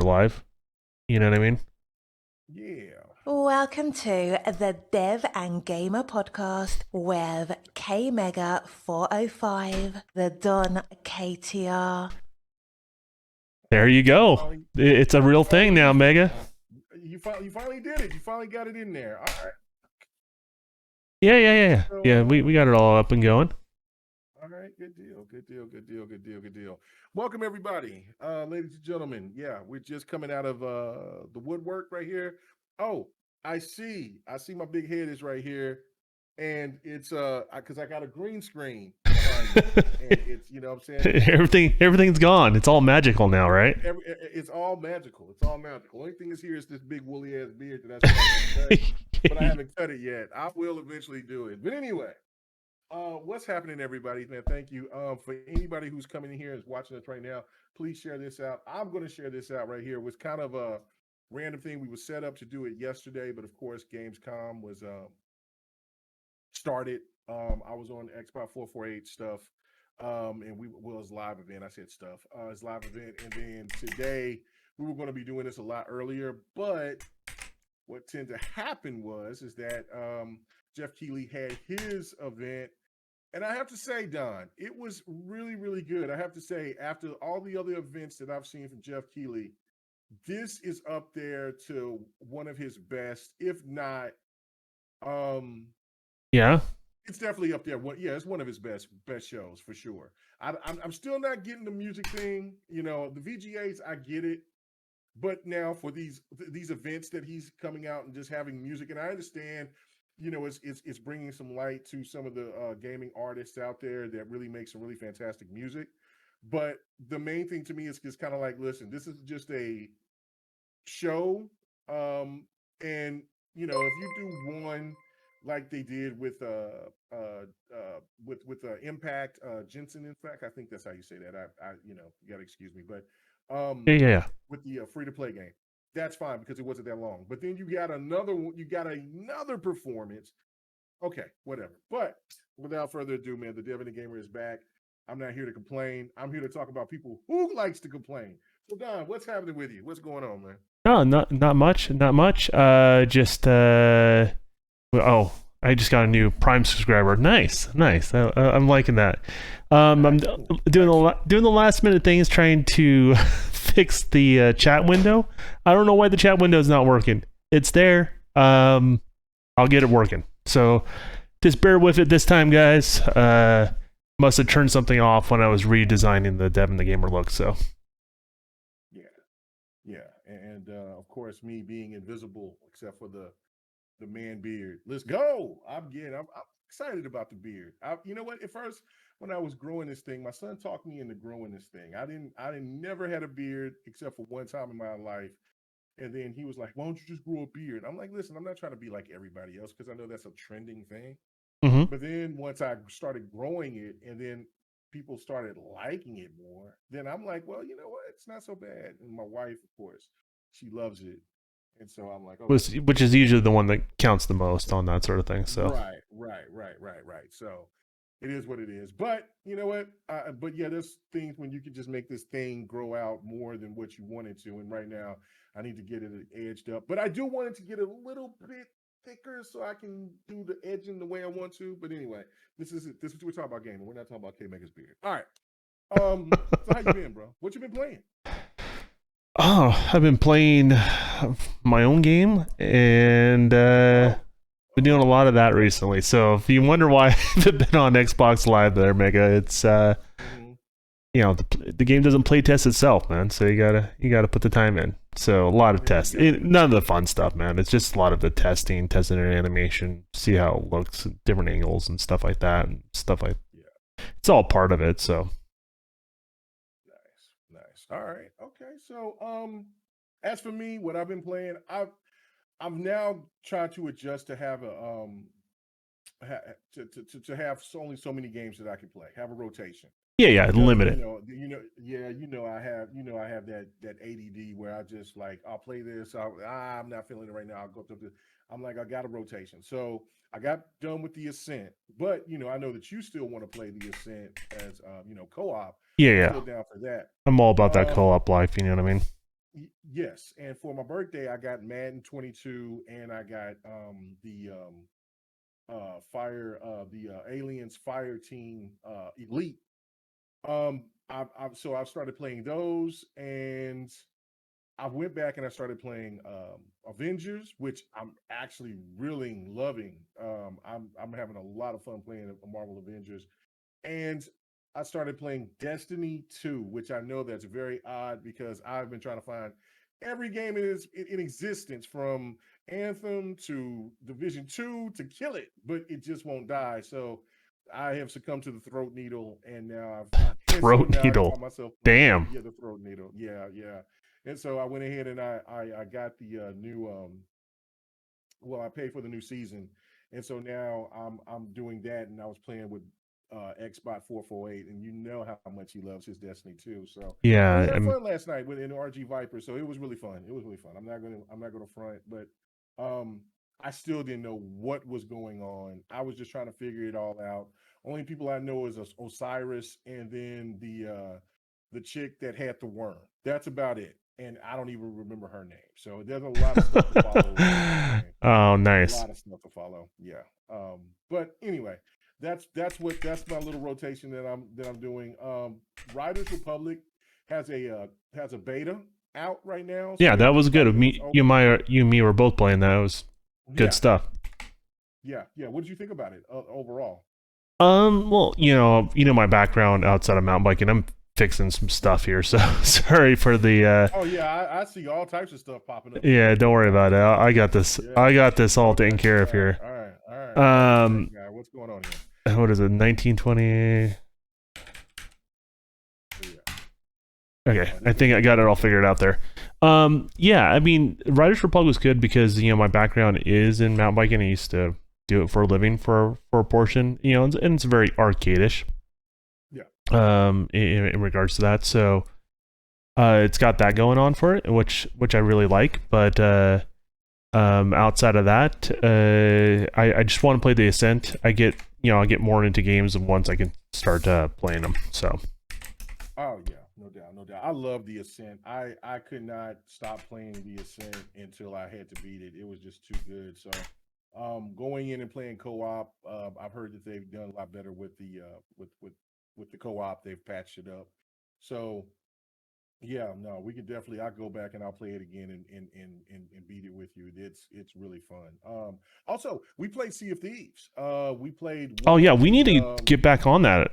live. You know what I mean? Yeah. Welcome to the Dev and Gamer podcast with KMEGA 405, the Don KTR. There you go. It's a real thing now, Mega. You finally did it. You finally got it in there. All right. Yeah. So, Yeah, we got it all up and going. All right. Good deal. Welcome, everybody. Ladies and gentlemen. Yeah, we're just coming out of the woodwork right here. Oh, I see my big head is right here. And it's because I got a green screen behind me. And it's, you know what I'm saying? Everything's gone. It's all magical now, right? It's all magical. Only thing is here is this big woolly ass beard that I cut, but I haven't cut it yet. I will eventually do it. But anyway, what's happening, everybody? Man, thank you. For anybody who's coming in here and is watching us right now, please share this out. I'm going to share this out right here. It was kind of a random thing. We were set up to do it yesterday, but of course, Gamescom was started. I was on Xbox 448 stuff. And it was live event. I said stuff. It's live event. And then today we were going to be doing this a lot earlier, but what tended to happen is that Jeff Keighley had his event. And I have to say, Don, it was really, really good. I have to say, after all the other events that I've seen from Jeff Keighley, this is up there to one of his best, if not yeah. It's definitely up there. It's one of his best shows for sure. I'm still not getting the music thing. You know, the VGAs, I get it, but now for these events that he's coming out and just having music, and I understand, you know, it's bringing some light to some of the gaming artists out there that really make some really fantastic music. But the main thing to me is kind of like, listen, this is just a show, and you know, if you do one like they did with Impact Jensen. In fact, I think that's how you say that. I you know, you gotta excuse me, but Yeah. with the free to play game, that's fine because it wasn't that long. But then you got another performance. Okay, whatever. But without further ado, man, the Dev and the Gamer is back. I'm not here to complain. I'm here to talk about people who likes to complain. So Don, what's happening with you? What's going on, man? No, not much. I just got a new Prime subscriber. Nice. I'm liking that. I'm doing the last minute things, trying to fix the chat window. I don't know why the chat window is not working. It's there. I'll get it working. So just bear with it this time, guys. Must have turned something off when I was redesigning the Dev and the Gamer look. So yeah, and of course, me being invisible except for the man beard. Let's go. I'm excited about the beard. You know what? At first, when I was growing this thing, my son talked me into growing this thing. I didn't never had a beard except for one time in my life. And then he was like, why don't you just grow a beard? I'm like, listen, I'm not trying to be like everybody else because I know that's a trending thing. Mm-hmm. But then once I started growing it and then people started liking it more, then I'm like, well, you know what? It's not so bad. And my wife, of course, she loves it. And so I'm like, okay. Which is usually the one that counts the most on that sort of thing. So right. So it is what it is. But you know what? But yeah, there's things when you can just make this thing grow out more than what you wanted to. And right now, I need to get it edged up. But I do want it to get a little bit thicker so I can do the edging the way I want to. But anyway, this is what we're talking about gaming. We're not talking about KMEGA's beard. All right. So how you been, bro? What you been playing? Oh, I've been playing my own game and been doing a lot of that recently. So if you wonder why I haven't been on Xbox Live there, Mega, it's you know, the game doesn't play test itself, man. So you gotta put the time in. So a lot of tests. None of the fun stuff, man. It's just a lot of the testing an animation, see how it looks, different angles and stuff like that, and stuff like. Yeah. It's all part of it. So. Nice. All right. Okay. So as for me, what I've been playing, I've now tried to adjust to have a to have only so many games that I can play. Have a rotation. Yeah, limited. I have that ADD where I just like, I'll play this. I'm not feeling it right now. I'll go through this. I'm like, I got a rotation. So I got done with the Ascent, but I know that you still want to play the Ascent as co-op. Yeah. I'm still down for that. I'm all about that co-op life. You know what I mean? Yes, and for my birthday, I got Madden 22, and I got the Aliens Fire Team Elite. I've started playing those, and I went back and I started playing Avengers, which I'm actually really loving. I'm having a lot of fun playing Marvel Avengers, and I started playing Destiny 2, which I know that's very odd because I've been trying to find every game in existence, from Anthem to Division 2 to kill it, but it just won't die. So I have succumbed to the throat needle, and now Throat I needle. call myself Damn. Yeah, the throat needle. Yeah, yeah. And so I went ahead and I got the new I paid for the new season, and so now I'm doing that, and I was playing with Xbot 448, and you know how much he loves his Destiny 2. So we Yeah, had fun last night with an RG Viper, so it was really fun. It was really fun. I'm not gonna front, but I still didn't know what was going on. I was just trying to figure it all out. Only people I know is Osiris, and then the chick that had the worm. That's about it. And I don't even remember her name. So there's a lot of stuff to follow. Oh, nice. A lot of stuff to follow. Yeah. But anyway, that's my little rotation that I'm doing. Riders Republic has a beta out right now. Yeah, So that was good. You and me were both playing that. It was good stuff. Yeah. What did you think about it overall? Well, you know my background outside of mountain biking. I'm fixing some stuff here, so sorry for the oh yeah, I see all types of stuff popping up. Yeah, don't worry about it. I got this. Yeah. I got this all taken care of here. All right. What's going on here? What is it? 1920. Okay, I think I got it all figured out there. Yeah, I mean, Riders Republic was good because my background is in mountain biking. I used to do it for a living for a portion, and it's very arcade-ish. In regards to that, so it's got that going on for it, which I really like. But outside of that, I just want to play the Ascent. I get more into games once I can start playing them. So oh yeah, no doubt. I love the Ascent. I could not stop playing the Ascent until I had to beat it. It was just too good. So going in and playing co-op, I've heard that they've done a lot better with the with the co-op. They've patched it up. So yeah, no, we can definitely, I'll go back and I'll play it again and beat it with you. It's really fun. Also, we played Sea of Thieves. We played Oh yeah, we need to get back on that.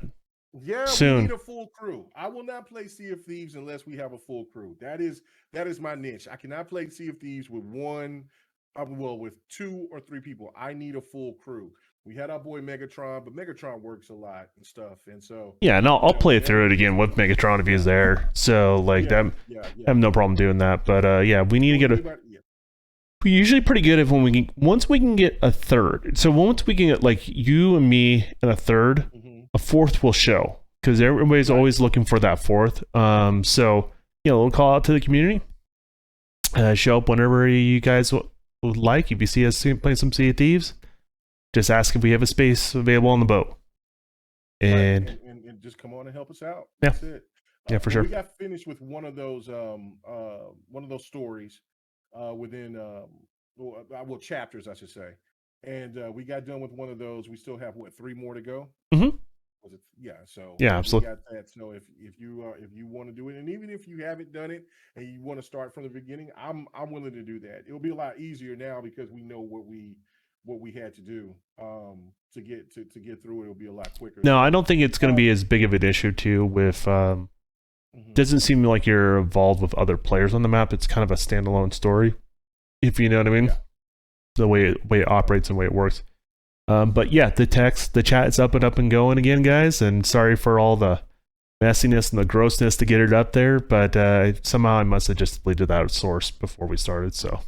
Yeah, soon. We need a full crew. I will not play Sea of Thieves unless we have a full crew. That is my niche. I cannot play Sea of Thieves with with 2 or 3 people. I need a full crew. We had our boy Megatron, but Megatron works a lot and stuff, and so yeah, and I'll play through it again with Megatron if he's there. So like I have no problem doing that. But yeah, we need to get we're usually pretty good at once we can get a third. So once we can get like you and me and a third, a fourth will show because everybody's always looking for that fourth. So we'll call out to the community. Show up whenever you guys would like. If you see us playing some Sea of Thieves, just ask if we have a space available on the boat, and just come on and help us out. Yeah. That's it. Yeah, for sure. We got finished with one of those stories within chapters, I should say, and we got done with one of those. We still have 3 more to go. Mm-hmm. Was it? Yeah. So yeah, absolutely. We got that. So if you want to do it, and even if you haven't done it and you want to start from the beginning, I'm willing to do that. It'll be a lot easier now because we know what we had to do to get through it. It'll be a lot quicker. No, I don't think it's going to be as big of an issue too. With doesn't seem like you're involved with other players on the map. It's kind of a standalone story, if you know what I mean. Yeah. The way it operates and the way it works. But yeah, the chat is up and going again, guys. And sorry for all the messiness and the grossness to get it up there, but somehow I must have just deleted that source before we started. So.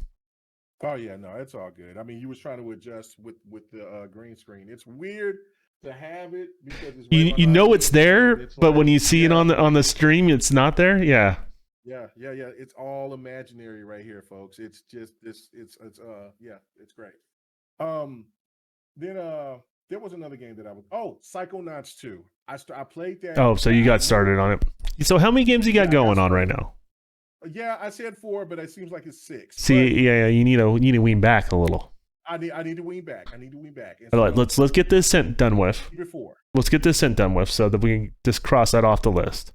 Oh yeah, no, it's all good. I mean, you was trying to adjust with the green screen. It's weird to have it because it's you know it's there, but when you see it on the stream, it's not there. Yeah. Yeah. It's all imaginary right here, folks. It's just this. It's great. Then there was another game that Psychonauts 2. I played that. Oh, so you got started on it. So how many games you got going on right now? Yeah, I said 4, but it seems like it's 6. See, yeah, you need to wean back a little. I need to wean back. And All right, let's get this sent done with. Before. Let's get this sent done with so that we can just cross that off the list.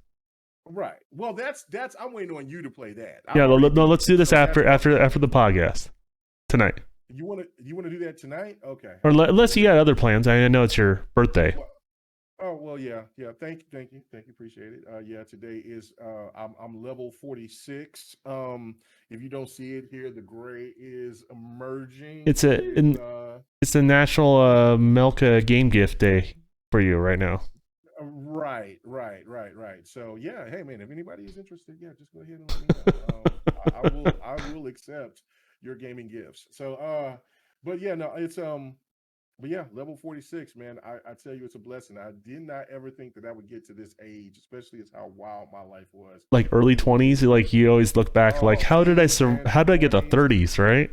Right. Well, that's I'm waiting on you to play that. Yeah, let's do this after the podcast tonight. You want to do that tonight? Okay. Or unless you got other plans. I know it's your birthday. Well, yeah. Thank you. Appreciate it. Yeah, today is I'm level 46. If you don't see it here, the gray is emerging. It's the National Melka Game Gift Day for you right now. Right. So yeah, hey man, if anybody is interested, yeah, just go ahead and let me know. I will accept your gaming gifts. So but yeah, no, it's but yeah, level 46, man. I tell you, it's a blessing. I did not ever think that I would get to this age, especially as how wild my life was. Like early 20s, like you always look back, like how did I get to 30s, right?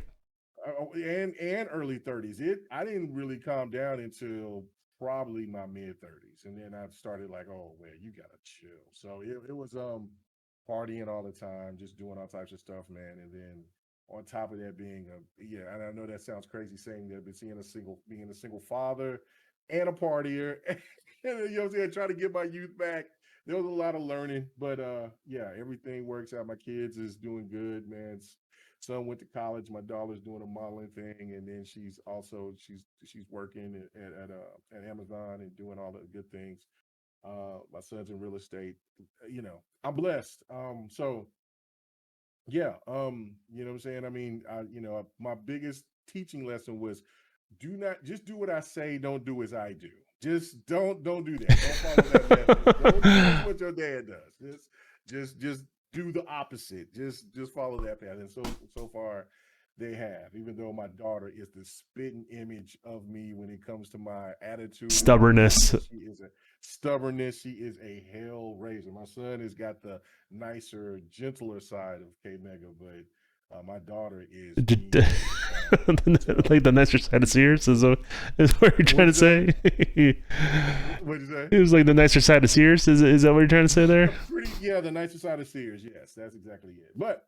And early 30s. I didn't really calm down until probably my mid 30s, and then I started like, oh man, you gotta chill. So it was partying all the time, just doing all types of stuff, man, and then. On top of that, being and I know that sounds crazy saying that, but being a single father and a partier, and, you know what I'm saying, trying to get my youth back. There was a lot of learning, but yeah, everything works out. My kids is doing good, man. Son went to college. My daughter's doing a modeling thing, and then she's working at Amazon and doing all the good things. My son's in real estate. You know, I'm blessed. So. Yeah, you know what I'm saying? I mean, my biggest teaching lesson was just do what I say, don't do as I do. Just don't do that. Don't follow that method. Don't do what your dad does. Just do the opposite. Just follow that path. And so far they have, even though my daughter is the spitting image of me when it comes to my attitude. Stubbornness. She is a hell raiser. My son has got the nicer, gentler side of KMEGA, but my daughter is like the nicer side of Sears is what you're trying to say. What'd you say? It was like the nicer side of Sears. Is that what you're trying to say there? The nicer side of Sears. Yes, that's exactly it. But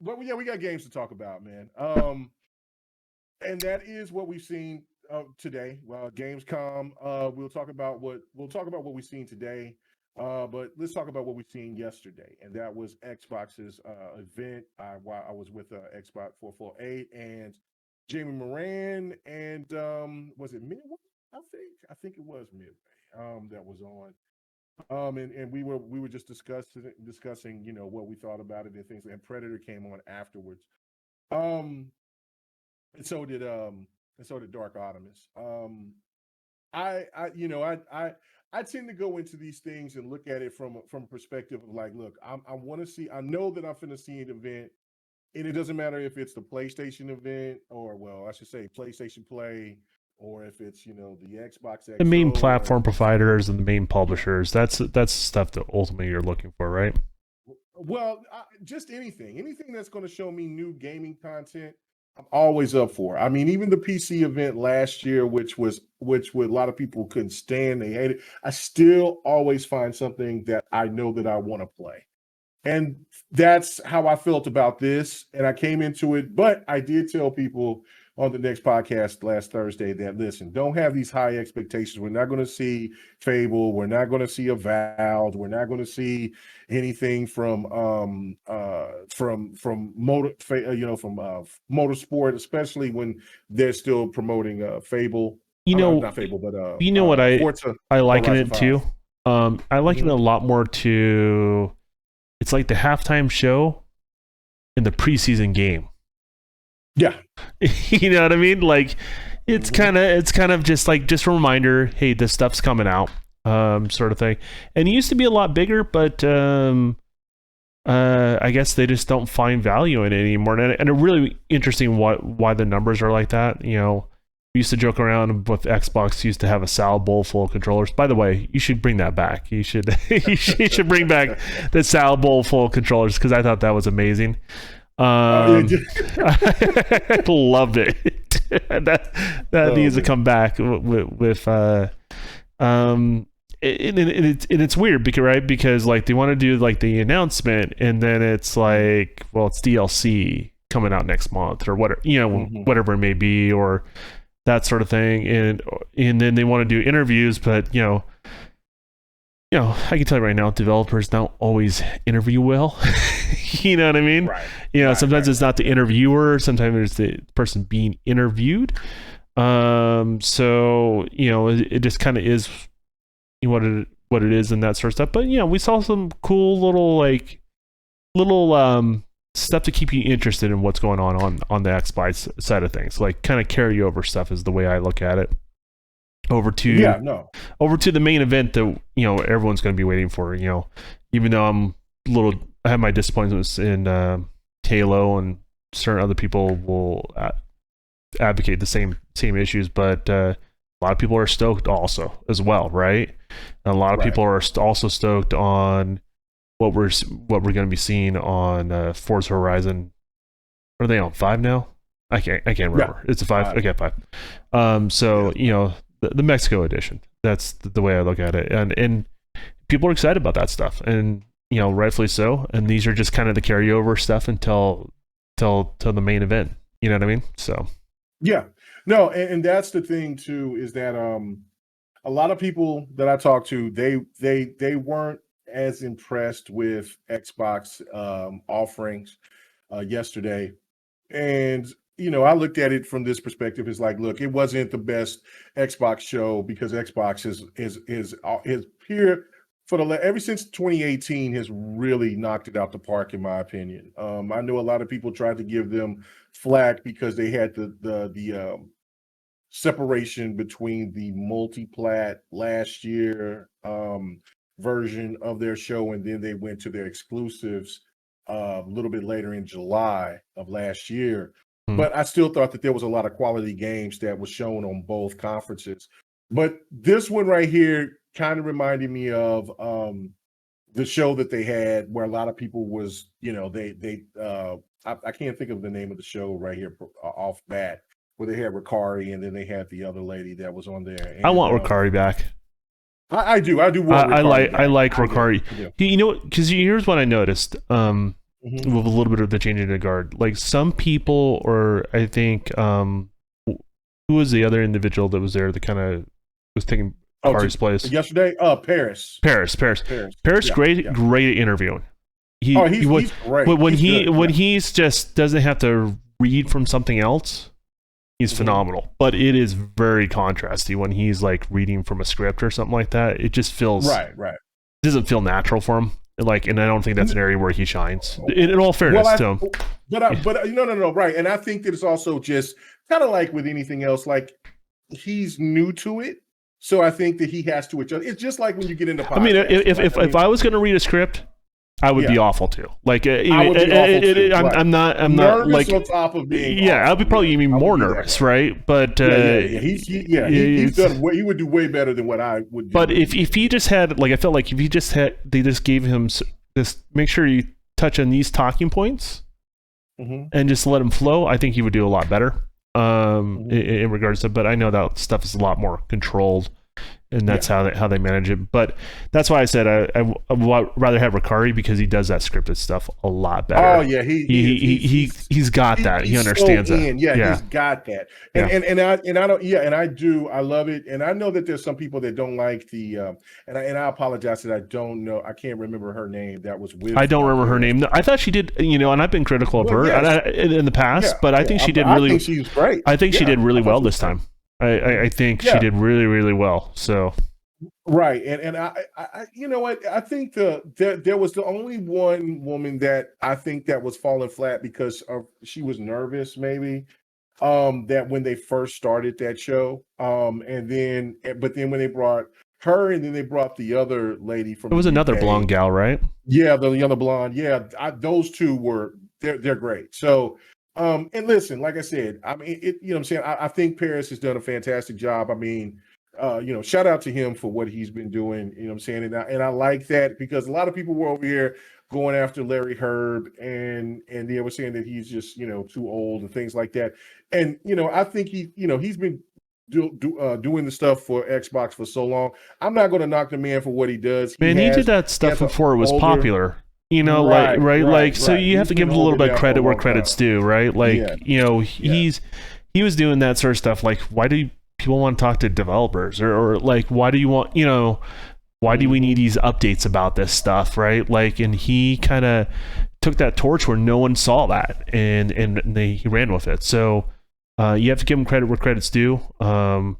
but yeah, we got games to talk about, man. And that is what we've seen today. Gamescom. We'll talk about what we've seen today. But let's talk about what we've seen yesterday, and that was Xbox's event. I was with Xbox 448 and Jamie Moran, and was it Midway? I think it was Midway that was on. And we were just discussing, you know, what we thought about it and things. And Predator came on afterwards. And so did Dark Optimus. I tend to go into these things and look at it from a perspective of like, look, I want to see. I know that I'm finna see an event, and it doesn't matter if it's the PlayStation event or, well, I should say PlayStation Play, or if it's, you know, the Xbox XO, the main platform providers and the main publishers. That's stuff that ultimately you're looking for, right? Well, just anything that's going to show me new gaming content, I'm always up for. I mean, even the PC event last year, which a lot of people couldn't stand, they hated. I still always find something that I know that I want to play. And that's how I felt about this. And I came into it, but I did tell people on the next podcast last Thursday that, listen, don't have these high expectations. We're not going to see Fable. We're not going to see Avowed. We're not going to see anything from Motorsport, especially when they're still promoting Fable. Not Fable, but what I liken it 5. to. I liken it a lot more to, it's like the halftime show in the preseason game. Yeah. You know what I mean? Like it's kind of just a reminder, hey, this stuff's coming out, sort of thing. And it used to be a lot bigger, but I guess they just don't find value in it anymore. And a really interesting why the numbers are like that. You know, we used to joke around with Xbox used to have a salad bowl full of controllers. By the way, you should bring that back. You should bring back the salad bowl full of controllers, because I thought that was amazing. I loved it. that needs to come back with it's weird because like they want to do like the announcement and then it's like, well, it's DLC coming out next month or whatever, whatever it may be, or that sort of thing, and then they want to do interviews, but I can tell you right now, developers don't always interview well. You know what I mean? Right. Sometimes it's not the interviewer, sometimes it's the person being interviewed. So it just kind of is what it is and that sort of stuff. But we saw some cool little stuff to keep you interested in what's going on the Xbox side of things. Like kind of carryover stuff is the way I look at it. Over to the main event that everyone's going to be waiting for. Even though I have my disappointments in Halo, and certain other people will advocate the same issues, but a lot of people are stoked also as well, right? And a lot of people are also stoked on what we're going to be seeing on Forza Horizon. Are they on 5 now? I can't remember. It's a 5. Okay, 5. So the Mexico edition. That's the way I look at it, and people are excited about that stuff, and rightfully so. And these are just kind of the carryover stuff until the main event. You know what I mean? So yeah, no, and that's the thing too, is that a lot of people that I talked to, they weren't as impressed with Xbox offerings yesterday, and I looked at it from this perspective. It's like, look, it wasn't the best Xbox show because Xbox is here for ever since 2018 has really knocked it out the park, in my opinion. I know a lot of people tried to give them flack because they had the separation between the multi-plat last year version of their show, and then they went to their exclusives a little bit later in July of last year. But I still thought that there was a lot of quality games that was shown on both conferences. But this one right here kind of reminded me of the show that they had, where a lot of people was, I can't think of the name of the show right here off bat, where they had Ricari and then they had the other lady that was on there. And, I want Ricari back. I do want Ricari. I like Ricari. Yeah. Because here's what I noticed. With a little bit of the changing of the guard, like some people, or I think who was the other individual that was there that kind of was taking Ricari's place yesterday? Paris. Great at interviewing. He's great. But when he's just doesn't have to read from something else, he's phenomenal. But it is very contrasty when he's like reading from a script or something like that. It just feels right. It doesn't feel natural for him. Like, and I don't think that's an area where he shines. In all fairness to him. But no, right. And I think that it's also just kind of like with anything else, like he's new to it. So I think that he has to adjust. It's just like when you get into podcasts. I mean, if I was going to read a script, I would be awful too. Like, I'm not like on top of being. Yeah, I'll be probably even more nervous, right? But he's done. He would do way better than what I would do. But if he just had, like, I felt like if he just had, they just gave him this. Make sure you touch on these talking points, and just let him flow. I think he would do a lot better. In regards to, but I know that stuff is a lot more controlled. And that's how they manage it. But that's why I said I would rather have Ricari, because he does that scripted stuff a lot better. Oh yeah, he's got that. He understands so that. Yeah, he's got that. I love it. And I know that there's some people that don't like the and I apologize that I don't know. I can't remember her name. That was with. I don't remember her name. I thought she did. And I've been critical of her in the past, but I think she did really. I think she's great. I think she did really well this time. I think she did really, really well. So right, and I you know what, I think there was the only one woman that I think that was falling flat because she was nervous, maybe that when they first started that show, but then when they brought her and then they brought the other lady from. It was another blonde gal, right? Yeah, the other blonde. Yeah, those two they're great. So. And listen, like I said, I mean, what I'm saying? I think Paris has done a fantastic job. I mean, shout out to him for what he's been doing, what I'm saying? And I like that, because a lot of people were over here going after Larry Herb and they were saying that he's just, too old and things like that. And, I think he's been doing the stuff for Xbox for so long. I'm not going to knock the man for what he does. Man, he did that stuff before it was popular. You know, right. So you have to give him a little bit of credit where credit's due, right? Like, you know, he was doing that sort of stuff. Like, why do people want to talk to developers, or like, why do you want, you know, why do we need these updates about this stuff, right? Like, and he kind of took that torch where no one saw that, and he ran with it. So you have to give him credit where credit's due. I'm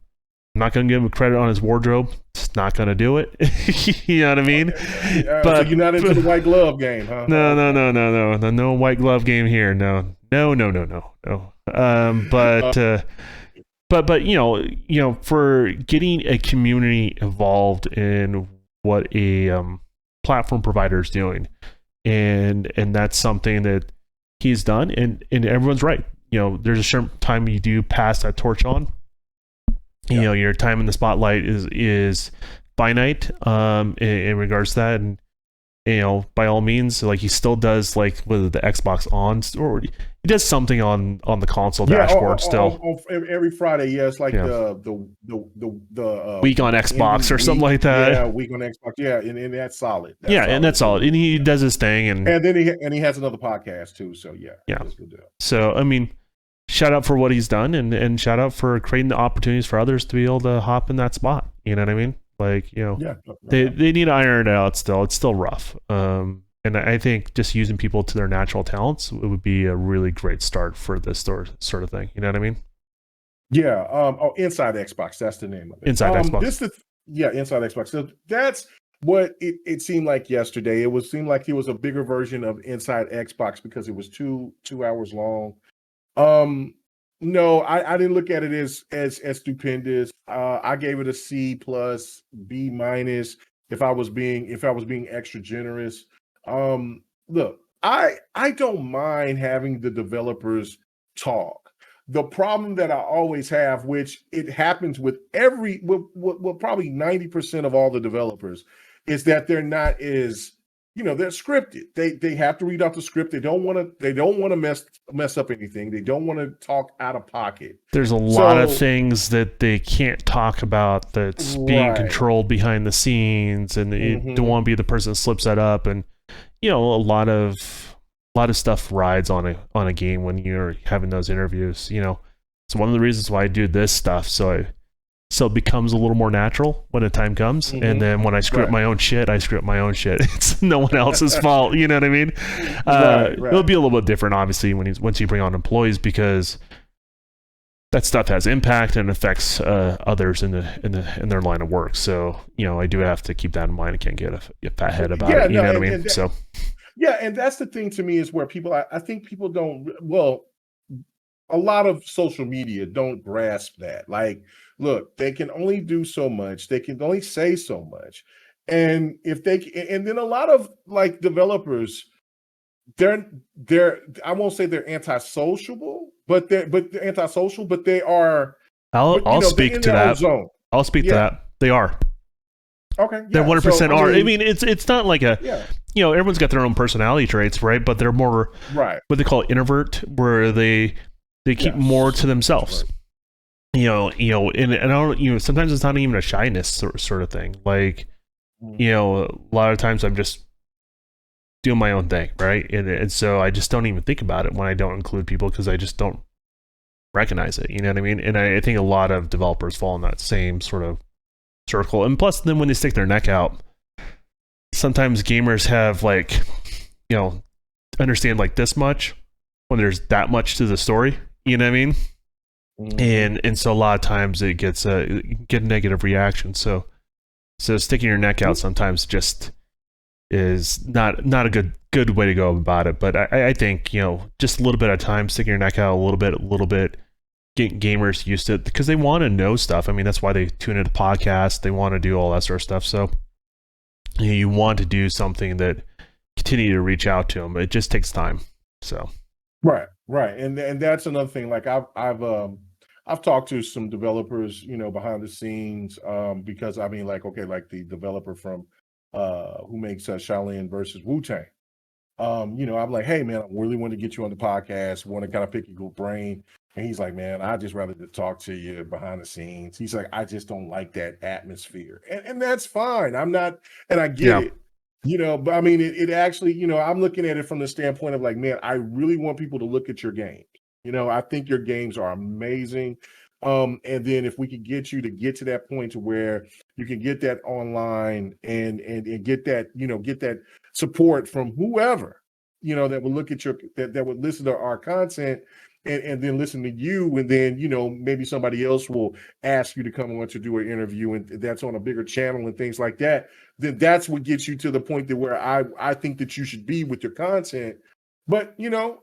not going to give him credit on his wardrobe. It's not going to do it. You know what I mean? But so you're not into the white glove game, huh? No white glove game here. No. But you know, for getting a community involved in what a platform provider is doing, and that's something that he's done, and everyone's right. You know, there's a certain time you do pass that torch on. You know, your time in the spotlight is finite in regards to that, and you know, by all means, like he still does, like with the Xbox on, or he does something on the console dashboard still. Every Friday, it's like the week on Xbox or something like that. Yeah, week on Xbox. Yeah, and that's solid. And that's solid. And he does his thing, and then he has another podcast too. So that's good deal. So I mean, shout out for what he's done, and shout out for creating the opportunities for others to be able to hop in that spot. You know what I mean? Like, you know, they need to iron it out still. It's still rough. And I think just using people to their natural talents, it would be a really great start for this sort of thing. You know what I mean? Yeah. Inside Xbox. That's the name of it. Inside Xbox. Inside Xbox. So that's what it seemed like yesterday. It seemed like it was a bigger version of Inside Xbox because it was 2 hours long. No, I didn't look at it as stupendous. I gave it a C plus, B minus if I was being extra generous. Look, I don't mind having the developers talk. The problem that I always have, which it happens with probably 90% of all the developers, is that they're not as, you know, they're scripted. They have to read out the script. They don't want to mess up anything. They don't want to talk out of pocket. There's a lot of things that they can't talk about that's being controlled behind the scenes, and they don't want to be the person that slips that up. And you know, a lot of stuff rides on a game when you're having those interviews. You know, it's one of the reasons why I do this stuff. So it becomes a little more natural when the time comes. And then when I screw up my own shit, I screw up my own shit. It's no one else's fault. You know what I mean? It'll be a little bit different, obviously, once you bring on employees, because that stuff has impact and affects others in their line of work. So, you know, I do have to keep that in mind. I can't get a fat head about it. You know what I mean? And that's the thing to me, is where people, I think people don't, a lot of social media don't grasp that. Like, look, they can only do so much. They can only say so much. And and then a lot of like developers, they're I won't say they're antisocial, but they're antisocial, but they are. I'll speak to that. I'll speak to that. They are. Okay. They're 100% are. I mean, it's not like you know, everyone's got their own personality traits, right? But they're more what they call introvert, where they keep more to themselves. You know, and I don't, you know, sometimes it's not even a shyness sort of thing. Like, you know, a lot of times I'm just doing my own thing, right? And so I just don't even think about it when I don't include people, because I just don't recognize it. You know what I mean? And I think a lot of developers fall in that same sort of circle. And plus, then when they stick their neck out, sometimes gamers have, like, you know, understand like this much when there's that much to the story. You know what I mean? And so a lot of times it gets a negative reaction. So sticking your neck out sometimes just is not a good way to go about it. But I think, you know, just a little bit of time, sticking your neck out a little bit, getting gamers used to it, because they want to know stuff. I mean, that's why they tune into podcasts. They want to do all that sort of stuff. So you want to do something that continue to reach out to them. It just takes time. So right, and that's another thing. Like I've talked to some developers, you know, behind the scenes, because I mean, like, okay, like the developer from who makes Shaolin versus Wu-Tang. I'm like, hey man, I really want to get you on the podcast, want to kind of pick your brain. And he's like, man, I just rather to talk to you behind the scenes. He's like, I just don't like that atmosphere. And that's fine. I'm not, and I get Yeah. it, but I mean, it actually, I'm looking at it from the standpoint of like, man, I really want people to look at your games. I think your games are amazing. And then if we could get you to get to that point to where you can get that online and get that, get that support from whoever, that would look at that would listen to our content and then listen to you. And then, maybe somebody else will ask you to come on to do an interview, and that's on a bigger channel and things like that. Then that's what gets you to the point that where I think that you should be with your content. But,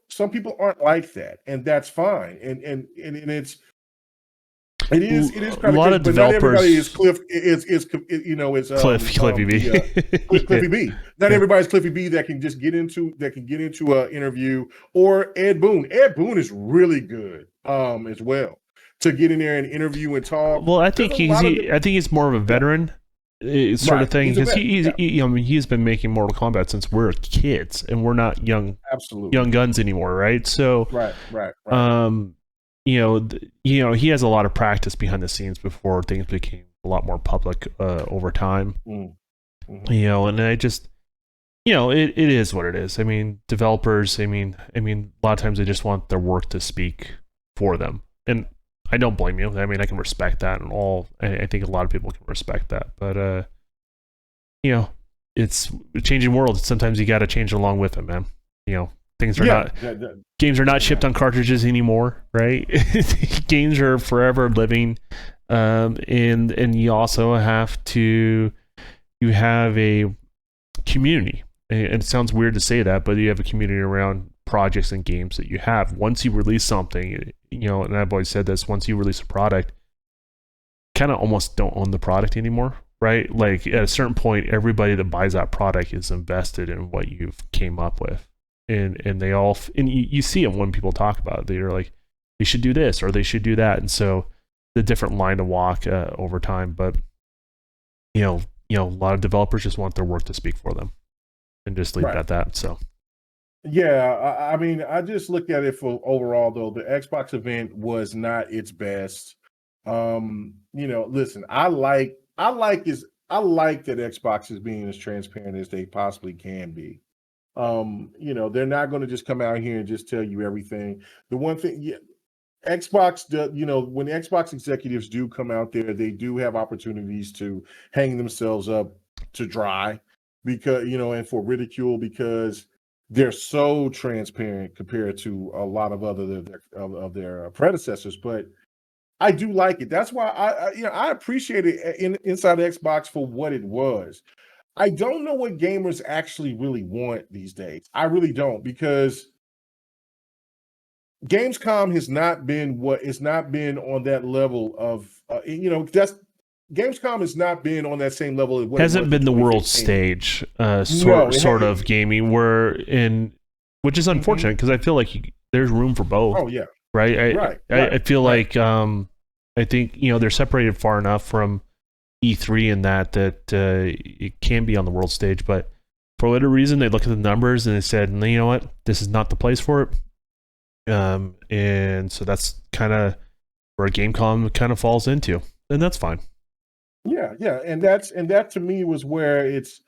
some people aren't like that, and that's fine. And it is a lot of of but not everybody is developers Cliffy B. Cliffy B. Not everybody's Cliffy B that can get into an interview, or Ed Boon. Ed Boon is really good as well to get in there and interview and talk. Well, I think he's more of a veteran sort of thing, because he's been making Mortal Kombat since we're kids and we're not young guns anymore, right? So right. He has a lot of practice behind the scenes before things became a lot more public over time. Mm-hmm. And I just, it is what it is. I mean, developers, I mean, a lot of times they just want their work to speak for them. And I don't blame you. I mean, I can respect that and all. I think a lot of people can respect that. But, it's a changing world. Sometimes you got to change along with it, man. Things are games are not shipped on cartridges anymore, right? Games are forever living. And you also have a community. And it sounds weird to say that, but you have a community around projects and games that you have. Once you release something, and I've always said this, once you release a product, kind of almost don't own the product anymore, right? Like at a certain point, everybody that buys that product is invested in what you've came up with. And they all, and you see it when people talk about it. They're like, they should do this or they should do that. And so the different line to walk over time. But, a lot of developers just want their work to speak for them and just leave it at that. So. Yeah, I mean, I just looked at it for overall, though. The Xbox event was not its best. Listen, I like that Xbox is being as transparent as they possibly can be. They're not going to just come out here and just tell you everything. The one thing, Xbox does, when Xbox executives do come out there, they do have opportunities to hang themselves up to dry because, and for ridicule, because they're so transparent compared to a lot of other of their predecessors. But I do like it. That's why I appreciate it inside Xbox for what it was. I don't know what gamers actually really want these days. I really don't, because Gamescom has not been on that level of Gamescom has not been on that same level. Of what hasn't been the world stage sort of gaming which is unfortunate, because I feel like there's room for both. Oh yeah, right. I feel like I think they're separated far enough from E3 and that it can be on the world stage, but for whatever reason they look at the numbers and they said, you know what, this is not the place for it. And so that's kind of where Gamescom kind of falls into, and that's fine. Yeah, and that to me was where it's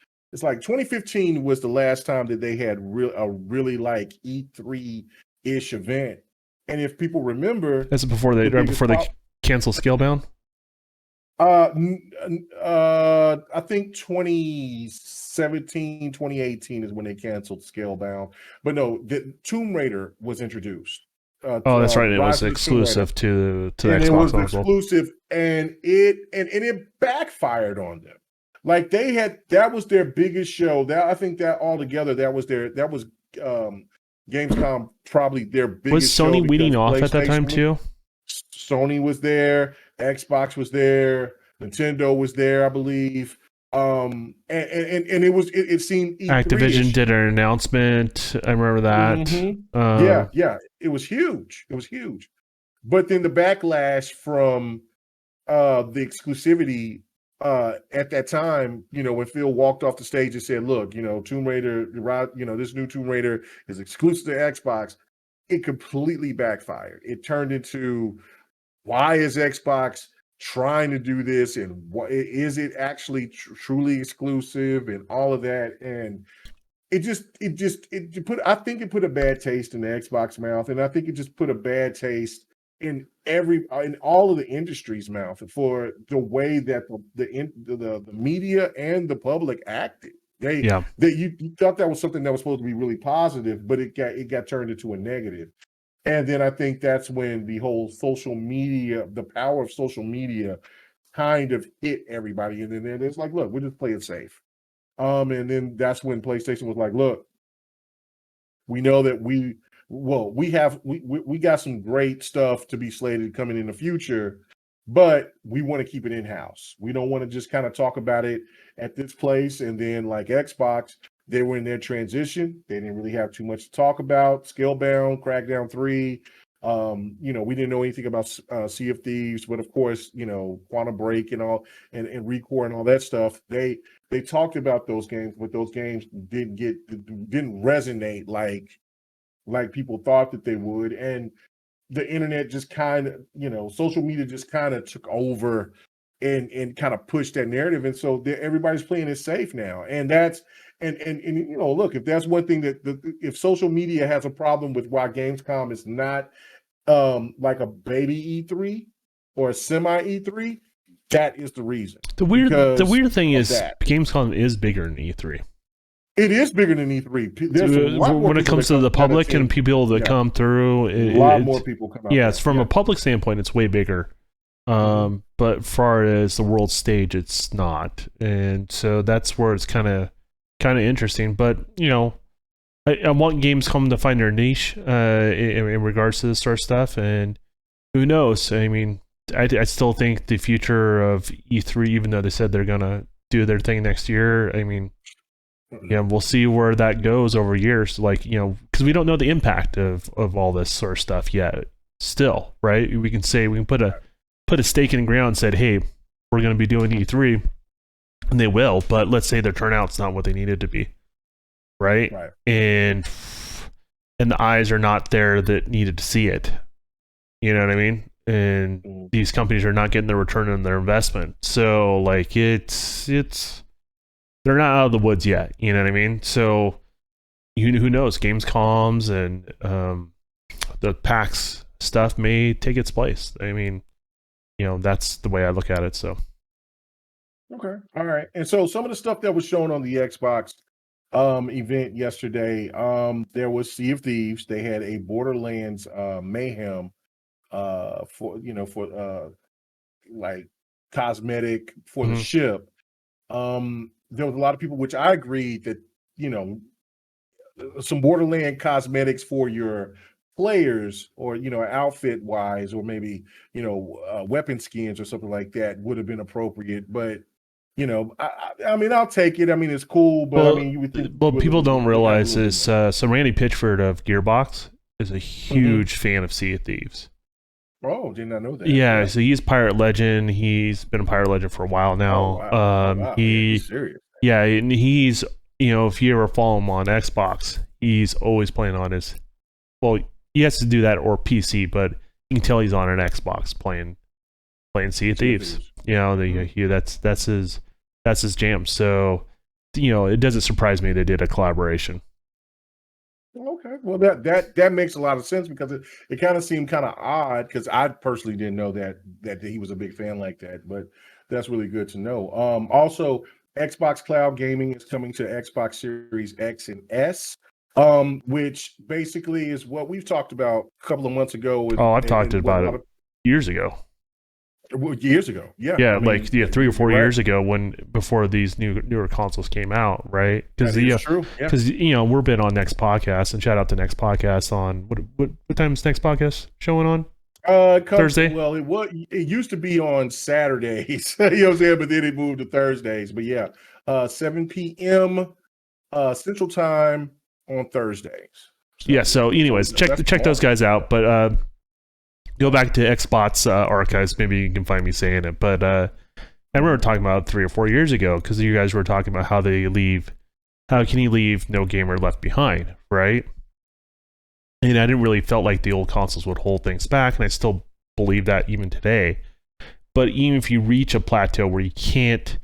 like 2015 was the last time that they had a really like E3-ish event. And if people remember, that's before they cancel Scalebound. I think 2017, 2018 is when they canceled Scalebound. But no, the Tomb Raider was introduced. That's right. It was exclusive to Xbox. It was exclusive, and it backfired on them. Like that was their biggest show. I think that altogether that was Gamescom probably their biggest. Was Sony weeding off at that time too? Sony was there, Xbox was there, Nintendo was there, I believe. And it seemed E3-ish. Activision did an announcement. I remember that. Mm-hmm. Yeah. It was huge. But then the backlash from the exclusivity at that time, when Phil walked off the stage and said, "Look, Tomb Raider, this new Tomb Raider is exclusive to Xbox," it completely backfired. It turned into, why is Xbox trying to do this, and what is it actually truly exclusive, and all of that, and I think it put a bad taste in the Xbox mouth, and I think it just put a bad taste in all of the industry's mouth for the way that the media and the public acted. You thought that was something that was supposed to be really positive, but it got turned into a negative. And then I think that's when the whole social media, the power of social media, kind of hit everybody. And then it's like, look, we'll just play it safe. And then that's when PlayStation was like, look, we know that we got some great stuff to be slated coming in the future, but we want to keep it in-house. We don't want to just kind of talk about it at this place. And then like Xbox, they were in their transition. They didn't really have too much to talk about. Scalebound, Crackdown 3. We didn't know anything about Sea of Thieves, but of course, Quantum Break and all, and Recore and all that stuff. They talked about those games, but those games didn't resonate like people thought that they would. And the internet just kind of, social media just kind of took over and kind of pushed that narrative. And so everybody's playing it safe now. And that's, and look, if that's one thing if social media has a problem with why Gamescom is not like a baby E3 or a semi E3, that is the reason. The weird thing is Gamescom is bigger than E3. It is bigger than E3. When it comes to the public and people that come through, a lot more people come out. Yes, from a public standpoint, it's way bigger. But far as the world stage, it's not, and so that's where it's kind of interesting. But I want Gamescom to find their niche in regards to this sort of stuff, and who knows? I mean, I still think the future of E3, even though they said they're gonna do their thing next year, I mean, we'll see where that goes over years. Like, because we don't know the impact of all this sort of stuff yet. Still, right? We can put a stake in the ground and said, hey, we're going to be doing E3, and they will, but let's say their turnout's not what they need it to be, right? And the eyes are not there that needed to see it. You know what I mean? And these companies are not getting the return on their investment. So, like, it's they're not out of the woods yet. You know what I mean? So, who knows? Gamescoms and the PAX stuff may take its place. I mean, that's the way I look at it. So, okay, all right. And so some of the stuff that was shown on the Xbox event yesterday, there was Sea of Thieves. They had a Borderlands Mayhem for like cosmetic for the ship. There was a lot of people, which I agreed that some Borderland cosmetics for your players, or outfit wise, or maybe weapon skins or something like that would have been appropriate. But I mean, I'll take it. I mean, it's cool, but I mean, you would think. Well, people don't realize is so Randy Pitchford of Gearbox is a huge fan of Sea of Thieves. Oh, did not know that. Yeah, so he's Pirate Legend. He's been a Pirate Legend for a while now. Oh, wow. He's serious. Yeah, and he's if you ever follow him on Xbox, he's always playing on his. Well, he has to do that or PC, but you can tell he's on an Xbox playing Sea of Thieves. That's his jam. So it doesn't surprise me they did a collaboration. Okay, well that makes a lot of sense, because it kind of seemed kind of odd, because I personally didn't know that he was a big fan like that, but that's really good to know. Also, Xbox Cloud Gaming is coming to Xbox Series X and S, which basically is what we've talked about a couple of months ago. I've talked about it years ago. Years ago, yeah. Yeah, I mean, 3 or 4 years ago, before these newer consoles came out, right? Because true. Because we're been on Next Podcast, and shout out to Next Podcast on what time's Next Podcast showing on? Thursday. Well, it used to be on Saturdays, you know what I'm saying, but then it moved to Thursdays. But yeah, 7 p.m. Central Time on Thursdays. So, yeah. So, anyways, check those guys out. But go back to Xbox archives. Maybe you can find me saying it. But I remember talking about it 3 or 4 years ago because you guys were talking about how can you leave no gamer left behind, right? And I didn't really felt like the old consoles would hold things back, and I still believe that even today. But even if you reach a plateau where you can't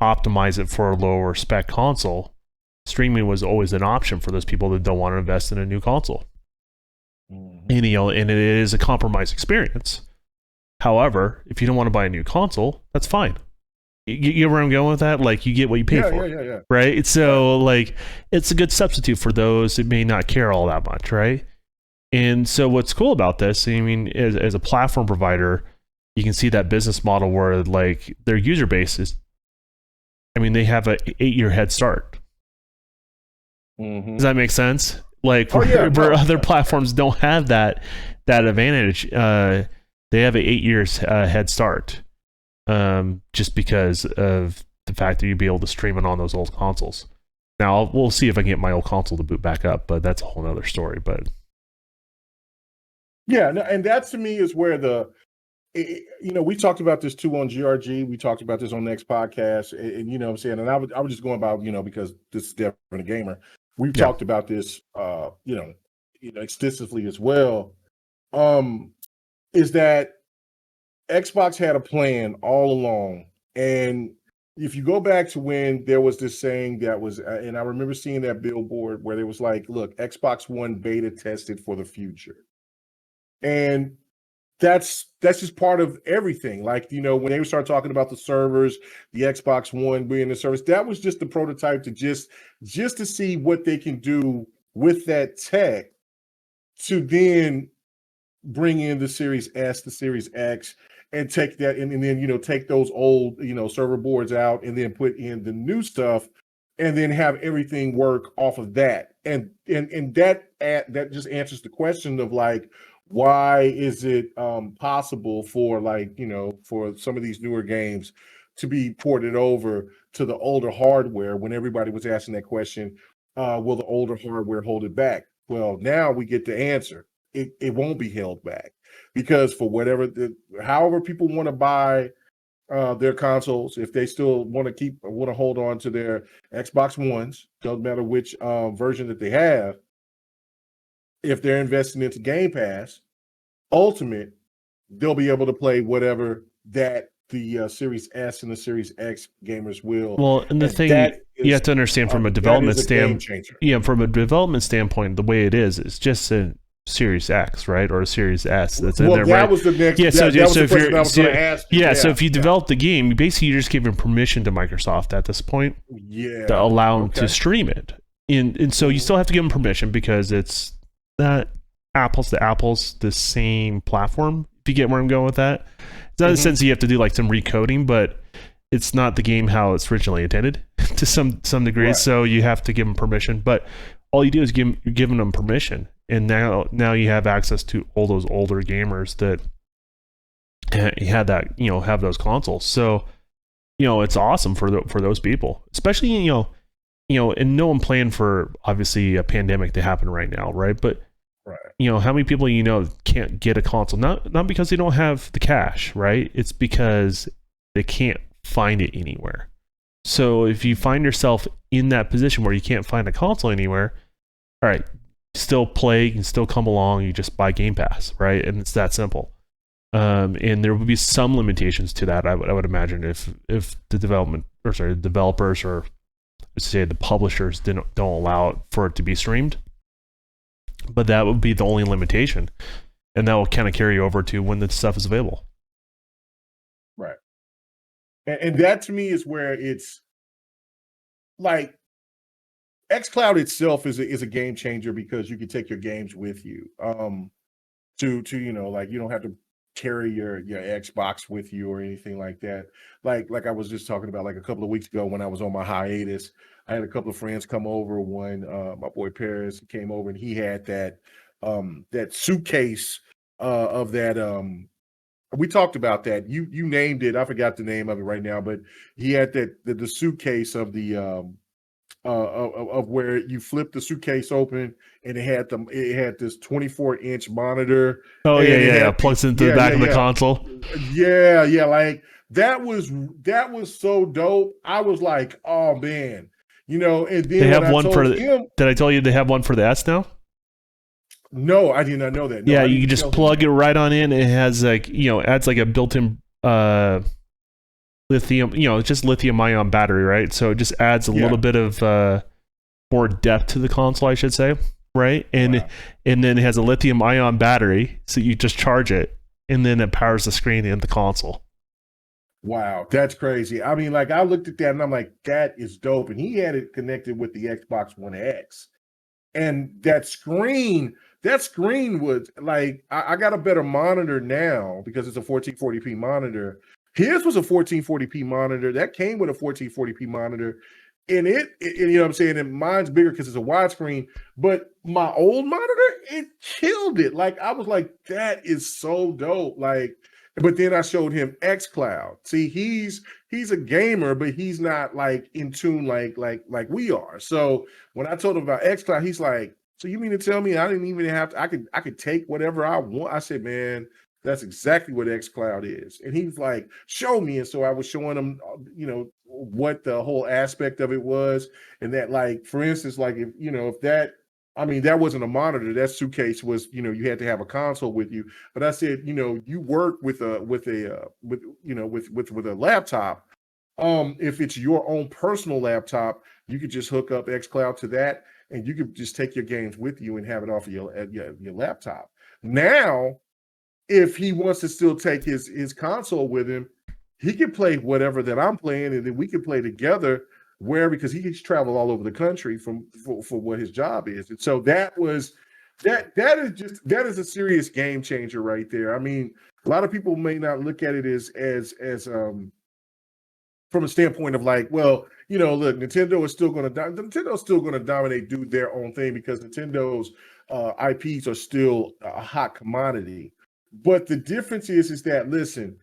optimize it for a lower spec console, streaming was always an option for those people that don't want to invest in a new console. And and it is a compromise experience. However, if you don't want to buy a new console, that's fine. You get where I'm going with that? Like, you get what you pay for. Yeah. Right? So, like, it's a good substitute for those that may not care all that much, right? And so what's cool about this, I mean, as a platform provider, you can see that business model where, like, their user base is, I mean, they have an 8-year head start. Does that make sense? Like, where other platforms don't have that advantage, they have an 8 years head start, just because of the fact that you'd be able to stream it on those old consoles. Now, we'll see if I can get my old console to boot back up, but that's a whole other story. But yeah, and that to me is where we talked about this too on GRG. We talked about this on the next podcast, and you know what I'm saying. And I was just going about, because this is definitely a gamer. We've talked about this, extensively as well. Is that Xbox had a plan all along, and if you go back to when there was this saying that was, and I remember seeing that billboard where it was like, "Look, Xbox One beta tested for the future," and that's just part of everything. Like, when they start talking about the servers, the Xbox One being the service, that was just the prototype to just to see what they can do with that tech to then bring in the Series S, the Series X, and take that and then take those old server boards out and then put in the new stuff and then have everything work off of that. And that just answers the question of, like, why is it possible for, like, for some of these newer games to be ported over to the older hardware when everybody was asking that question, will the older hardware hold it back? Well, now we get the answer. It won't be held back, because for however people want to buy their consoles, if they still want to hold on to their Xbox Ones, doesn't matter which version that they have, if they're investing into Game Pass Ultimate, they'll be able to play whatever that the Series S and the Series X gamers will. Well, and the thing you have to understand from a development standpoint, from a development standpoint, the way it is, it's just a Series X, right, or a Series S that's in there, right? That was the next. Yeah, so if you're, so if you develop the game, basically you're just giving permission to Microsoft at this point, to allow them to stream it, and so you still have to give them permission because it's not apples to apples, the same platform. If you get where I'm going with that, it's not in the sense that you have to do like some recoding, but it's not the game how it's originally intended to some degree. Right. So you have to give them permission, but all you do is you're giving them permission. And now you have access to all those older gamers that had that, have those consoles. So, it's awesome for those people, especially, and no one planned for obviously a pandemic to happen right now, right? But how many people can't get a console? Not because they don't have the cash, right? It's because they can't find it anywhere. So if you find yourself in that position where you can't find a console anywhere, all right, still play, you can still come along, you just buy Game Pass, right? And it's that simple. And there would be some limitations to that, I would imagine, if the developers, or let's say the publishers don't allow it for it to be streamed. But that would be the only limitation, and that will kind of carry over to when the stuff is available. Right. And that to me is where it's like xCloud itself is a game changer, because you can take your games with you. To like, you don't have to carry your Xbox with you or anything like that. Like I was just talking about, like, a couple of weeks ago when I was on my hiatus, I had a couple of friends come over. One, my boy Paris came over, and he had that suitcase of that. We talked about that. You named it. I forgot the name of it right now, but he had the suitcase of the of where you flip the suitcase open and it had this 24-inch monitor. Oh and yeah, it yeah, yeah. had Plugs these, into the back of the console. yeah, like that was so dope. I was like, oh man, and then They have when I one for. told him, Did I tell you they have one for the S now? no, I did not know that. No, Yeah, I you didn't can just tell him plug that. it right on in. It has like adds like a built-in lithium. It's just lithium-ion battery, right? So it just adds a Yeah. little bit of more depth to the console, I should say, right? And Wow. and then it has a lithium-ion battery, so you just charge it, and then it powers the screen and the console. Wow, that's crazy. I mean, like I looked at that and I'm like, that is dope. And he had it connected with the Xbox One X. And that screen was like, I got a better monitor now because it's a 1440p monitor. His was a 1440p monitor that came with a 1440p monitor. And you know what I'm saying? And mine's bigger because it's a widescreen. But my old monitor, it killed it. Like I was like, that is so dope. Like, but then I showed him xCloud. See, he's a gamer, but he's not like in tune like we are. So when I told him about xCloud, he's like, "So you mean to tell me I didn't even have to? I could take whatever I want?" I said, "Man, that's exactly what xCloud is." And he was like, "Show me." And so I was showing him, what the whole aspect of it was, and that, like, for instance, like if that. I mean, that wasn't a monitor. That suitcase was, you had to have a console with you. But I said, you work with a laptop. If it's your own personal laptop, you could just hook up xCloud to that, and you could just take your games with you and have it off of your laptop. Now, if he wants to still take his console with him, he can play whatever that I'm playing, and then we can play together. Because he gets travel all over the country for what his job is, and so that is a serious game changer right there. I mean, a lot of people may not look at it as from a standpoint of like, well, look, Nintendo's still going to dominate, do their own thing because Nintendo's IPs are still a hot commodity. But the difference is that, listen,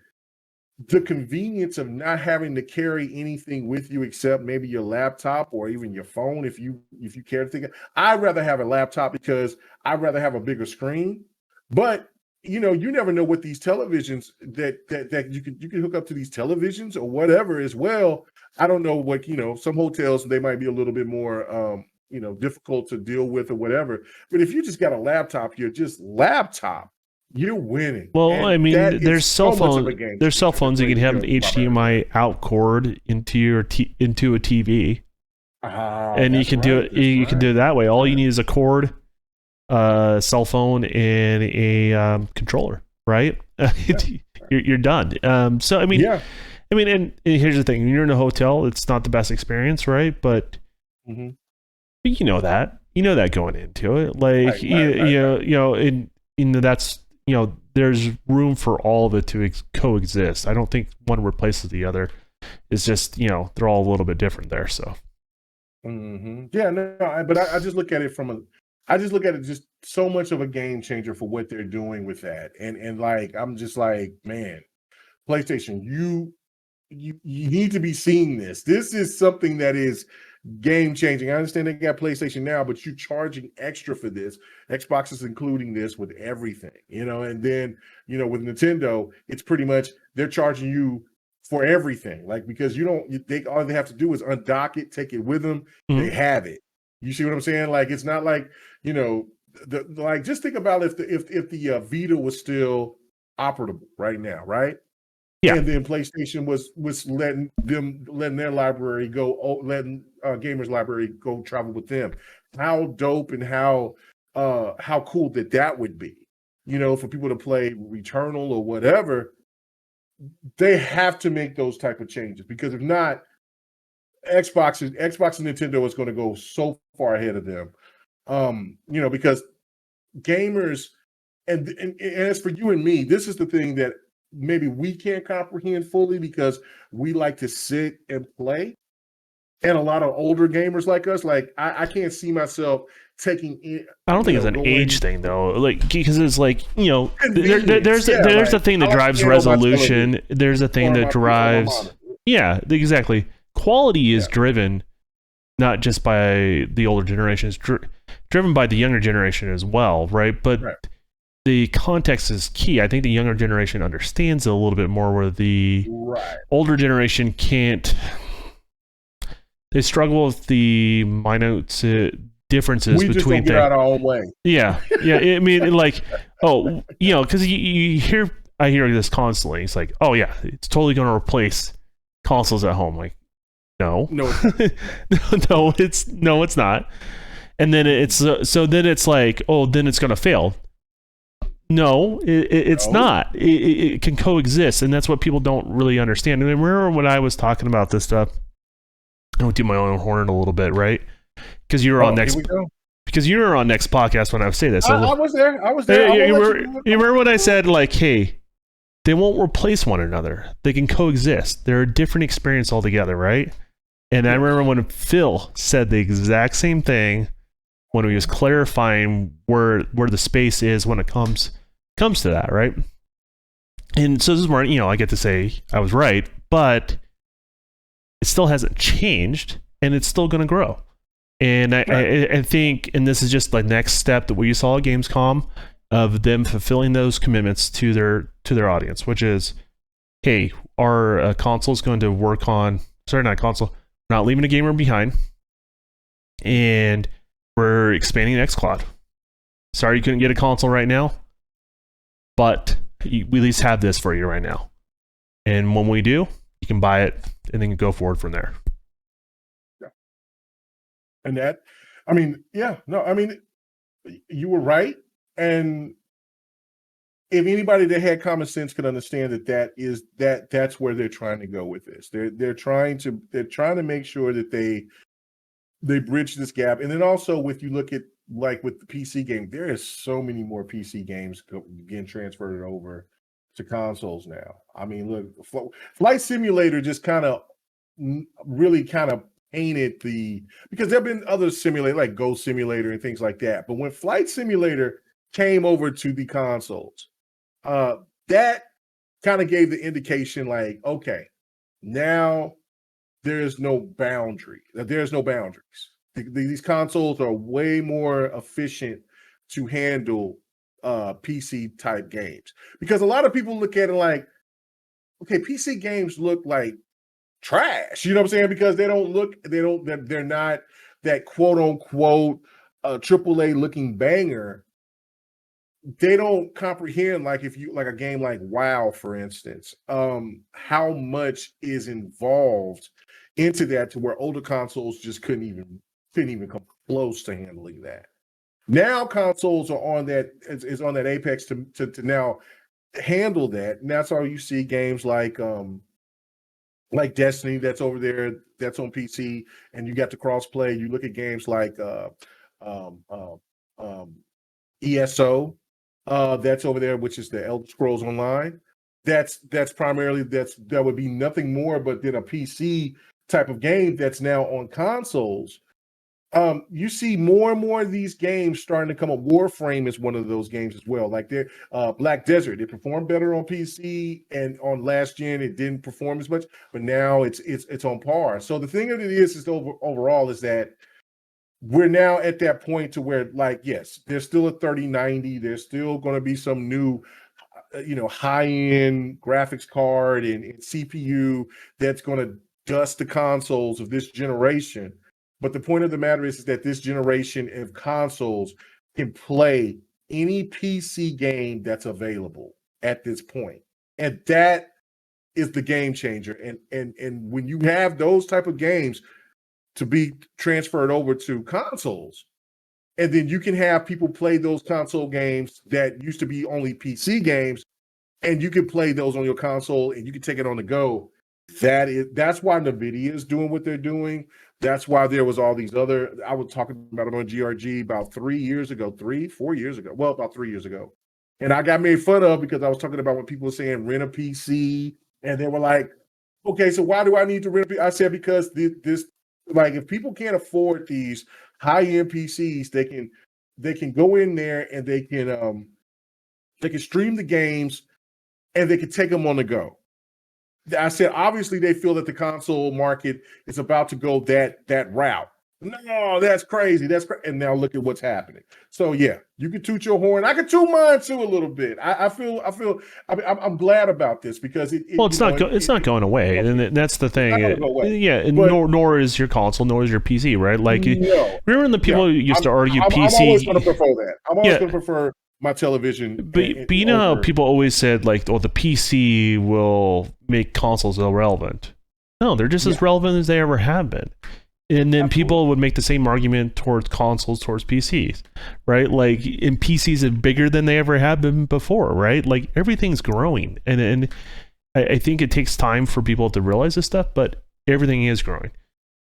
the convenience of not having to carry anything with you except maybe your laptop or even your phone, if you care to think. I'd rather have a laptop because I'd rather have a bigger screen. But you never know what these televisions that you can hook up to these televisions or whatever as well. I don't know what, some hotels, they might be a little bit more difficult to deal with or whatever. But if you just got a laptop, you're winning. Well, And I mean, that there's is cell so much of a phones. game There's cell changer. phones you can have an Barbara. HDMI out cord into into a TV, and you That's can do right, it. You can do it that way. All you need is a cord, cell phone, and a controller. Right? You're done. So I mean, Yeah. and here's the thing: when you're in a hotel, it's not the best experience, right? But Mhm. you know that going into it, like Right, right. and that's there's room for all of it to coexist. I don't think one replaces the other. It's just they're all a little bit different there. So Yeah, no, but I just look at it just so much of a game changer for what they're doing with that, and like I'm just like, man, PlayStation, you need to be seeing this. This is something that is game changing. I understand they got PlayStation Now, but you're charging extra for this. Xbox is including this with everything, and then with Nintendo, it's pretty much they're charging you for everything, like, because they all they have to do is undock it, take it with them, they have it. You see what I'm saying? Like, it's not like like, just think about if the Vita was still operable right now, right? yeah, And then PlayStation was letting their library go, letting gamers library go travel with them. How dope and how cool that would be, for people to play Returnal or whatever. They have to make those type of changes, because if not, Xbox and Nintendo is going to go so far ahead of them. Because gamers, and as for you and me, this is the thing that maybe we can't comprehend fully, because we like to sit and play. And a lot of older gamers like us, like I can't see myself taking it. I don't think it's an age thing though, like, because it's like there's a thing that drives resolution. There's a thing that drives exactly. Quality is driven not just by the older generation, it's driven by the younger generation as well, right? But the context is key. I think the younger generation understands it a little bit more, where the older generation can't. They struggle with the minute differences we between just don't get out our own way. Yeah. I mean, like, because you hear, I hear this constantly. It's like, oh yeah, it's totally going to replace consoles at home. Like, no, No, it's not. And then it's then it's like, oh, then it's going to fail. No, it's not. It can coexist, and that's what people don't really understand. And remember when I was talking about this stuff, I would do my own horn a little bit, right? Because you were on next. Because you were on next podcast when I would say this. So I was there. You remember when I said, like, hey, they won't replace one another. They can coexist. They're a different experience altogether, right? And I remember when Phil said the exact same thing when he was clarifying where the space is when it comes to that, right? And so this is where, I get to say I was right, but it still hasn't changed, and it's still going to grow. And I think, and this is just the next step that we saw at Gamescom of them fulfilling those commitments to their audience, which is, hey, our console is going to work on, not console, not leaving a gamer behind, and we're expanding xCloud. Sorry you couldn't get a console right now, but we at least have this for you right now. And when we do, you can buy it and then go forward from there. And that, you were right. And if anybody that had common sense could understand that's where they're trying to go with this. They're trying to make sure that they bridge this gap. And then also, if you look at, like, with the PC game, there is so many more PC games getting transferred over to consoles now. I mean, look, Flight Simulator just really painted because there have been other simulators like Ghost Simulator and things like that. But when Flight Simulator came over to the consoles, that kind of gave the indication, like, okay, now there's no boundary. There's no boundaries. These consoles are way more efficient to handle PC type games, because a lot of people look at it like, okay, PC games look like trash, you know what I'm saying? Because they're not that quote unquote AAA looking banger. They don't comprehend, like, if you like a game like WoW, for instance, how much is involved into that, to where older consoles just couldn't even come close to handling that. Now consoles are on that is on that apex to now handle that, and that's how you see games like Destiny that's over there, that's on PC, and you got the crossplay. You look at games like ESO, that's over there, which is the Elder Scrolls Online. That's primarily that would be nothing more but then a PC type of game that's now on consoles. You see more and more of these games starting to come up. Warframe is one of those games as well. Like Black Desert, it performed better on PC, and on last gen it didn't perform as much, but now it's on par. So the thing of it is overall is that we're now at that point to where, like, yes, there's still a 3090, there's still going to be some new high-end graphics card and CPU that's going to dust the consoles of this generation. But the point of the matter is that this generation of consoles can play any PC game that's available at this point. And that is the game changer. And when you have those type of games to be transferred over to consoles, and then you can have people play those console games that used to be only PC games, and you can play those on your console and you can take it on the go. That's why NVIDIA is doing what they're doing. That's why there was all these other, I was talking about it on GRG about 4 years ago. Well, about 3 years ago. And I got made fun of because I was talking about when people were saying rent a PC, and they were like, okay, so why do I need to rent a PC? I said, because this, like, if people can't afford these high-end PCs, they can go in there and they can stream the games and they can take them on the go. I said, obviously, they feel that the console market is about to go that route. No, that's crazy. And now look at what's happening. So yeah, you can toot your horn. I can toot mine too a little bit. I'm glad about this because well, it's not going away, and that's the thing. Yeah, and nor is your console, nor is your PC, right? Like, remember when the people used to argue PC? I'm always going to prefer that. I'm always going to prefer my television. But you know how people always said, like, oh, the PC will make consoles irrelevant. No, they're just as relevant as they ever have been. And then people would make the same argument towards consoles, towards PCs, right? Like, and PCs are bigger than they ever have been before, right? Like, everything's growing. And I think it takes time for people to realize this stuff, but everything is growing.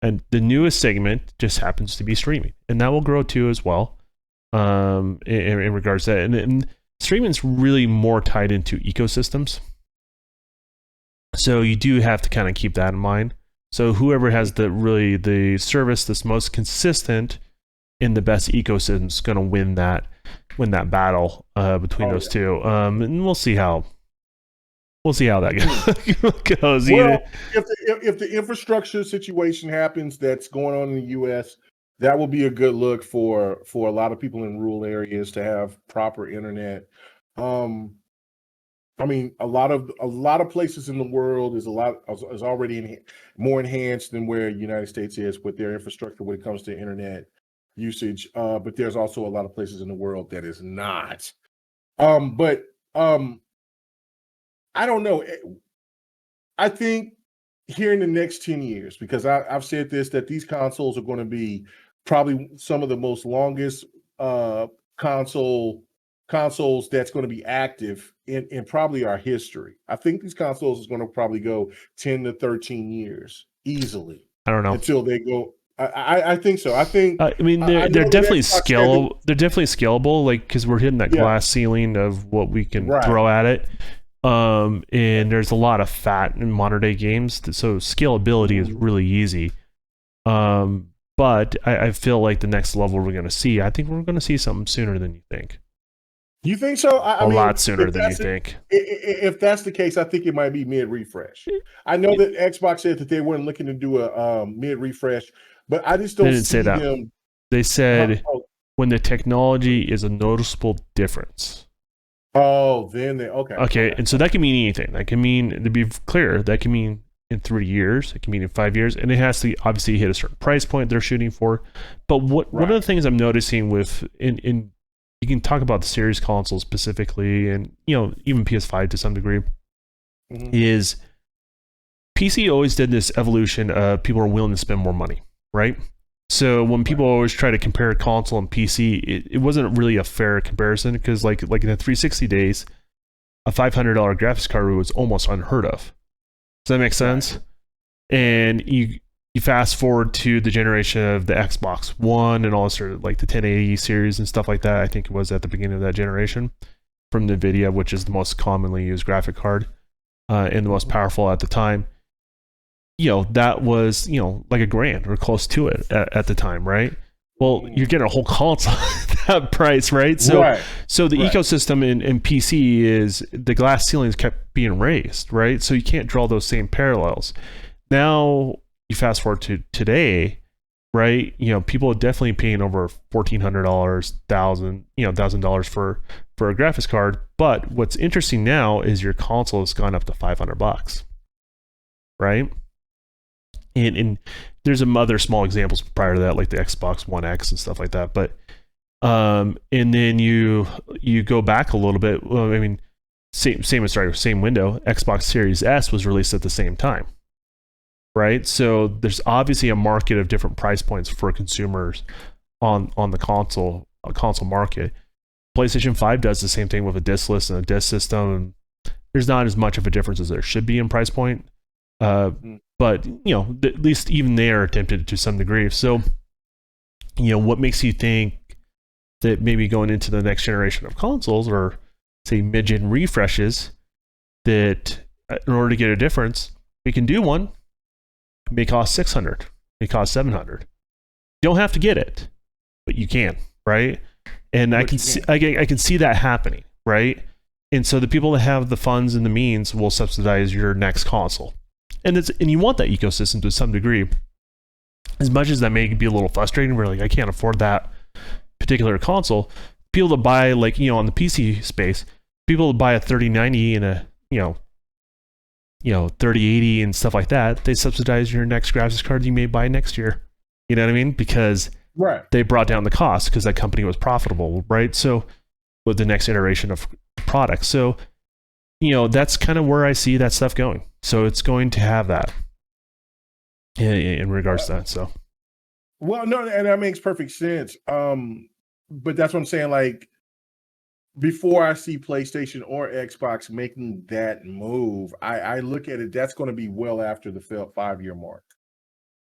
And the newest segment just happens to be streaming. And that will grow too as well, in regards to that. And streaming's really more tied into ecosystems. So you do have to kind of keep that in mind. So whoever has the service that's most consistent in the best ecosystem is going to win that battle between those two. And we'll see how that goes. Well, if the infrastructure situation happens that's going on in the U.S., that will be a good look for a lot of people in rural areas to have proper internet. I mean, a lot of places in the world is already more enhanced than where the United States is with their infrastructure when it comes to internet usage. But there's also a lot of places in the world that is not. But I don't know. I think here in the next 10 years, because I've said this, that these consoles are going to be probably some of the most longest consoles that's going to be active in probably our history. I think these consoles is going to probably go 10 to 13 years easily. I don't know. Until they go. I think so. I think. I mean, they're definitely scalable. They're definitely scalable, like, because we're hitting that glass ceiling of what we can throw at it. And there's a lot of fat in modern day games, so scalability is really easy. But I feel like the next level we're going to see, I think we're going to see something sooner than you think. You think so? I mean, lot sooner than you think. If that's the case, I think it might be mid-refresh. I know that Xbox said that they weren't looking to do a mid-refresh, but I just don't they didn't see say that. them. They said when the technology is a noticeable difference. Oh, then okay. And so that can mean anything. That can mean, to be clear, that can mean in 3 years. It can mean in 5 years, and it has to obviously hit a certain price point they're shooting for. But one of the things I'm noticing with in you can talk about the series consoles specifically, and even PS5 to some degree, is PC always did this evolution of people are willing to spend more money, right? So when people always try to compare console and PC, it wasn't really a fair comparison, because like in the 360 days, a $500 graphics card was almost unheard of. Does that make sense? And you fast forward to the generation of the Xbox One and all sort of like the 1080 series and stuff like that. I think it was at the beginning of that generation from NVIDIA, which is the most commonly used graphic card and the most powerful at the time. That was, like $1,000 or close to it at the time, right? Well, you're getting a whole console at that price, right? So the ecosystem in PC is the glass ceilings kept being raised, right? So you can't draw those same parallels. Now, you fast forward to today, right? People are definitely paying over $1,400, $1,000 for a graphics card. But what's interesting now is your console has gone up to $500, right? And there's some other small examples prior to that, like the Xbox One X and stuff like that. But and then you go back a little bit. Well, I mean, same window. Xbox Series S was released at the same time. Right, so there's obviously a market of different price points for consumers on the console market. PlayStation 5 does the same thing with a diskless and a disc system. There's not as much of a difference as there should be in price point, but at least even they are attempted to some degree. So, what makes you think that maybe going into the next generation of consoles, or say mid-gen refreshes, that in order to get a difference, we can do one. It may cost $600, it may cost $700. You don't have to get it, but you can, right? And I can see that happening, right? And so the people that have the funds and the means will subsidize your next console, and you want that ecosystem to some degree. as much as that may be a little frustrating, we're like, I can't afford that particular console. People that buy, like, on the PC space, people that buy a 3090 and a 3080 and stuff like that, they subsidize your next graphics card you may buy next year. You know what I mean? Because they brought down the cost because that company was profitable, right? So with the next iteration of products. So, that's kind of where I see that stuff going. So it's going to have that in regards to that. So, well, no, and that makes perfect sense. But that's what I'm saying. Like, before I see PlayStation or Xbox making that move, I look at it, that's going to be well after the 5-year mark.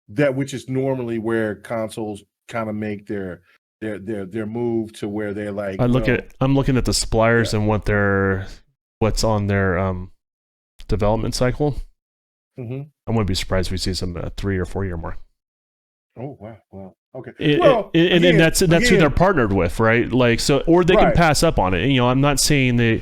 That, which is normally where consoles kind of make their move to where they're like. I'm looking at the suppliers and what's on their development cycle. Mm-hmm. I wouldn't be surprised if we see some 3 or 4 year mark. Oh wow! Okay, and that's who they're partnered with, right? Like, so, or they can pass up on it. I'm not saying that.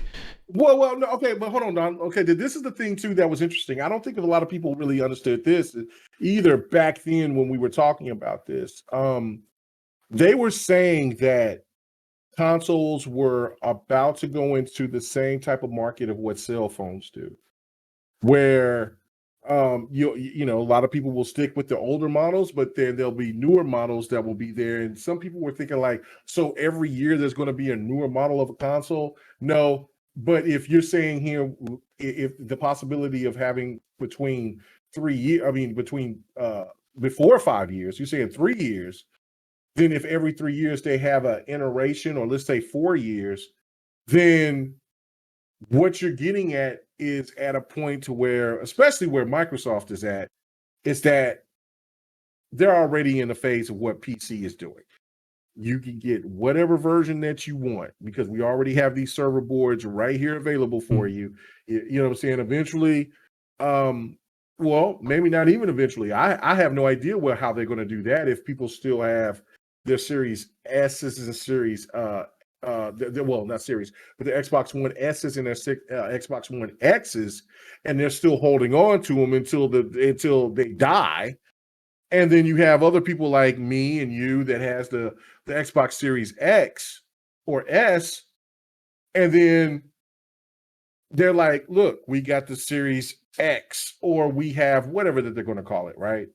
Well, no, okay, but hold on, Don. Okay, this is the thing too that was interesting. I don't think a lot of people really understood this either back then when we were talking about this. They were saying that consoles were about to go into the same type of market of what cell phones do, where a lot of people will stick with the older models, but then there'll be newer models that will be there. And some people were thinking like, so every year there's going to be a newer model of a console. No, but if you're saying here, if the possibility of having between before 5 years, you're saying 3 years, then if every 3 years they have an iteration, or let's say 4 years, then what you're getting at is at a point to where, especially where Microsoft is at, is that they're already in the phase of what PC is doing. You can get whatever version that you want because we already have these server boards right here available for you. You know what I'm saying? Eventually, well, maybe not even eventually. I have no idea how they're going to do that if people still have their Series S's and Series not Series, but the Xbox One S's and their Xbox One X's, and they're still holding on to them until they die. And then you have other people like me and you that has the Xbox Series X or S, and then they're like, look, we got the Series X, or we have whatever that they're going to call it, right?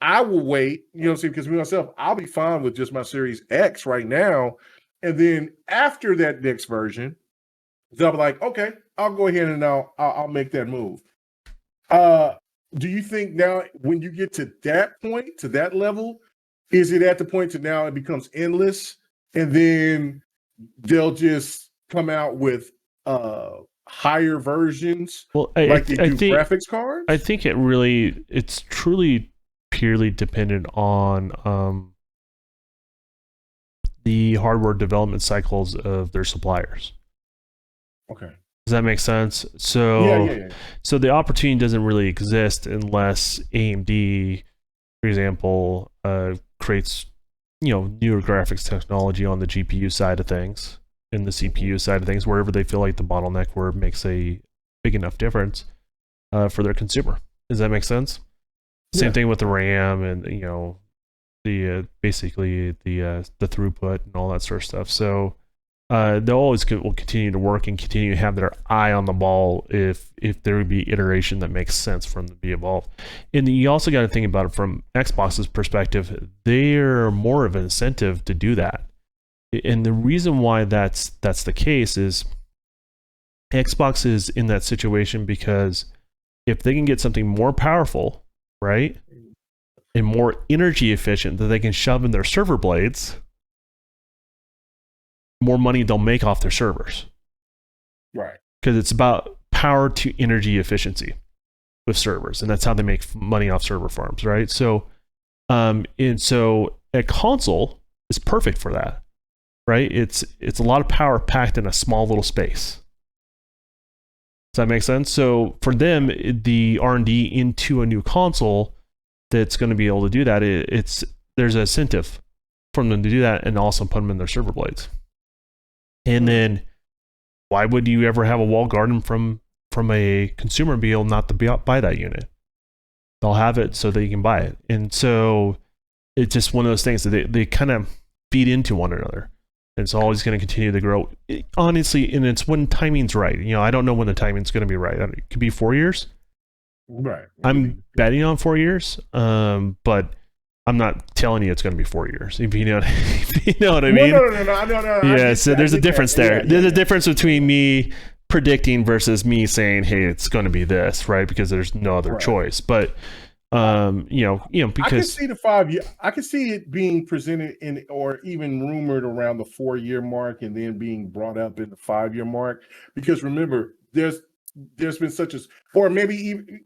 I will wait, because me myself, I'll be fine with just my Series X right now. And then after that next version, they'll be like, okay, I'll go ahead and I'll make that move. Do you think now when you get to that point, to that level, is it at the point to now it becomes endless and then they'll just come out with higher versions they do graphics cards? I think it's truly purely dependent on the hardware development cycles of their suppliers. Okay. Does that make sense? So, yeah. So the opportunity doesn't really exist unless AMD, for example, creates newer graphics technology on the GPU side of things and the CPU side of things, wherever they feel like the bottleneck where it makes a big enough difference for their consumer. Does that make sense? Yeah. Same thing with the RAM and basically the throughput and all that sort of stuff. So they'll always will continue to work and continue to have their eye on the ball if there would be iteration that makes sense for them to be evolved. And you also got to think about it from Xbox's perspective. They're more of an incentive to do that. And the reason why that's the case is Xbox is in that situation because if they can get something more powerful, right, and more energy efficient that they can shove in their server blades, more money they'll make off their servers. Right. Because it's about power to energy efficiency with servers, and that's how they make money off server farms, right? So, and so a console is perfect for that, right? It's a lot of power packed in a small little space. Does that make sense? So for them, the R&D into a new console that's going to be able to do that, there's an incentive for them to do that and also put them in their server blades. And then why would you ever have a walled garden from a consumer and be able not to buy that unit? they'll have it so that you can buy it. And so it's just one of those things that they kind of feed into one another. And it's always going to continue to grow. Honestly, and it's when timing's right. I don't know when the timing's going to be right. It could be 4 years. Right. I'm betting on 4 years, but I'm not telling you it's going to be 4 years. If you know, what I mean. No. Yeah, so there's a difference there. There's a difference between me predicting versus me saying, "Hey, it's going to be this," right? Because there's no other choice. But because I can see the 5 year. I can see it being presented in, or even rumored around the 4 year mark, and then being brought up in the 5 year mark. Because remember, there's been such as, or maybe even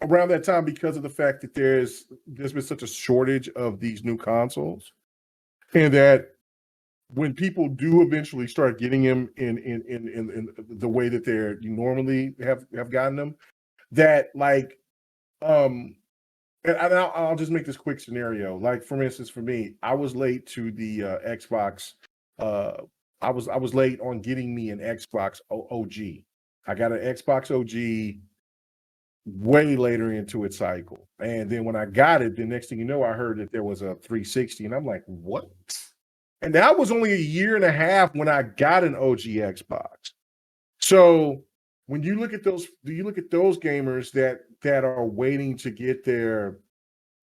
around that time, because of the fact that there's been such a shortage of these new consoles, and that when people do eventually start getting them in the way that you normally have gotten them, that and I'll just make this quick scenario. Like, for instance, for me, I was late to the Xbox. I was late on getting me an Xbox OG. I got an Xbox OG way later into its cycle. And then when I got it, the next thing you know, I heard that there was a 360, and I'm like, what? And that was only a year and a half when I got an OG Xbox. So when you look at those, gamers that are waiting to get their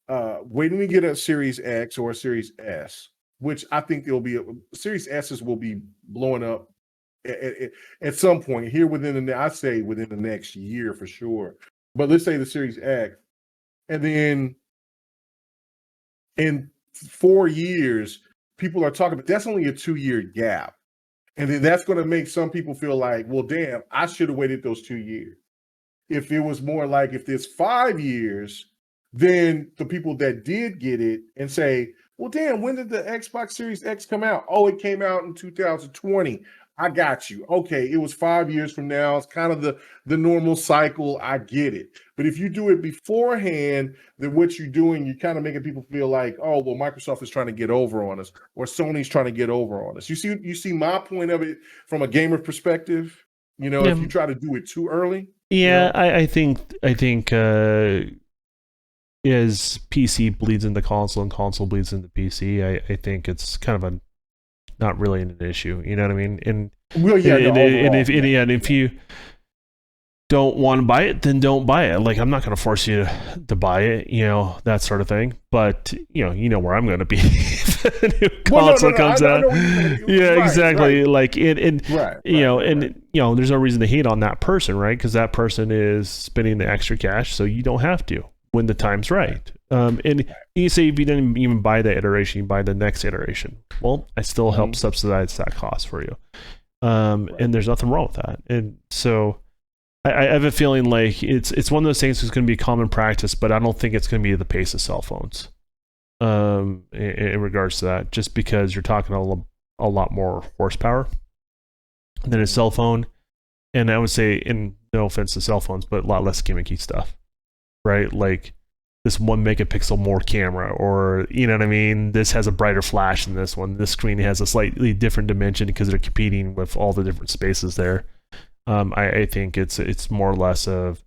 waiting to get a Series X or a Series S, which I think Series S's will be blowing up at some point here within the next year for sure. But let's say the Series X, and then in 4 years, people are talking, but that's only a 2-year gap. And then that's going to make some people feel like, well, damn, I should have waited those 2 years. If it was more like, if there's 5 years, then the people that did get it and say, well, damn, when did the Xbox Series X come out? Oh, it came out in 2020. I got you. Okay, it was 5 years from now. It's kind of the normal cycle. I get it. But if you do it beforehand, then what you're doing, you're kind of making people feel like, oh, well, Microsoft is trying to get over on us, or Sony's trying to get over on us. You see my point of it from a gamer perspective. If you try to do it too early. Yeah, I think as PC bleeds into console and console bleeds into PC, I think it's kind of not really an issue. You know what I mean? And if you don't want to buy it, then don't buy it. Like, I'm not going to force you to buy it, that sort of thing. But you know where I'm going to be if the new console comes out. Yeah, exactly. Right. Like there's no reason to hate on that person, right? Because that person is spending the extra cash, so you don't have to when the time's right. And you say if you didn't even buy that iteration, you buy the next iteration. Well, I still help subsidize that cost for you. And there's nothing wrong with that. And so I have a feeling like it's one of those things that's going to be common practice, but I don't think it's going to be the pace of cell phones in regards to that, just because you're talking a lot more horsepower than a cell phone. And I would say, in no offense to cell phones, but a lot less gimmicky stuff, right? Like this 1 megapixel more camera, or you know what I mean? This has a brighter flash than this one. This screen has a slightly different dimension because they're competing with all the different spaces there. I think it's more or less of,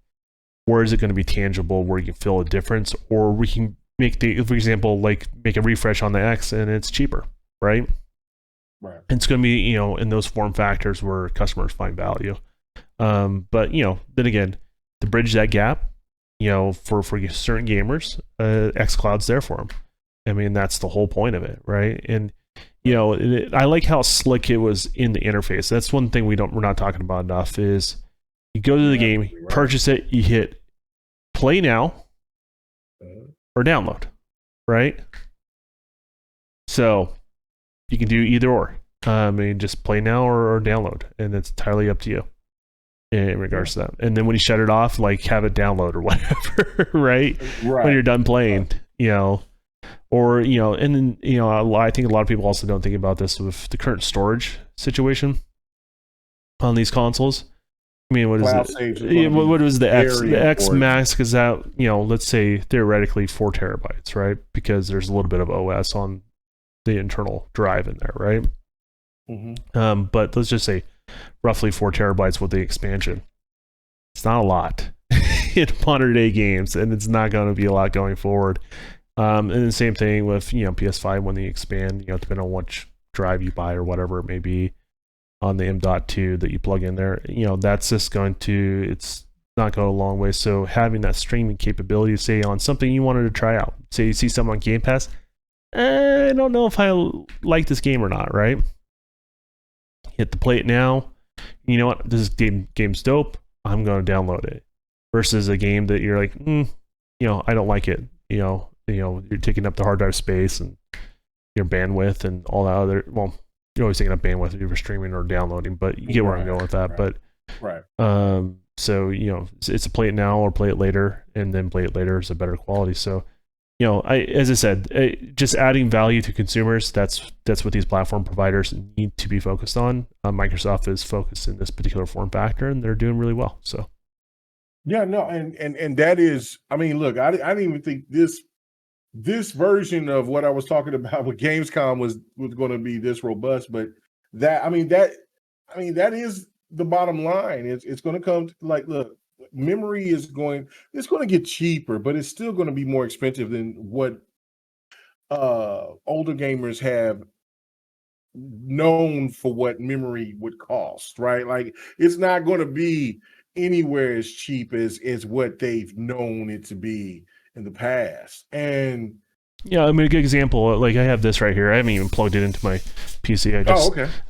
where is it going to be tangible, where you can feel a difference, or we can make for example, like make a refresh on the X and it's cheaper, right? Right. It's going to be, in those form factors where customers find value. But then again, to bridge that gap, for certain gamers, xCloud's there for them. I mean, that's the whole point of it, right? And I like how slick it was in the interface. That's one thing we're not talking about enough. Is you go to the game, purchase it, you hit play now or download, right? So you can do either or. Just play now or download, and it's entirely up to you in regards to that. And then when you shut it off, like, have it download or whatever, right? When you're done playing, or and then I think a lot of people also don't think about this with the current storage situation on these consoles. I mean, what is it? What is the X? The X Max is out, let's say theoretically 4 terabytes, right? Because there's a little bit of OS on the internal drive in there, right? Mm-hmm. But let's just say roughly 4 terabytes with the expansion. It's not a lot. in modern day games, and it's not going to be a lot going forward. And the same thing with PS5 when they expand, depending on which drive you buy or whatever it may be on the M.2 that you plug in there. That's just it's not going a long way. So having that streaming capability, say on something you wanted to try out, say you see something on Game Pass, I don't know if I like this game or not, right? Hit the play it now. You know what? This game's dope. I'm going to download it. Versus a game that you're like, I don't like it. You're taking up the hard drive space and your bandwidth and all that other. Well, you're always taking up bandwidth if you're streaming or downloading, but you get where I'm going with that. Right. So it's a play it now or play it later, and then play it later is a better quality. So, as I said, just adding value to consumers. That's what these platform providers need to be focused on. Microsoft is focused in this particular form factor, and they're doing really well. So. Yeah, no, and that is, I mean, look, I didn't even think this version of what I was talking about with Gamescom was going to be this robust, but that is the bottom line. It's going to come to, like, look, memory it's going to get cheaper, but it's still going to be more expensive than what older gamers have known for what memory would cost, right? Like, it's not going to be anywhere as cheap as what they've known it to be in the past. And yeah, I mean, a good example, like I have this right here. I haven't even plugged it into my PC.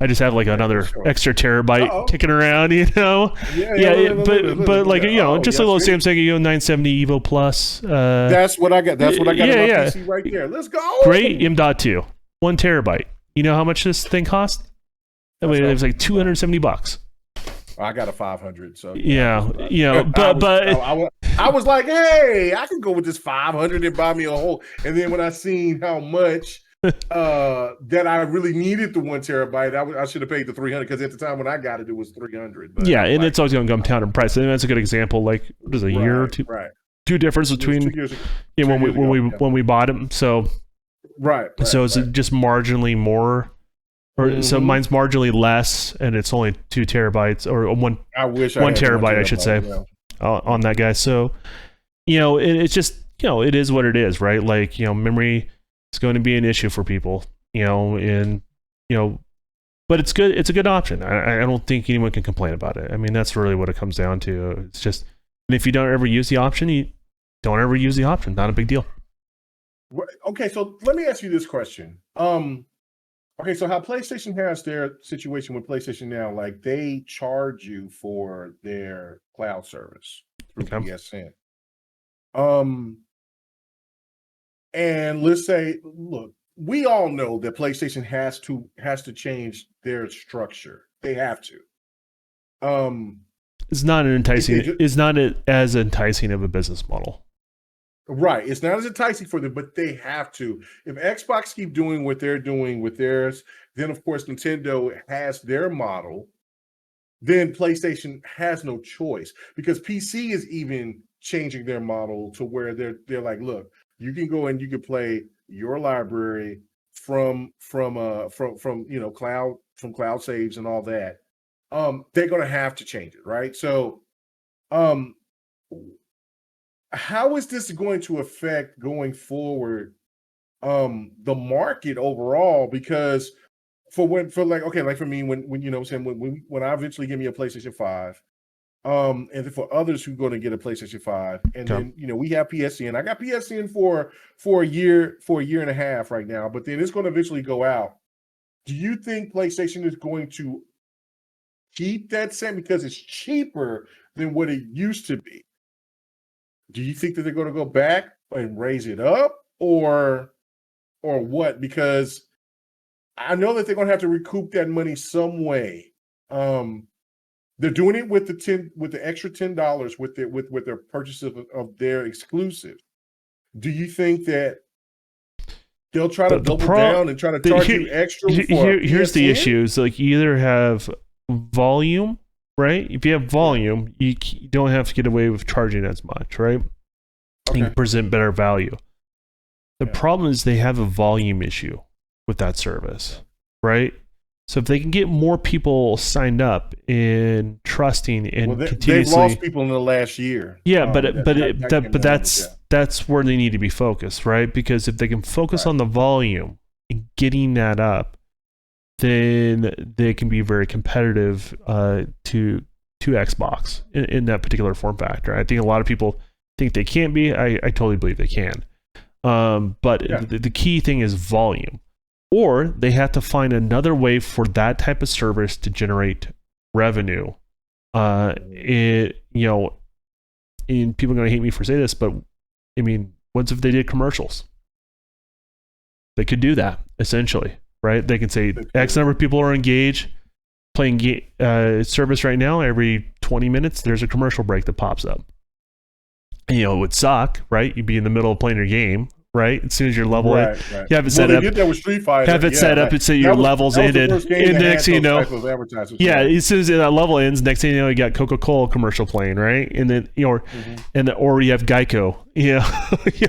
I just have like another extra terabyte kicking around, but like just a little Samsung 970 Evo Plus. That's what I got. That's what I got on my PC right there. Let's go. Great M.2, 1 terabyte. You know how much this thing cost? I mean, it was like $270. I got a 500, so but I was like, hey, I can go with this 500 and buy me a whole. And then when I seen how much that I really needed the 1 terabyte, I should have paid the 300, because at the time when I got it, it was 300. But and it's always going to come down in price. And that's a good example. Like, what is it, a year or two? Right. Two difference between when we bought it. So so it's just marginally more. So mine's marginally less, and it's only 2 terabytes or one. I wish one terabyte, I should say, on that guy. So, it's just it is what it is, right? Like memory is going to be an issue for people, and but it's good. It's a good option. I don't think anyone can complain about it. I mean, that's really what it comes down to. It's just, and if you don't ever use the option, you don't ever use the option. Not a big deal. Okay, so let me ask you this question. Okay, so how PlayStation has their situation with PlayStation Now, like they charge you for their cloud service through PSN. And let's say, look, we all know that PlayStation has to change their structure. They have to. It's not as enticing of a business model. Right. It's not as enticing for them, but they have to. If Xbox keep doing what they're doing with theirs, then of course Nintendo has their model. Then PlayStation has no choice, because PC is even changing their model to where they're like, look, you can go and you can play your library from cloud saves and all that. They're gonna have to change it, right? So how is this going to affect going forward the market overall? Because for me, when I eventually give me a PlayStation 5, and then for others who are going to get a PlayStation 5, and then we have PSN. I got PSN for a year and a half right now, but then it's going to eventually go out. Do you think PlayStation is going to keep that same, because it's cheaper than what it used to be? Do you think that they're going to go back and raise it up, or what? Because I know that they're going to have to recoup that money some way. They're doing it with the extra $10 with their purchase of their exclusive. Do you think that they'll try to double down and try to charge you extra? Here's the issue: is like you either have volume. Right? If you have volume, you don't have to get away with charging as much, right? You can present better value. The problem is they have a volume issue with that service, right? So if they can get more people signed up and trusting and they've continuously, lost people in the last year. yeah, Yeah. that's where they need to be focused, right? Because if they can focus on the volume and getting that up, then they can be very competitive to Xbox in that particular form factor. I think a lot of people think they can't be. I totally believe they can. But the key thing is volume. Or they have to find another way for that type of service to generate revenue. And people are going to hate me for saying this, but I mean, what's if they did commercials? They could do that, essentially, right? They can say X number of people are engaged, playing service right now. Every 20 minutes, there's a commercial break that pops up. And, it would suck, right? You'd be in the middle of playing your game, right? As soon as your level in, you have it set up. They did that with Street Fighter. Have it set up and say your levels ended. And next thing you know, as soon as that level ends, next thing you know, you got Coca-Cola commercial playing, right? And then or you have Geico,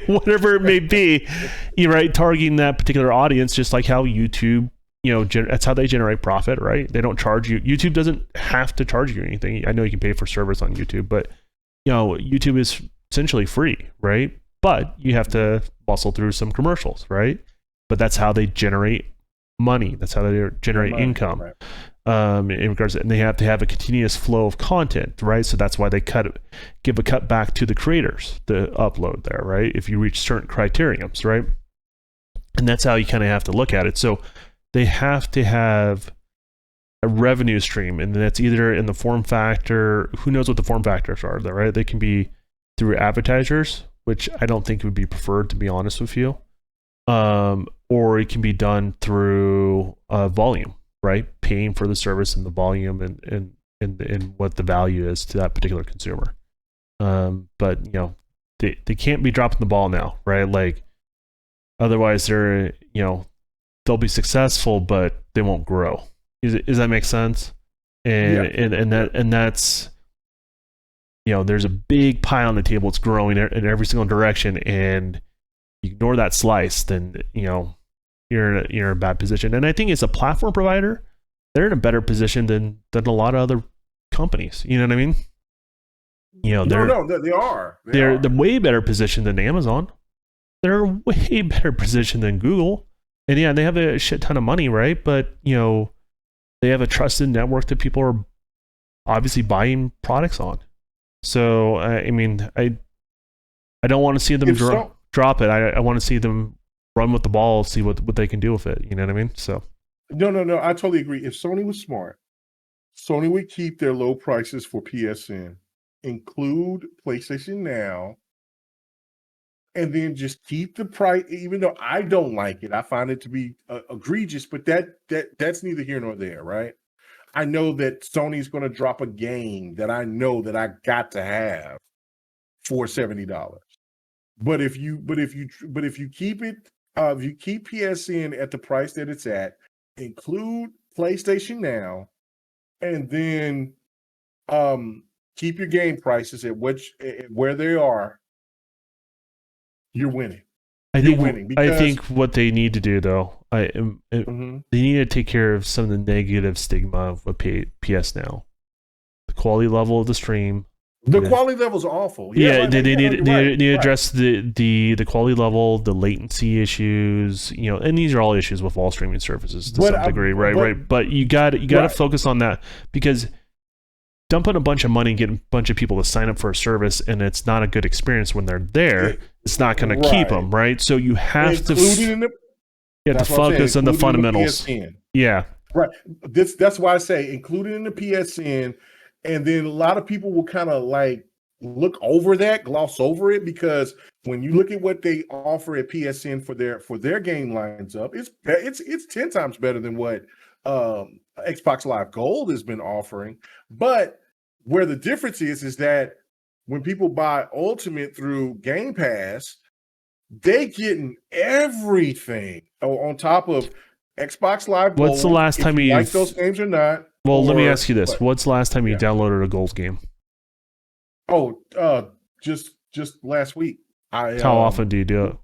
whatever it may be, right? Targeting that particular audience, just like how YouTube, that's how they generate profit, right? They don't charge you. YouTube doesn't have to charge you anything. I know you can pay for service on YouTube, but YouTube is essentially free, right? But you have to muscle through some commercials, right? But that's how they generate money. That's how they generate income. Right. In regards to, and they have to have a continuous flow of content, right? So that's why they give a cut back to the creators to upload there, right? If you reach certain criteriums, right? And that's how you kind of have to look at it. So they have to have a revenue stream, and that's either in the form factor. Who knows what the form factors are there, right? They can be through advertisers, which I don't think would be preferred, to be honest with you. Or it can be done through volume, right? Paying for the service and the volume and what the value is to that particular consumer. But they can't be dropping the ball now, right? Like otherwise they'll be successful, but they won't grow. Does that make sense? And that's there's a big pie on the table. It's growing in every single direction, and you ignore that slice, then you're in a bad position. And I think as a platform provider, they're in a better position than a lot of other companies. You know what I mean? They are. They're way better positioned than Amazon. They're way better positioned than Google. And they have a shit ton of money, right? But they have a trusted network that people are obviously buying products on. So I don't want to see them drop it. I want to see them run with the ball, see what they can do with it. You know what I mean? So no, I totally agree. If Sony was smart, Sony would keep their low prices for PSN, include PlayStation Now, and then just keep the price. Even though I don't like it, I find it to be egregious. But that's neither here nor there, right? I know that Sony's going to drop a game that I know that I got to have for $70. But if you keep it, if you keep PSN at the price that it's at, include PlayStation Now, and then keep your game prices at where they are, you're winning. I think what they need to do, though, they need to take care of some of the negative stigma of what PS Now. The quality level of the stream. The quality level is awful. They need to address the quality level, the latency issues, and these are all issues with all streaming services to some degree, right? But you got to focus on that, because dumping a bunch of money and getting a bunch of people to sign up for a service, and it's not a good experience when they're there, it's not going to keep them, right? So you have to focus on the fundamentals. Yeah. Right. That's why I say include it in the PSN, and then a lot of people will kind of like look over that, gloss over it, because when you look at what they offer at PSN for their game lines up, it's 10 times better than what Xbox Live Gold has been offering. But where the difference is that when people buy Ultimate through Game Pass, they getting everything on top of Xbox Live Gold. What's the last time you like those games or not? Well, let me ask you this: what's the last time you downloaded a Gold game? Oh, just last week. How often do you do it?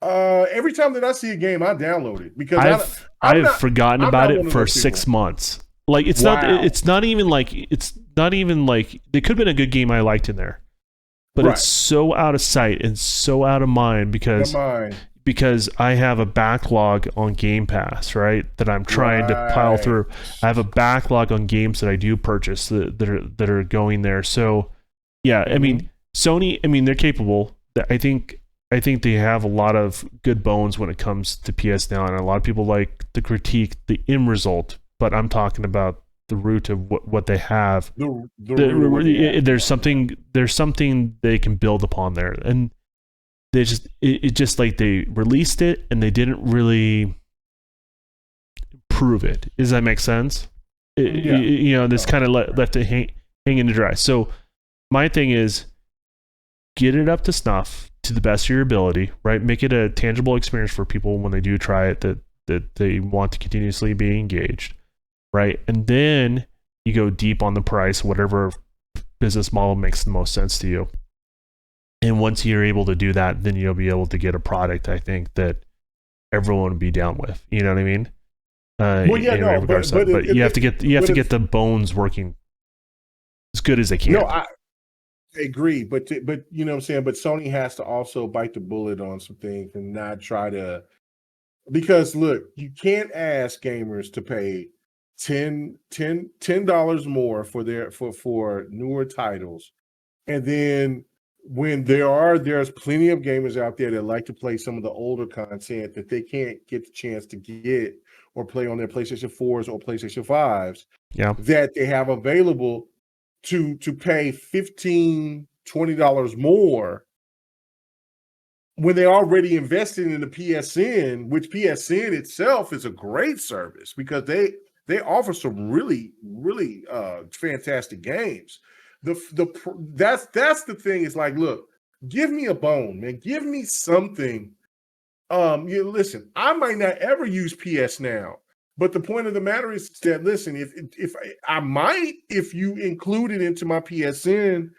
Every time that I see a game, I download it because I've forgotten about it for 6 people. months. Like it's Wow. not even like there could have been a good game I liked in there, but Right. it's so out of sight and so out of mind because I have a backlog on Game Pass, right? That I'm trying to pile through. I have a backlog on games that I do purchase that are going there. So yeah, I mean Sony, I mean they're capable. I think they have a lot of good bones when it comes to PS Now, and a lot of people like to critique the end result, but I'm talking about the root of what they have. There's something they can build upon there, and they just like they released it and they didn't really prove it. Does that make sense? This kind of left it hang in the dry. So my thing is, get it up to snuff to the best of your ability, right? Make it a tangible experience for people when they do try it, that they want to continuously be engaged, right? And then you go deep on the price, whatever business model makes the most sense to you. And once you're able to do that, then you'll be able to get a product, I think, that everyone would be down with. You know what I mean? But you have to get the bones working as good as they can. No, I agree, but you know what I'm saying. But Sony has to also bite the bullet on some things and not try to, because look, you can't ask gamers to pay $10 more for newer titles, and then when there's plenty of gamers out there that like to play some of the older content that they can't get the chance to get or play on their PlayStation 4s or PlayStation 5s, that they have available to pay $15-$20 more when they're already invested in the PSN, which PSN itself is a great service because they offer some really fantastic games. That's the thing. Is like, look, give me a bone, man. Give me something. Listen, I might not ever use PS Now, but the point of the matter is that, listen, if you include it into my PSN,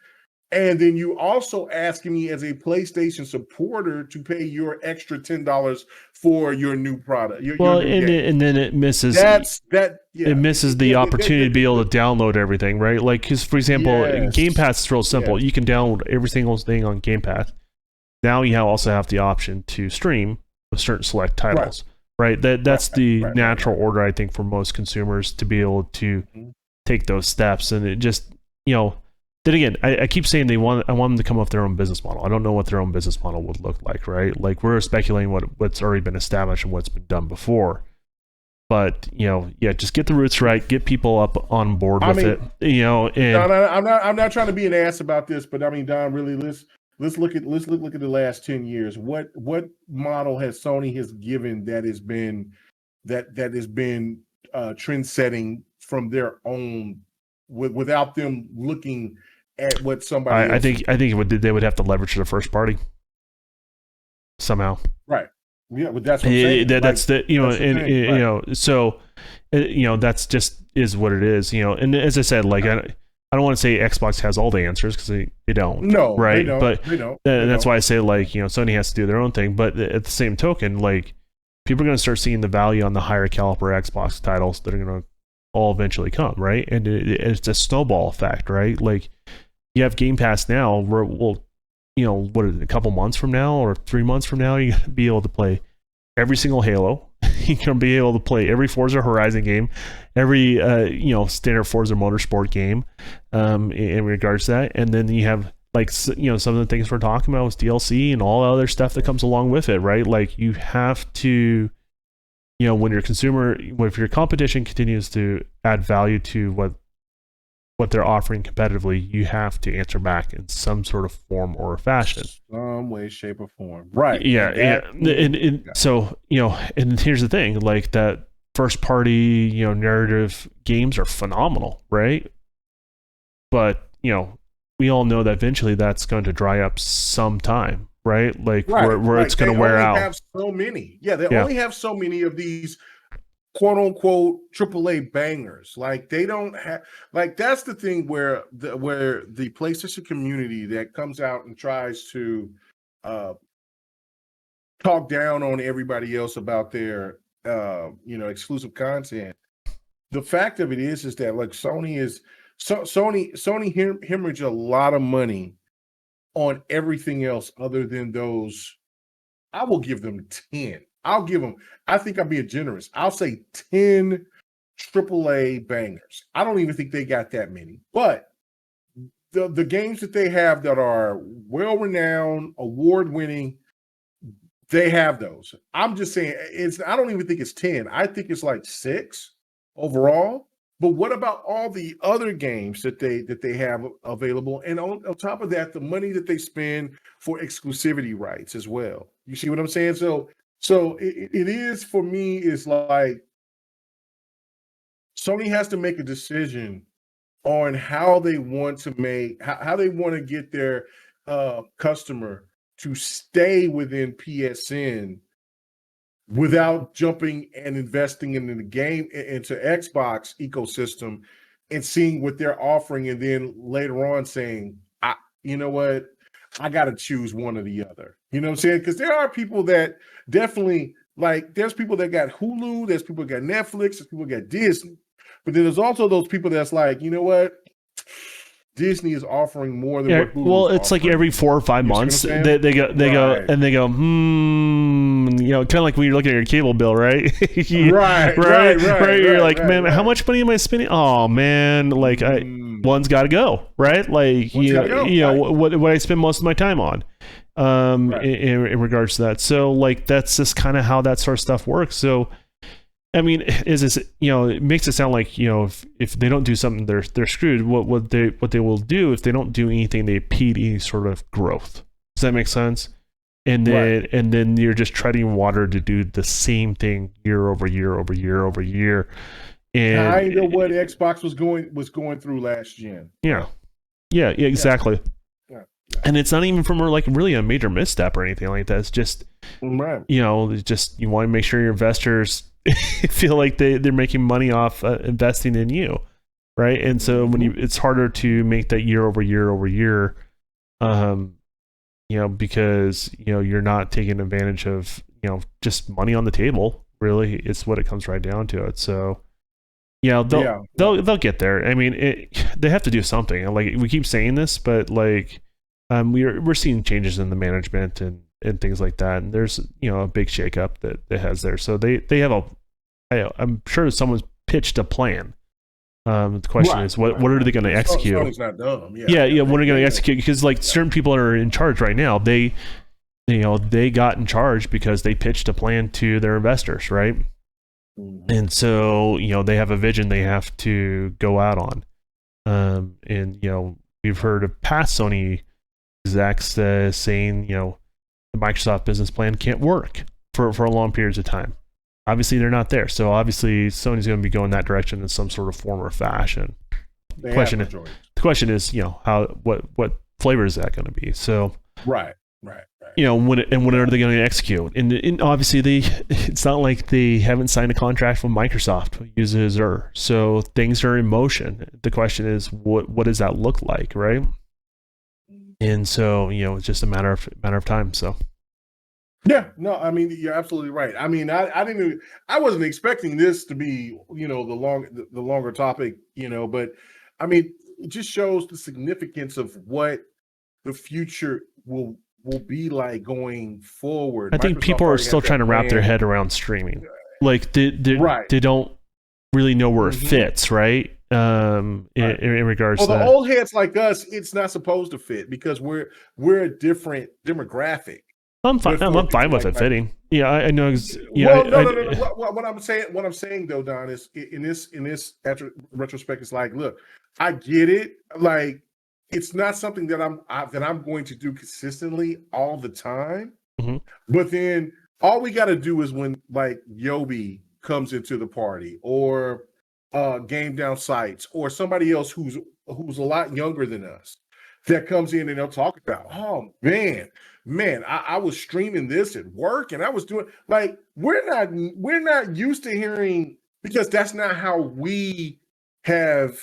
and then you also asking me as a PlayStation supporter to pay your extra $10 for your new product. And then it misses. It misses the opportunity to be able to download everything, right? Like, because for example, Game Pass is real simple. You can download every single thing on Game Pass. Now you also have the option to stream with certain select titles, right? That's the natural order, I think, for most consumers to be able to take those steps. And it just, then again, I keep saying I want them to come up with their own business model. I don't know what their own business model would look like, right? Like, we're speculating what's already been established and what's been done before. But just get the roots right, get people up on board with it. And I'm not trying to be an ass about this, but I mean, Don, really, let's look at the last 10 years. What model has Sony has given that has been trend setting from their own, without them looking at what somebody else. I think they would have to leverage the first party somehow. Right. Yeah, but that's what I'm saying. That's that's just is what it is. And as I said, like, I don't want to say Xbox has all the answers because they don't. No, right? They don't. But they don't. That's why I say, like, Sony has to do their own thing. But at the same token, like, people are going to start seeing the value on the higher caliber Xbox titles that are going to all eventually come, right? And it's a snowball effect, right? Like, you have Game Pass now, where what is it, a couple months from now or 3 months from now, you're going to be able to play every single Halo. You're going to be able to play every Forza Horizon game, every standard Forza Motorsport game, in regards to that. And then you have, like, some of the things we're talking about with DLC and all the other stuff that comes along with it, right? Like, you have to, when if your competition continues to add value to what they're offering competitively, you have to answer back in some sort of form or fashion, some way, shape, or form. Right. So and here's the thing, like, that first party narrative games are phenomenal, right? But we all know that eventually that's going to dry up sometime, right? Like, where it's going to wear out. They have so many. They only have so many of these quote unquote AAA bangers. Like, they don't have, like, that's the thing where the PlayStation community that comes out and tries to talk down on everybody else about their exclusive content. The fact of it is that like Sony hemorrhage a lot of money on everything else other than those. I will give them 10. I think I'm being generous. I'll say 10 AAA bangers. I don't even think they got that many. But the games that they have that are well-renowned, award-winning, they have those. I'm just saying I don't even think it's 10. I think it's like 6 overall. But what about all the other games that they have available? And on top of that, the money that they spend for exclusivity rights as well. You see what I'm saying? So it is, for me, is like Sony has to make a decision on how they want to get their customer to stay within PSN without jumping and investing into the game, into Xbox ecosystem and seeing what they're offering. And then later on saying, you know what, I got to choose one or the other. You know what I'm saying? Because there are people that definitely, like, there's people that got Hulu, there's people that got Netflix, there's people that got Disney. But then there's also those people that's like, you know what? Disney is offering more than what Hulu's well, it's offering. Like every 4 or 5 months they go kind of like when you're looking at your cable bill, right? Right. You're like, man, how much money am I spending? Oh man, like one's got to go, right? Like what I spend most of my time on, in regards to that. So like that's just kind of how that sort of stuff works. So. I mean, it makes it sound like, if they don't do something, they're screwed. What they will do, if they don't do anything, they impede any sort of growth. Does that make sense? And then you're just treading water to do the same thing year over year over year over year. And kind of what Xbox was going through last gen. Yeah, exactly. Yeah. And it's not even from really a major misstep or anything like that. It's just it's just you want to make sure your investors feel like they're making money off investing in you, right? And so when it's harder to make that year over year over year, because you're not taking advantage of just money on the table. Really, it's what it comes right down to it. So they'll get there. I mean, they have to do something. Like we keep saying this, but we're seeing changes in the management and things like that. And there's, a big shakeup that has there. So they have I'm sure someone's pitched a plan. The question is, what are they going to execute? Sony's not dumb. What are they going to execute? Because certain people are in charge right now. They got in charge because they pitched a plan to their investors, right? Mm-hmm. And so, they have a vision they have to go out on. And we've heard of past Sony execs saying, the Microsoft business plan can't work for long periods of time. Obviously, they're not there. So obviously, Sony's going to be going that direction in some sort of form or fashion. The question is, what flavor is that going to be? So right. When are they going to execute? And obviously, it's not like they haven't signed a contract with Microsoft uses Azure. So things are in motion. The question is, what does that look like, right? And so it's just a matter of time. So. Yeah, no, I mean, you're absolutely right. I mean, I wasn't expecting this to be, the longer topic, but I mean, it just shows the significance of what the future will be like going forward. I think people are still trying to wrap their head around streaming. Like they don't really know where it fits, right? In regards to the old heads like us, it's not supposed to fit because we're a different demographic. I'm fine with it fitting. Yeah, I know. No. What I'm saying though, Don, is in this retrospect, it's like, look, I get it. Like, it's not something that I'm going to do consistently all the time. Mm-hmm. But then all we got to do is when like Yobi comes into the party, or Game Down Sites, or somebody else who's a lot younger than us that comes in and they'll talk about, oh man, I was streaming this at work and I was doing, like, we're not used to hearing, because that's not how we have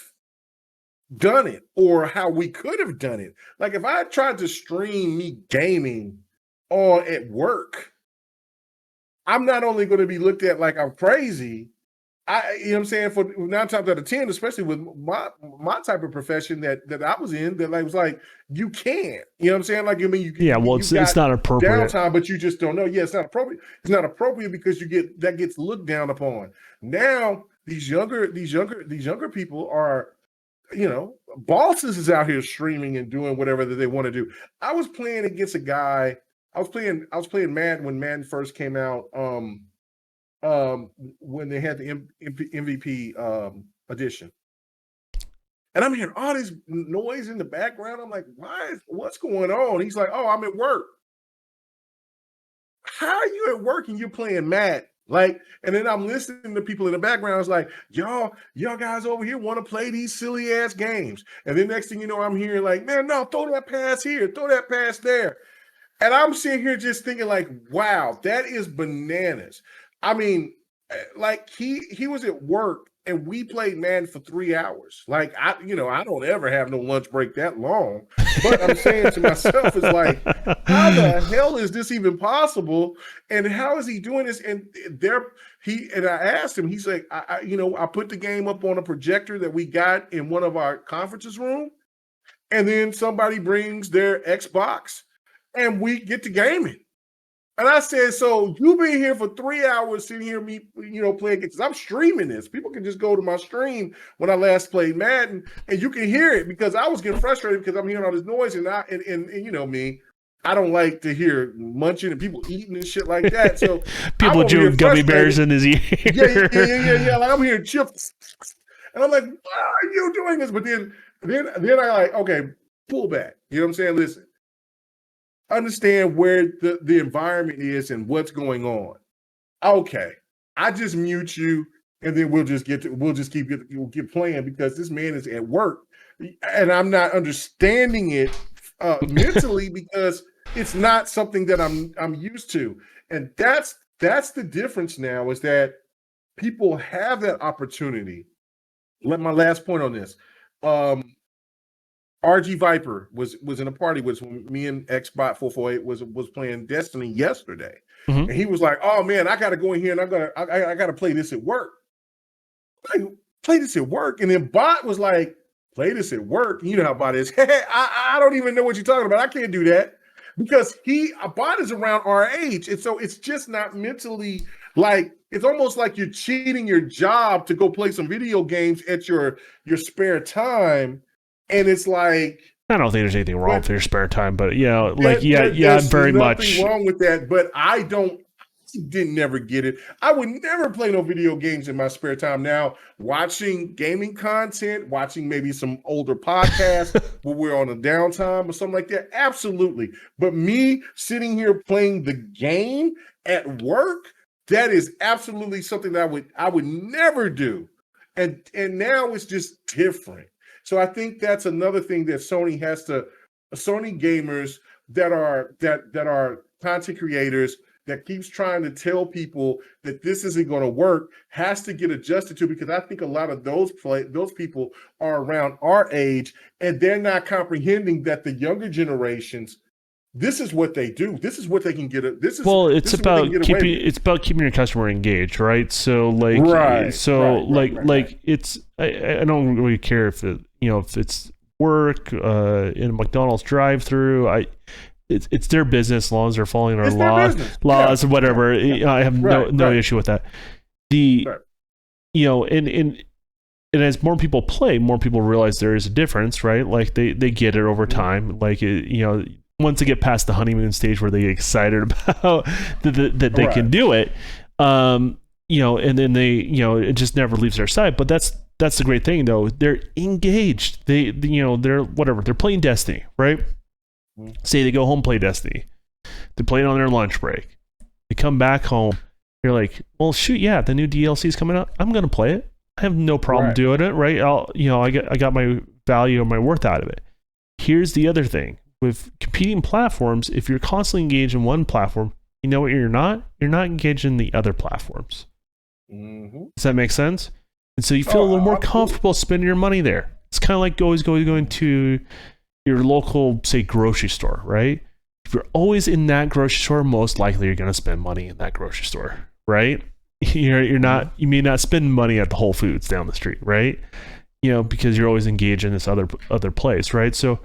done it or how we could have done it. Like if I tried to stream me gaming at work, I'm not only going to be looked at like I'm crazy. You know what I'm saying? For 9 times out of 10, especially with my type of profession that I was in, that like was like, you can't. You know what I'm saying? Like, I mean, it's not appropriate. Downtime, but you just don't know. Yeah, it's not appropriate. It's not appropriate because that gets looked down upon. Now these younger people are, bosses is out here streaming and doing whatever that they want to do. I was playing against a guy. I was playing Madden when Madden first came out. When they had the MVP edition, and I'm hearing all this noise in the background. I'm like, what's going on? He's like, oh, I'm at work. How are you at work and you're playing Madden? Like, and then I'm listening to people in the background. It's like, y'all guys over here want to play these silly ass games. And then next thing you know, I'm hearing like, man, no, throw that pass here, throw that pass there. And I'm sitting here just thinking like, wow, that is bananas. I mean, like he was at work and we played Madden for 3 hours. Like I don't ever have no lunch break that long. But I'm saying to myself, it's like, how the hell is this even possible? And how is he doing this? And I asked him, he's like, I put the game up on a projector that we got in one of our conferences room, and then somebody brings their Xbox and we get to gaming. And I said, so you've been here for 3 hours sitting here, me, playing, because I'm streaming this. People can just go to my stream when I last played Madden, and you can hear it, because I was getting frustrated because I'm hearing all this noise, and you know me, I don't like to hear munching and people eating and shit like that. So people chewing gummy bears in his ear. Yeah. Like I'm hearing chips, and I'm like, why are you doing this? But then I like, okay, pull back. You know what I'm saying? Listen. Understand where the environment is and what's going on. Okay, I just mute you, and then we'll just keep playing, because this man is at work, and I'm not understanding it mentally, because it's not something that I'm used to, and that's the difference now, is that people have that opportunity. My last point on this. RG Viper was in a party with me and Xbot 448 was playing Destiny yesterday, and he was like, "Oh man, I got to go in here and I got to play this at work." Like, play this at work, and then Bot was like, "Play this at work." You know how Bot is. Hey, I don't even know what you're talking about. I can't do that, because Bot is around our age, and so it's just not mentally, like, it's almost like you're cheating your job to go play some video games at your spare time. And it's like, I don't think there's anything wrong with your spare time, but I'm very much. There's nothing wrong with that, but I didn't never get it. I would never play no video games in my spare time. Now, watching gaming content, watching maybe some older podcasts where we're on a downtime or something like that, absolutely. But me sitting here playing the game at work, that is absolutely something that I would never do. And now it's just different. So I think that's another thing that Sony gamers that are content creators that keeps trying to tell people that this isn't going to work has to get adjusted to, because I think a lot of those people are around our age, and they're not comprehending that the younger generations, this is what they do. This is what they can get. It's about keeping your customer engaged, right? So it's I don't really care if it's work in a McDonald's drive-through. It's their business, as long as they're following our laws or whatever. I have no issue with that. And as more people play, more people realize there is a difference, right? Like they get it over time. Like once they get past the honeymoon stage where they get excited about that they can do it, and then they, it just never leaves their side. But that's the great thing, though. They're engaged. They're playing Destiny, right? Say they go home, play Destiny. They play it on their lunch break. They come back home. You're like, well, shoot, yeah, the new DLC is coming out. I'm gonna play it. I have no problem doing it, right? I got my value and my worth out of it. Here's the other thing. With competing platforms, if you're constantly engaged in one platform, you know what you're not? You're not engaged in the other platforms. Does that make sense? And so you feel a little more comfortable spending your money there. It's kind of like always going to your local, say, grocery store, right? if you're always in that grocery store, most likely you're going to spend money in that grocery store, right? You may not spend money at the Whole Foods down the street, right? Because you're always engaged in this other place, right? So,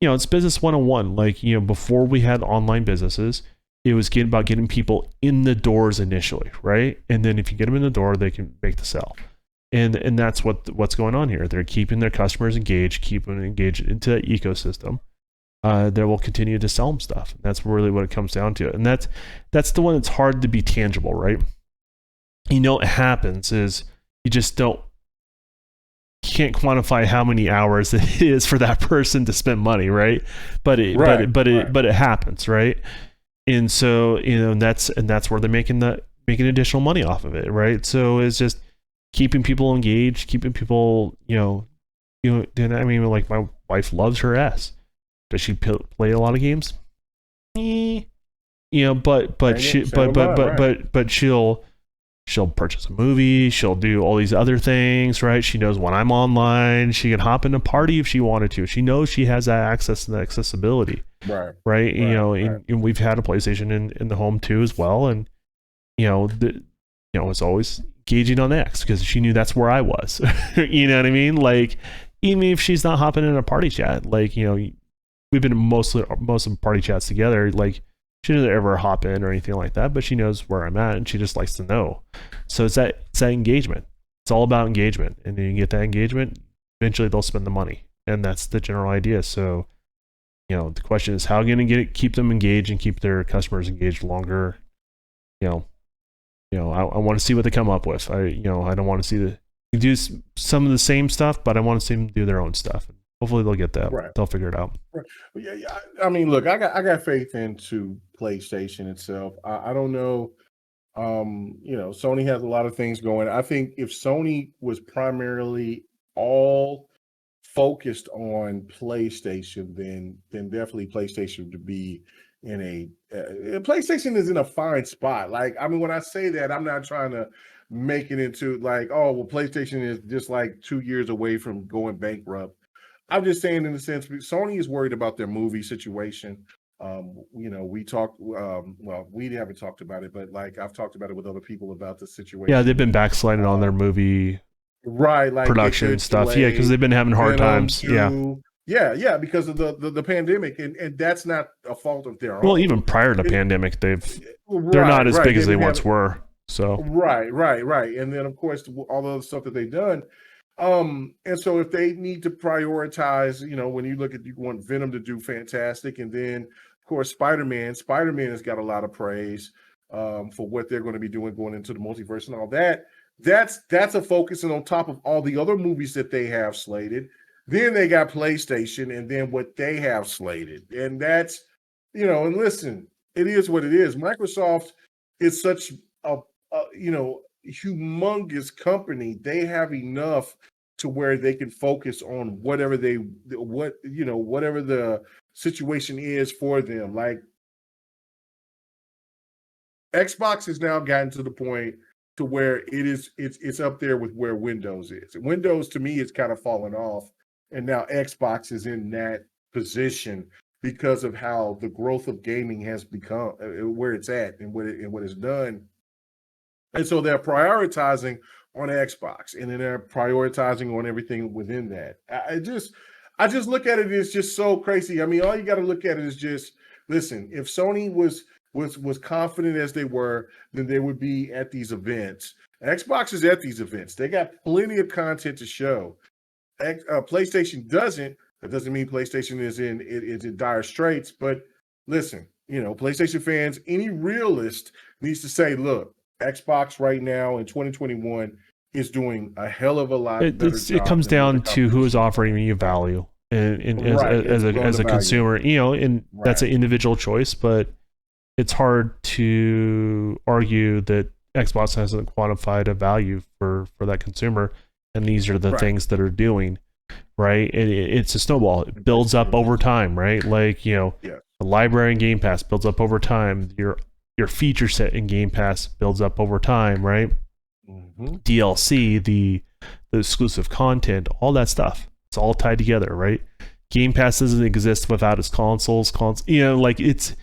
it's business 101. Like, before we had online businesses, it was about getting people in the doors initially, right? And then if you get them in the door, they can make the sell. And that's what's going on here. They're keeping their customers engaged, keeping them engaged into that ecosystem. They will continue to sell them stuff. That's really what it comes down to. And that's the one that's hard to be tangible, right? What happens is you just can't quantify how many hours it is for that person to spend money, right? But it happens, right? And so that's where they're making additional money off of it, right? So it's just keeping people engaged, keeping people doing that. I mean, like, my wife loves her S. Does she play a lot of games? But she'll purchase a movie. She'll do all these other things, right? She knows when I'm online, she can hop in a party if she wanted to. She knows she has that access and that accessibility, right? And we've had a PlayStation in the home too as well, and it's always engaging on X because she knew that's where I was. You know what I mean? Like, even if she's not hopping in a party chat, like, we've been in most of the party chats together. Like, she doesn't ever hop in or anything like that, but she knows where I'm at and she just likes to know. So it's that engagement. It's all about engagement. And then you get that engagement, eventually they'll spend the money. And that's the general idea. So, the question is, how are you going to keep them engaged and keep their customers engaged longer? I want to see what they come up with. I don't want to see do some of the same stuff, but I want to see them do their own stuff. Hopefully they'll get that. Right. They'll figure it out. Right. Well, yeah. I mean, look, I got faith into PlayStation itself. I don't know. Sony has a lot of things going. I think if Sony was primarily all focused on PlayStation, then definitely PlayStation would be in PlayStation is in a fine spot. Like, I mean, when I say that, I'm not trying to make it into like, oh, well, PlayStation is just like 2 years away from going bankrupt. I'm just saying, in the sense, Sony is worried about their movie situation. We talked. We haven't talked about it, but like, I've talked about it with other people about the situation. Yeah, they've been backsliding on their movie, right? Like production stuff. Yeah, because they've been having hard times. Yeah, because of the pandemic, and that's not a fault of their own. Well, even prior to the pandemic, they're not as big as they once were. So right, and then of course all the other stuff that they've done. And so if they need to prioritize, when you look at, you want Venom to do fantastic, and then of course Spider-Man has got a lot of praise for what they're going to be doing going into the multiverse and all that. That's a focus, and on top of all the other movies that they have slated, then they got PlayStation, and then what they have slated, and that's and listen, it is what it is. Microsoft is such a humongous company. They have enough to where they can focus on whatever the situation is for them. Like, Xbox has now gotten to the point to where it's up there with where Windows is. Windows, to me, is kind of fallen off, and now Xbox is in that position because of how the growth of gaming has become, where it's at, and what it's done. And so they're prioritizing on Xbox, and then they're prioritizing on everything within that. I just look at it as just so crazy. I mean, all you got to look at it is just, listen, if Sony was confident as they were, then they would be at these events. Xbox is at these events. They got plenty of content to show. PlayStation doesn't. That doesn't mean PlayStation is in dire straits. But listen, PlayStation fans, any realist needs to say, look, Xbox right now in 2021 is doing a hell of a lot better job. It comes down to who is offering you value, and as a consumer, and that's an individual choice. But it's hard to argue that Xbox hasn't quantified a value for that consumer, and these are the things that are doing. Right, it's a snowball. It builds up over time, right? Like, the library and Game Pass builds up over time. Your feature set in Game Pass builds up over time, right? Mm-hmm. DLC, the exclusive content, all that stuff. It's all tied together, right? Game Pass doesn't exist without its consoles. Like, it's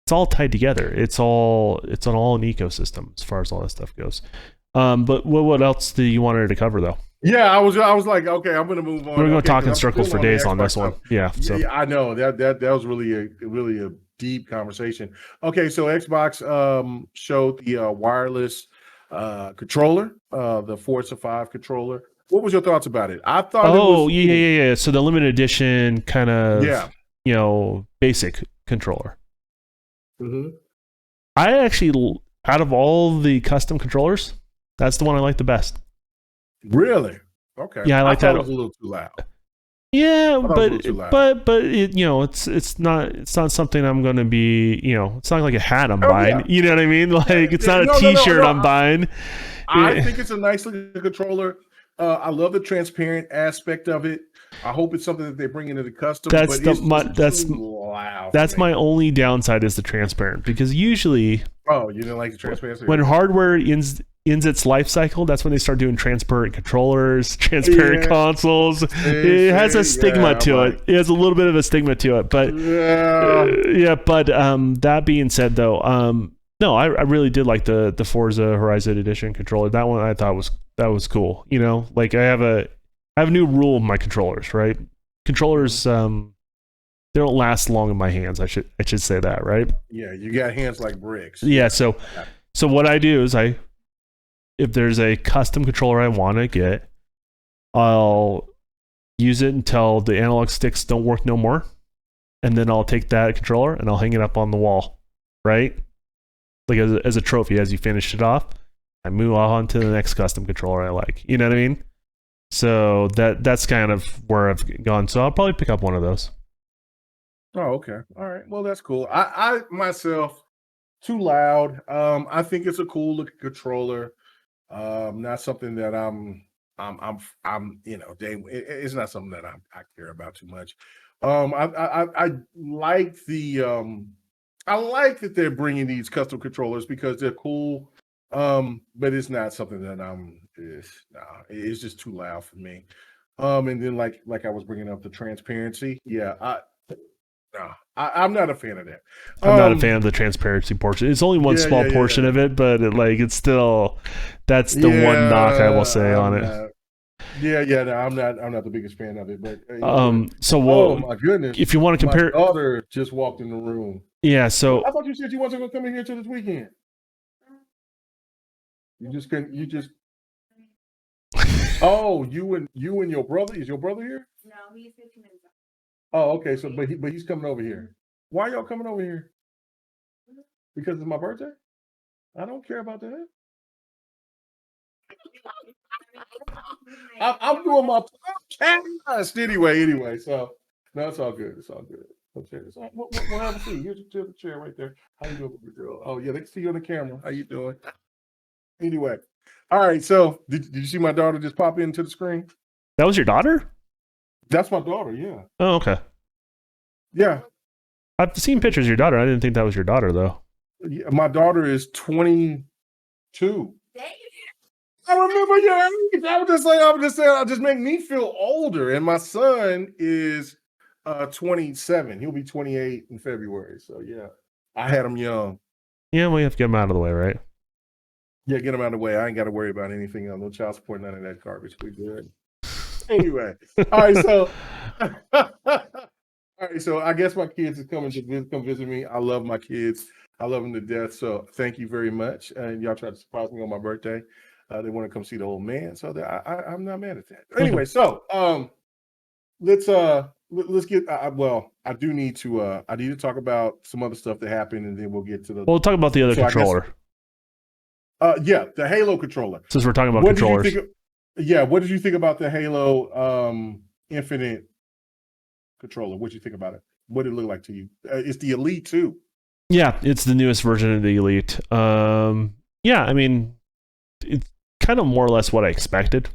it's all tied together. It's all an ecosystem as far as all that stuff goes. But what else do you wanted to cover though? Yeah, I was like, okay, I'm gonna move on. We're going to Okay, talk 'cause in I'm circles still for on the days on Xbox this one. stuff. Yeah. So Yeah, I know that was really a deep conversation. Okay, so Xbox showed the wireless controller, the Forza 5 controller. What was your thoughts about it? I thought it was yeah. So the limited edition kind of yeah. Basic controller. Mm-hmm. I actually, out of all the custom controllers, that's the one I like the best. Really? Okay. Yeah, I like that. It was a little too loud. Yeah, but it, it's not something I'm going to be, it's not like a hat I'm buying. Yeah. You know what I mean? Like it's not a T-shirt I'm buying. I think it's a nice looking controller. I love the transparent aspect of it. I hope it's something that they bring into the custom. That's my only downside is the transparent, because usually, you didn't like the transparency when hardware ends its life cycle, that's when they start doing transparent controllers, transparent consoles. It has a stigma to it. It has a little bit of a stigma to it, but that being said, though, no, I really did like the Forza Horizon Edition controller. That one I thought was cool. Like I have a new rule with my controllers, right? Controllers, they don't last long in my hands. I should say that, right? Yeah, you got hands like bricks. Yeah, so what I do is if there's a custom controller I want to get, I'll use it until the analog sticks don't work no more, and then I'll take that controller and I'll hang it up on the wall, right? Like as a trophy. As you finish it off, I move on to the next custom controller I like. You know what I mean? So that's kind of where I've gone. So I'll probably pick up one of those. Oh, okay. All right. Well, that's cool. I myself, too loud. I think it's a cool looking controller. Not something that it's not something that I care about too much. I like I like that they're bringing these custom controllers because they're cool. But it's not something that it's just too loud for me. And then like I was bringing up the transparency. Yeah, I'm not a fan of that. I'm not a fan of the transparency portion. It's only one small portion of it, but it's still, that's the one knock I will say on it. No, I'm not the biggest fan of it, but so my goodness, if you want to compare, my daughter just walked in the room. Yeah, so I thought you said you wasn't going to come in here till this weekend. You just couldn't. You just. Oh, you and your brother. Is your brother here? No, he's 15 minutes. Oh, okay. So, but he's coming over here. Why y'all coming over here? Because it's my birthday? I don't care about that. I'm doing my podcast anyway. So, no, it's all good. It's all good. We'll have a seat. Here's the chair right there. How you doing, girl? Oh, yeah, they can see you on the camera. How you doing? Anyway. All right. So, did you see my daughter just pop into the screen? That was your daughter? That's my daughter, yeah. Oh, okay. Yeah. I've seen pictures of your daughter. I didn't think that was your daughter, though. Yeah, my daughter is 22. I remember your age. I was just saying, it just make me feel older. And my son is 27. He'll be 28 in February. So, yeah, I had him young. Yeah, we have to get him out of the way, right? Yeah, get him out of the way. I ain't got to worry about anything else. No child support, none of that garbage. We good. Anyway, all right, so I guess my kids is coming to come visit me. I love my kids. I love them to death. So thank you very much. And y'all tried to surprise me on my birthday. They want to come see the old man. So I'm not mad at that. Anyway, so let's get I do need to talk about some other stuff that happened, and then we'll get to we'll talk about the other controller. The Halo controller. Since we're talking about controllers. What did you think about the Halo Infinite controller? What did you think about it? What did it look like to you? It's the Elite too. Yeah, it's the newest version of the Elite. I mean, it's kind of more or less what I expected,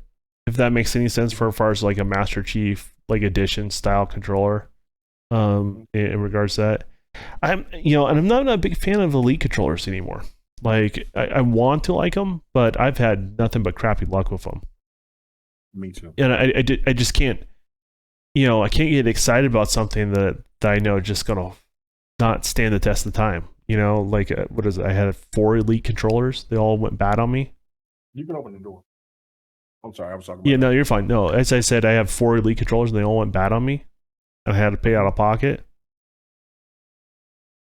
if that makes any sense, for as far as like a Master Chief like edition style controller. In regards to that, and I'm not a big fan of Elite controllers anymore. Like I want to like them, but I've had nothing but crappy luck with them. Me too. And I just can't, I can't get excited about something that I know just gonna not stand the test of time. You know, like what is it? I had 4 Elite controllers. They all went bad on me. You can open the door. I'm sorry, I was talking about Yeah, no, you're fine. No, as I said, I have 4 Elite controllers and they all went bad on me. And I had to pay out of pocket.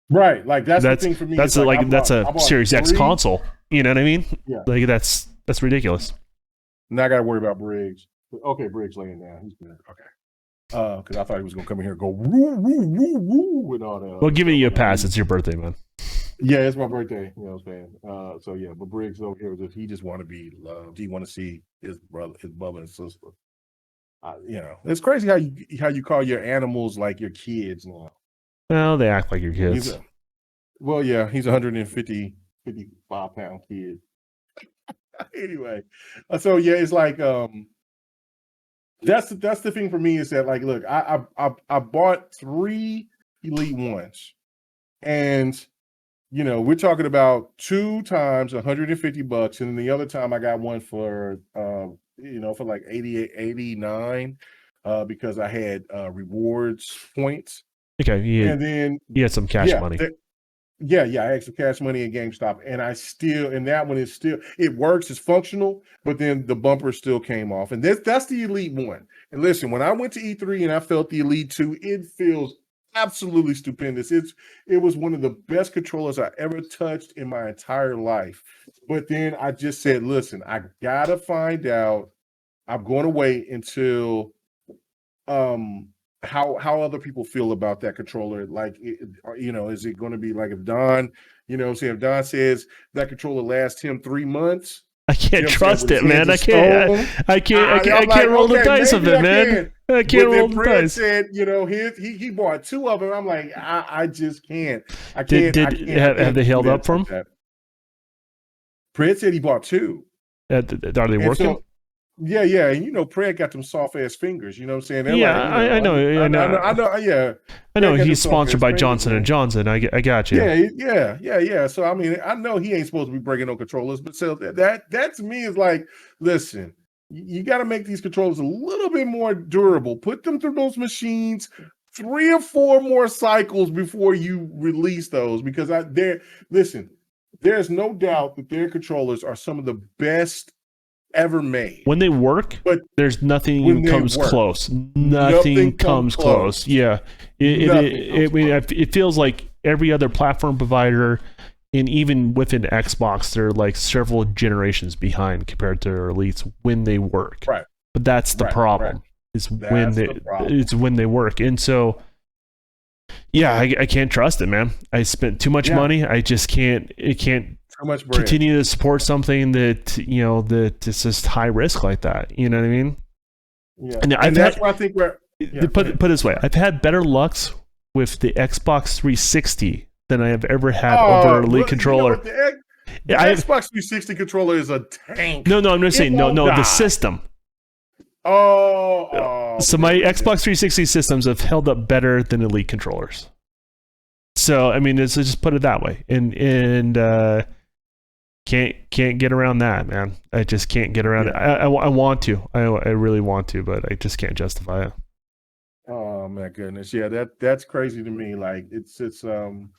Right, like that's the thing for me. That's like that's a Series X console. You know what I mean? Yeah. Like that's ridiculous. Now I got to worry about Briggs. Okay, Briggs laying down. He's good. Okay. Because I thought he was gonna come in here and go woo woo woo woo and all that. Well, giving you a pass. It's your birthday, man. Yeah, it's my birthday. You know what I'm saying? So yeah, but Briggs over here, he just want to be loved. He want to see his brother, and sister. You know, it's crazy how you call your animals like your kids now. Well, they act like your kids. He's a 55 pound kid. Anyway, so yeah, it's like that's the thing for me is that like, look, I bought 3 Elite Ones, and you know we're talking about 2 times $150, and then the other time I got one for for like 89 because I had rewards points. Okay, and then you had some cash money. I had some cash money at GameStop, and that one is still, it works, it's functional, but then the bumper still came off, and that's the Elite one. And listen, when I went to E3 and I felt the Elite 2, it feels absolutely stupendous. It was one of the best controllers I ever touched in my entire life. But then I just said, listen, I gotta find out. I'm going to wait until how other people feel about that controller. Like, is it going to be like if Don, if Don says that controller lasts him 3 months, I can't trust it, man. I can't roll the dice of it, man. I can't roll the dice. Said, he bought 2 of them. I'm like, I just can't. I can't. Have they held up for him? Fred said he bought 2. Are they working? Yeah, and Pred got them soft ass fingers. You know what I'm saying? I know he's sponsored by Johnson & Johnson. I got you. Yeah. So I mean, I know he ain't supposed to be breaking no controllers, but so that to me is like, listen, you got to make these controllers a little bit more durable. Put them through those machines 3 or 4 more cycles before you release those, because there's no doubt that their controllers are some of the best ever made. When they work, but there's nothing comes close. Nothing comes close. Yeah. It feels like every other platform provider, and even within Xbox, they're like several generations behind compared to their Elites when they work. Right. But that's the problem. Right. It's when they work. And so I can't trust it, man. I spent too much money. I just can't continue to support something that is just high risk like that. You know what I mean? Yeah, and that's why I think put it this way: I've had better lucks with the Xbox 360 than I have ever had over an Elite controller. The Xbox 360 controller is a tank. No, I'm just saying, the system. So my Xbox 360 systems have held up better than Elite controllers. So I mean, let's just put it that way, and can't get around that, man. I just can't get around it. I want to. I really want to, but I just can't justify it. Oh my goodness, yeah, that's crazy to me. Like it's one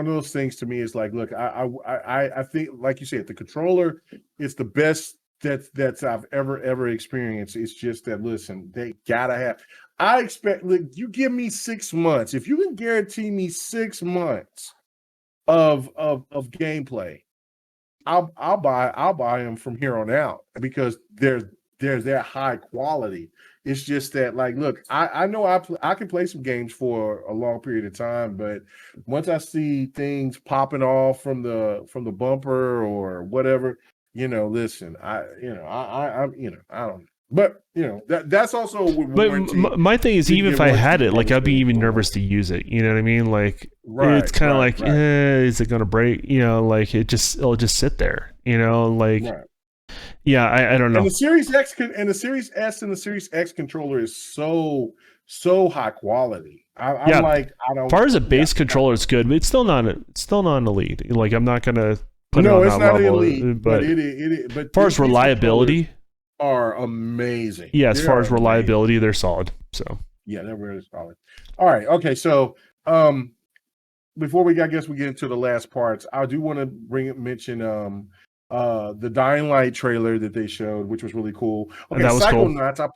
of those things to me. It's like, look, I think, like you said, the controller is the best that's I've ever experienced. It's just that, listen, they gotta have. I expect. Look, you give me 6 months. If you can guarantee me 6 months of gameplay, I'll buy them from here on out, because there's that high quality. It's just that, like, look, I know I can play some games for a long period of time, but once I see things popping off from the bumper or whatever, listen, I don't. But that's also with warranty. My thing is, even if I had it, like, I'd be even nervous to use it. You know what I mean? Like, it's kind of like, is it gonna break? Like it'll just sit there. Like, yeah, I don't know. And the Series X and the Series S and the Series X controller is so high quality. I'm like, I don't. As far as a base controller, it's good, but it's still not an Elite. Like, I'm not gonna put it on that level. Elite, but as far as reliability, are amazing. Yeah, as far as reliability, they're solid. So yeah, they're really solid. All right, okay, so before we get into the last parts, I do want to mention the Dying Light trailer that they showed, which was really cool. Okay, That was cool. Psychonauts.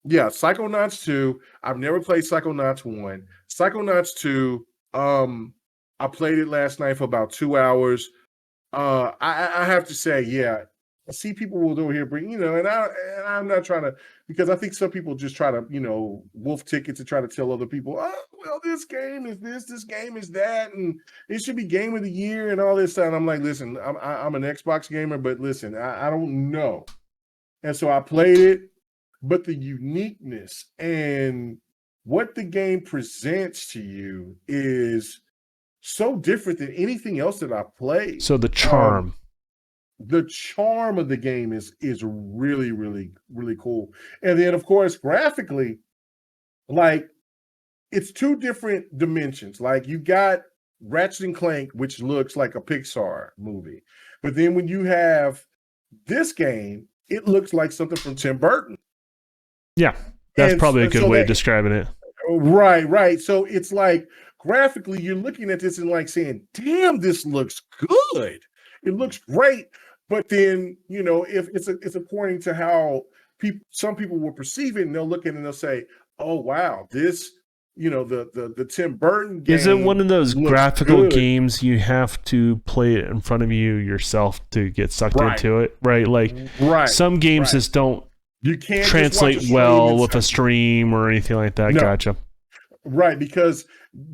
Psychonauts 2. I've never played Psychonauts 1. Psychonauts 2. I played it last night for about 2 hours. I have to say, yeah, I see people will do here bring, and I'm not trying to, because I think some people just try to, wolf tickets and try to tell other people, oh, well, this game is this game is that, and it should be game of the year and all this stuff. And I'm like, listen, I'm an Xbox gamer, but listen, I don't know. And so I played it, but the uniqueness and what the game presents to you is so different than anything else that I've played. So the charm of the game is really, really, really cool. And then, of course, graphically, like, it's two different dimensions. Like, you got Ratchet and Clank, which looks like a Pixar movie. But then when you have this game, it looks like something from Tim Burton. Yeah, that's probably a good way of describing it. Right. So it's like, graphically, you're looking at this and like saying, damn, this looks good. It looks great. But then, if it's according to how some people will perceive it, and they'll look at it and they'll say, oh, wow, this, the Tim Burton game. Is it one of those graphical games you have to play it in front of you yourself to get sucked into it? Right. Like some games just don't translate well with a stream or anything like that. No. Gotcha. Right, because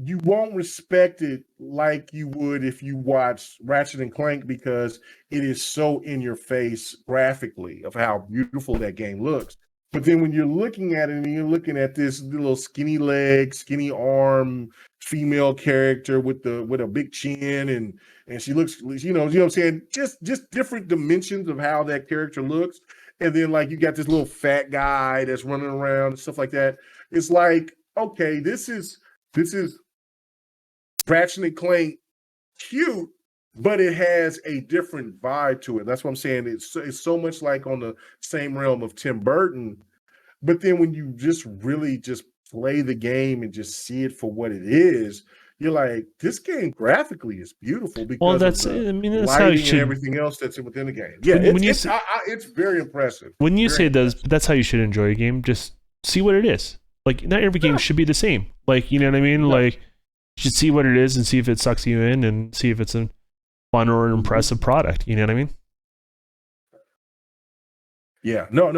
you won't respect it like you would if you watch Ratchet and Clank, because it is so in your face graphically of how beautiful that game looks. But then when you're looking at it and you're looking at this little skinny leg, skinny arm female character with a big chin, and she looks, you know what I'm saying? Just different dimensions of how that character looks. And then like you got this little fat guy that's running around and stuff like that. It's like, okay, this is Ratchet and Clank cute, but it has a different vibe to it. That's what I'm saying. It's so much like on the same realm of Tim Burton. But then when you just really just play the game and just see it for what it is, you're like, this game graphically is beautiful because that's how you should, and everything else that's within the game. Yeah, it's very impressive. When you say that's how you should enjoy a game. Just see what it is. Like, not every game should be the same. Like, you know what I mean? No. Like, you should see what it is and see if it sucks you in and see if it's a fun or an impressive product. You know what I mean? Yeah. No,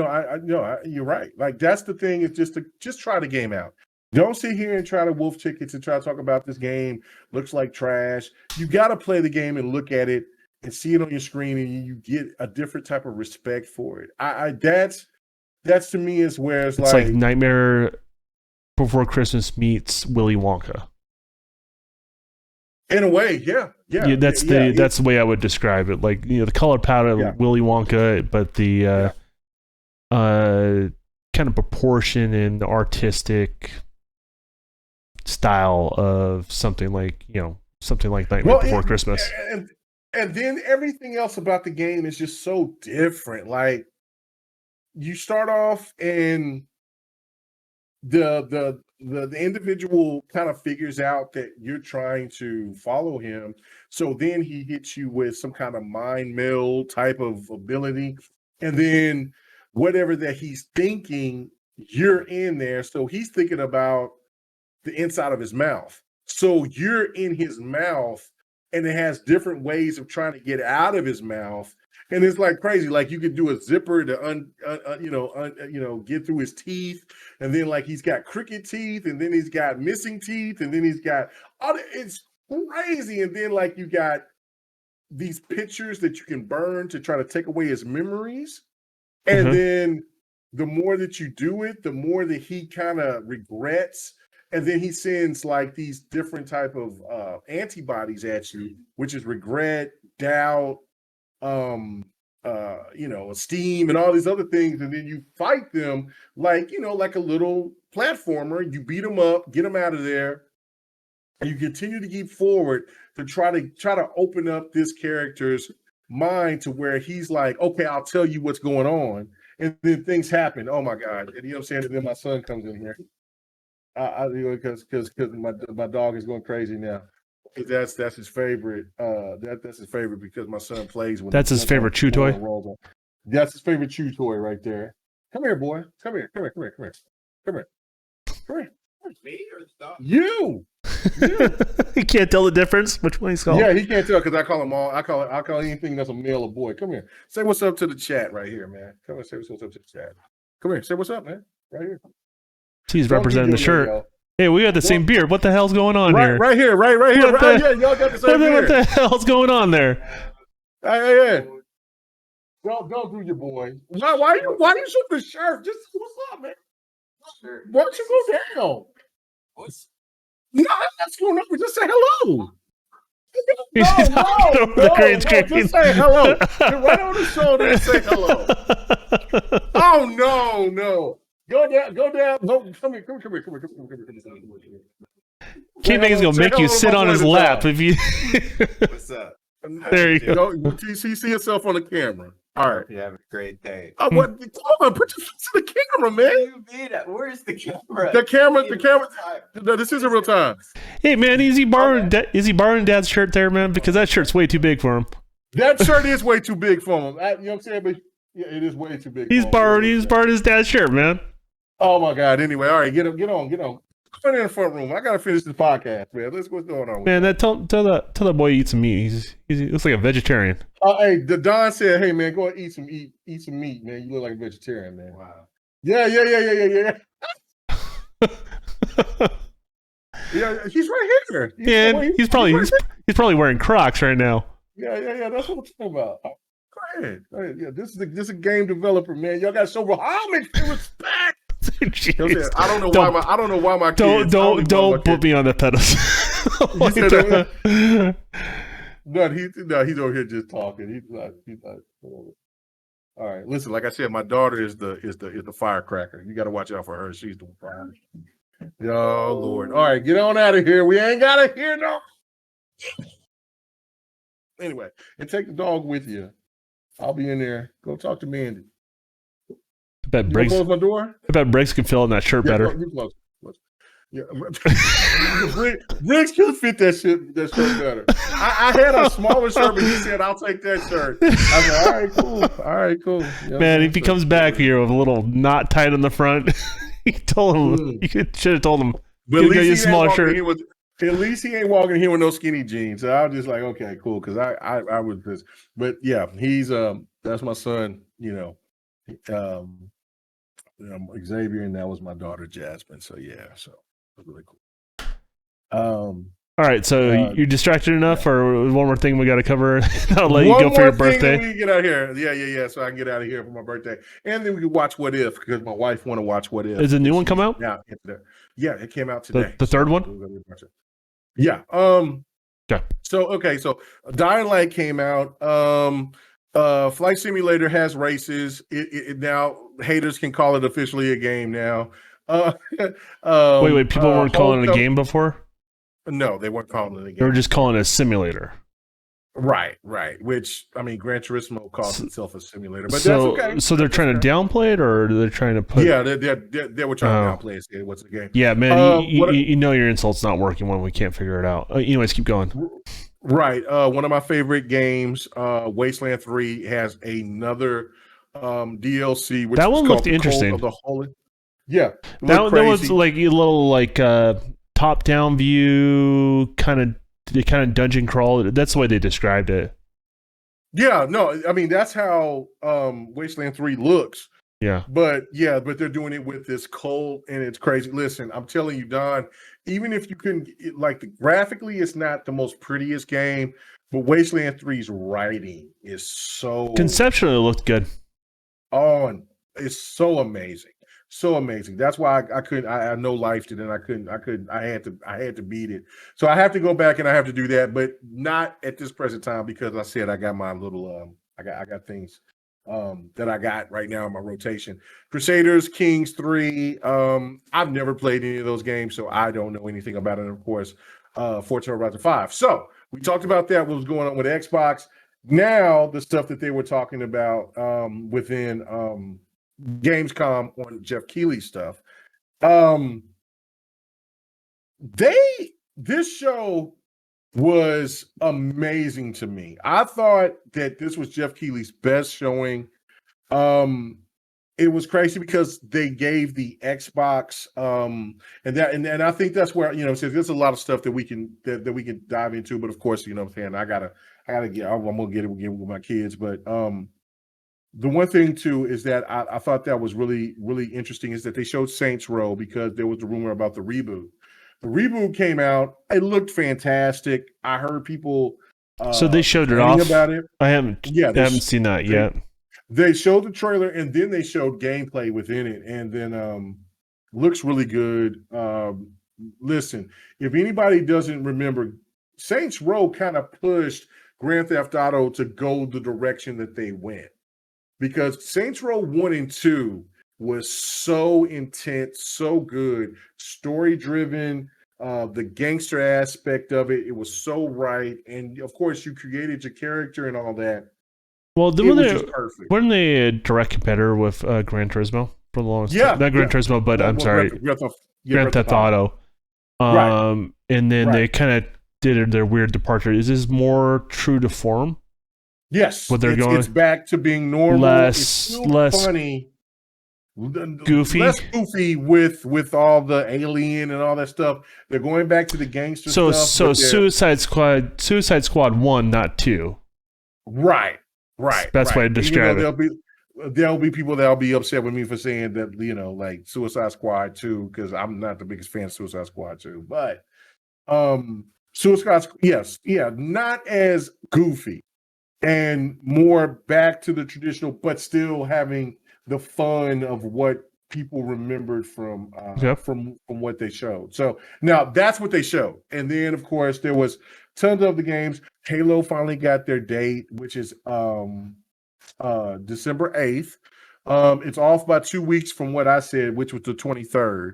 you're right. Like, that's the thing, is just try the game out. Don't sit here and try to wolf tickets and try to talk about this game. Looks like trash. You got to play the game and look at it and see it on your screen, and you get a different type of respect for it. That's to me is where it's like Nightmare Before Christmas meets Willy Wonka. In a way, yeah. That's the way I would describe it. Like, the color palette of Willy Wonka, but the kind of proportion and artistic style of something like Nightmare Before Christmas. And then everything else about the game is just so different. Like, you start off and the individual kind of figures out that you're trying to follow him. So then he hits you with some kind of mind meld type of ability. And then whatever that he's thinking, you're in there. So he's thinking about the inside of his mouth. So you're in his mouth, and it has different ways of trying to get out of his mouth. And it's like crazy. Like, you could do a zipper to get through his teeth, and then like he's got crooked teeth, and then he's got missing teeth, and then he's got it's crazy. And then like you got these pictures that you can burn to try to take away his memories, and then the more that you do it, the more that he kind of regrets. And then he sends like these different type of antibodies at you, which is regret, doubt, esteem, and all these other things. And then you fight them like a little platformer. You beat them up, get them out of there, and you continue to keep forward to try to open up this character's mind to where he's like, okay, I'll tell you what's going on. And then things happen. Oh my God. And you know what I'm saying? And then my son comes in here. Because my dog is going crazy now. That's his favorite. That's his favorite because my son plays when That's his favorite chew toy. That's his favorite chew toy right there. Come here, boy. Come here. Come here. Come here. Come here. Come here. Come here. Me or the dog? You. He can't tell the difference which one he's called. Yeah, he can't tell because I call him all. I call anything that's a male or boy. Come here. Say what's up to the chat right here, man. Come here. Say what's up to the chat. Come here. Say what's up, man. Right here. He's representing the shirt. Hey, we got the same beard. What the hell's going on here? Right here. Right here. Yeah, y'all got the same beard. What the hell's going on there? Hey. Don't do your boy. Why you shoot the shirt? Just what's up, man? Why don't you go down? What's No, that's going over. Just say hello. The green screen. Just say hello. Right on the shoulder and say hello. Oh no. Go down. No, come here. KMEGA's gonna make you sit on his lap if you. What's up? There you go. You see yourself on the camera. All right. You have a great day. Come on, put your face in the camera, man. Where's the camera? The camera. No, this isn't real time. Hey man, is he borrowing Dad's shirt there, man? Because that shirt's way too big for him. That shirt is way too big for him. You know what I'm saying? But yeah, it is way too big. He's borrowed his dad's shirt, man. Oh my God. Anyway, all right, get on. Come in the front room. I gotta finish this podcast, man. Let's what's going on. Man, tell that boy to eat some meat. He looks like a vegetarian. Hey, the Don said, "Hey man, go and eat some meat, man. You look like a vegetarian, man." Wow. Yeah. Yeah, he's right here. He's probably wearing Crocs right now. Yeah. That's what I'm talking about. Go ahead. Yeah, this is a game developer, man. Y'all got to show homage and respect. I don't know why my kids. Don't put me on the pedestal. No, he's over here just talking. He's not. All right, listen. Like I said, my daughter is the firecracker. You got to watch out for her. She's the fire. Oh Lord! All right, get on out of here. We ain't gotta hear no. Anyway, and take the dog with you. I'll be in there. Go talk to Mandy. I bet Briggs. Close my door. I bet Briggs can fill in that shirt better. Close. Yeah, Briggs can fit that shirt better. I had a smaller shirt, but he said, "I'll take that shirt." I said, "All right, cool." Yeah, man, if he comes back here with a little knot tied in the front, you should have told him. But at least he small shirt. At least he ain't walking here with no skinny jeans. So I was just like, okay, cool, because I was pissed. But yeah, he's that's my son. Xavier, and that was my daughter Jasmine. So yeah, so it was really cool. All right, so you're distracted enough, or one more thing we got to cover? I'll let you go for your birthday. We get out of here. Yeah. So I can get out of here for my birthday, and then we can watch What If because my wife want to watch What If. Is a new one come out? Yeah, it came out today. The third one. Yeah. Yeah. So Dying Light came out. Flight Simulator has races. It now haters can call it officially a game now. Wait. People weren't calling it a game before. No, they weren't calling it a game. They were just calling it a simulator. Right. Which, I mean, Gran Turismo calls itself a simulator, but so, that's okay. So they're trying to downplay it, or they're trying to put? Yeah, they were trying to downplay it. What's the game? Yeah, man, you know your insult's not working when we can't figure it out. Anyways, keep going. Right. One of my favorite games, Wasteland 3, has another DLC. Which that one looked interesting. Yeah, that was like a little top-down view, kind of dungeon crawl. That's the way they described it. Yeah, no, I mean that's how Wasteland 3 looks. Yeah, but they're doing it with this cold, and it's crazy. Listen, I'm telling you, Don. Even if you couldn't graphically, it's not the most prettiest game, but Wasteland 3's writing is so conceptually it looked good. Oh, and it's so amazing. So amazing. That's why I couldn't. I no lifed it, and I couldn't. I had to beat it. So I have to go back and I have to do that, but not at this present time because I said I got my little. I got things that I got right now in my rotation. Crusaders Kings 3. I've never played any of those games, so I don't know anything about it. And of course, Forza Horizon 5. So we talked about that. What was going on with Xbox? Now the stuff that they were talking about within. Gamescom on Jeff Keighley's stuff. This show was amazing to me. I thought that this was Jeff Keighley's best showing. It was crazy because they gave the Xbox and I think that's where, so there's a lot of stuff that we can dive into, but of course, what I'm saying, I gotta get, I'm gonna get it with my kids. But the one thing too is that I thought that was really, really interesting is that they showed Saints Row because there was a rumor about the reboot. The reboot came out, it looked fantastic. I heard people so they showed it off about it. I haven't seen that yet. They showed the trailer and then they showed gameplay within it, and then looks really good. Listen, if anybody doesn't remember, Saints Row kind of pushed Grand Theft Auto to go the direction that they went, because Saints Row 1 and 2 was so intense, so good, story driven. The gangster aspect of it was so right, and of course you created your character and all that. Well, weren't they a direct competitor with Gran Turismo for the longest time? Not Gran Turismo, but I'm sorry, Grand Theft Auto. Right. And then they kind of did their weird departure. Is this more true to form? Yes. What they're going? It's back to being normal. Less funny. Goofy. Less goofy with all the alien and all that stuff. They're going back to the gangster stuff. So Suicide Squad 1, not 2. Right. That's why I describe it. There'll be people that'll be upset with me for saying that, like Suicide Squad 2, because I'm not the biggest fan of Suicide Squad 2. But Suicide Squad, not as goofy and more back to the traditional, but still having the fun of what people remembered from what they showed. So now that's what they showed. And then of course there was tons of the games. Halo finally got their date, which is December 8th. It's off by 2 weeks from what I said, which was the 23rd.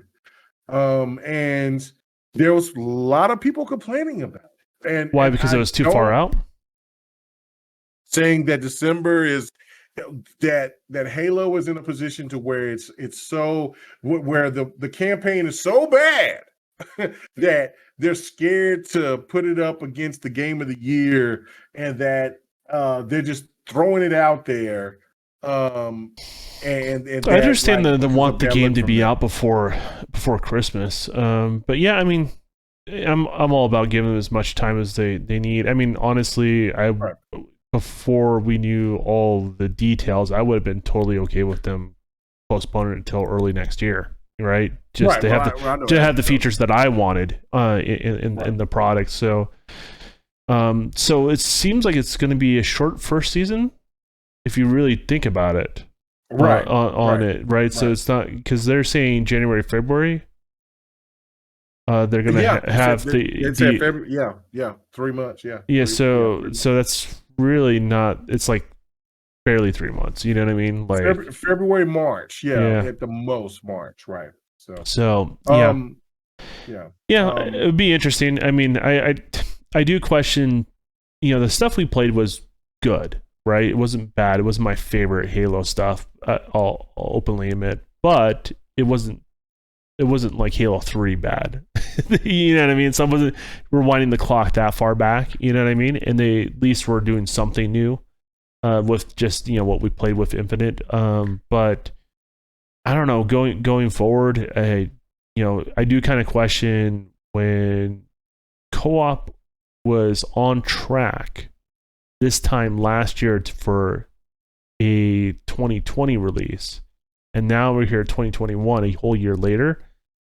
And there was a lot of people complaining about it. And why? Because it was too far out? Saying that December is that Halo is in a position to where it's so where the campaign is so bad that they're scared to put it up against the game of the year, and that they're just throwing it out there. And I understand the want the game to be out before Christmas. But yeah, I mean, I'm all about giving them as much time as they need. I mean, honestly, before we knew all the details, I would have been totally okay with them postponing it until early next year, right? Just to have the features that I wanted in the product. So it seems like it's going to be a short first season, if you really think about it, right? So it's not, because they're saying January, February. They're going to have February, 3 months, So that's really not, it's like barely 3 months, you know what I mean? Like February, March, at the most March, right? So it would be interesting. I mean, I do question, the stuff we played was good, right? It wasn't bad. It wasn't my favorite Halo stuff, I'll openly admit, but it wasn't like Halo 3 bad. You know what I mean? So I wasn't rewinding the clock that far back, you know what I mean? And they at least were doing something new with just, what we played with Infinite. But I don't know, going forward, I do kind of question when co-op was on track this time last year for a 2020 release, and now we're here 2021, a whole year later,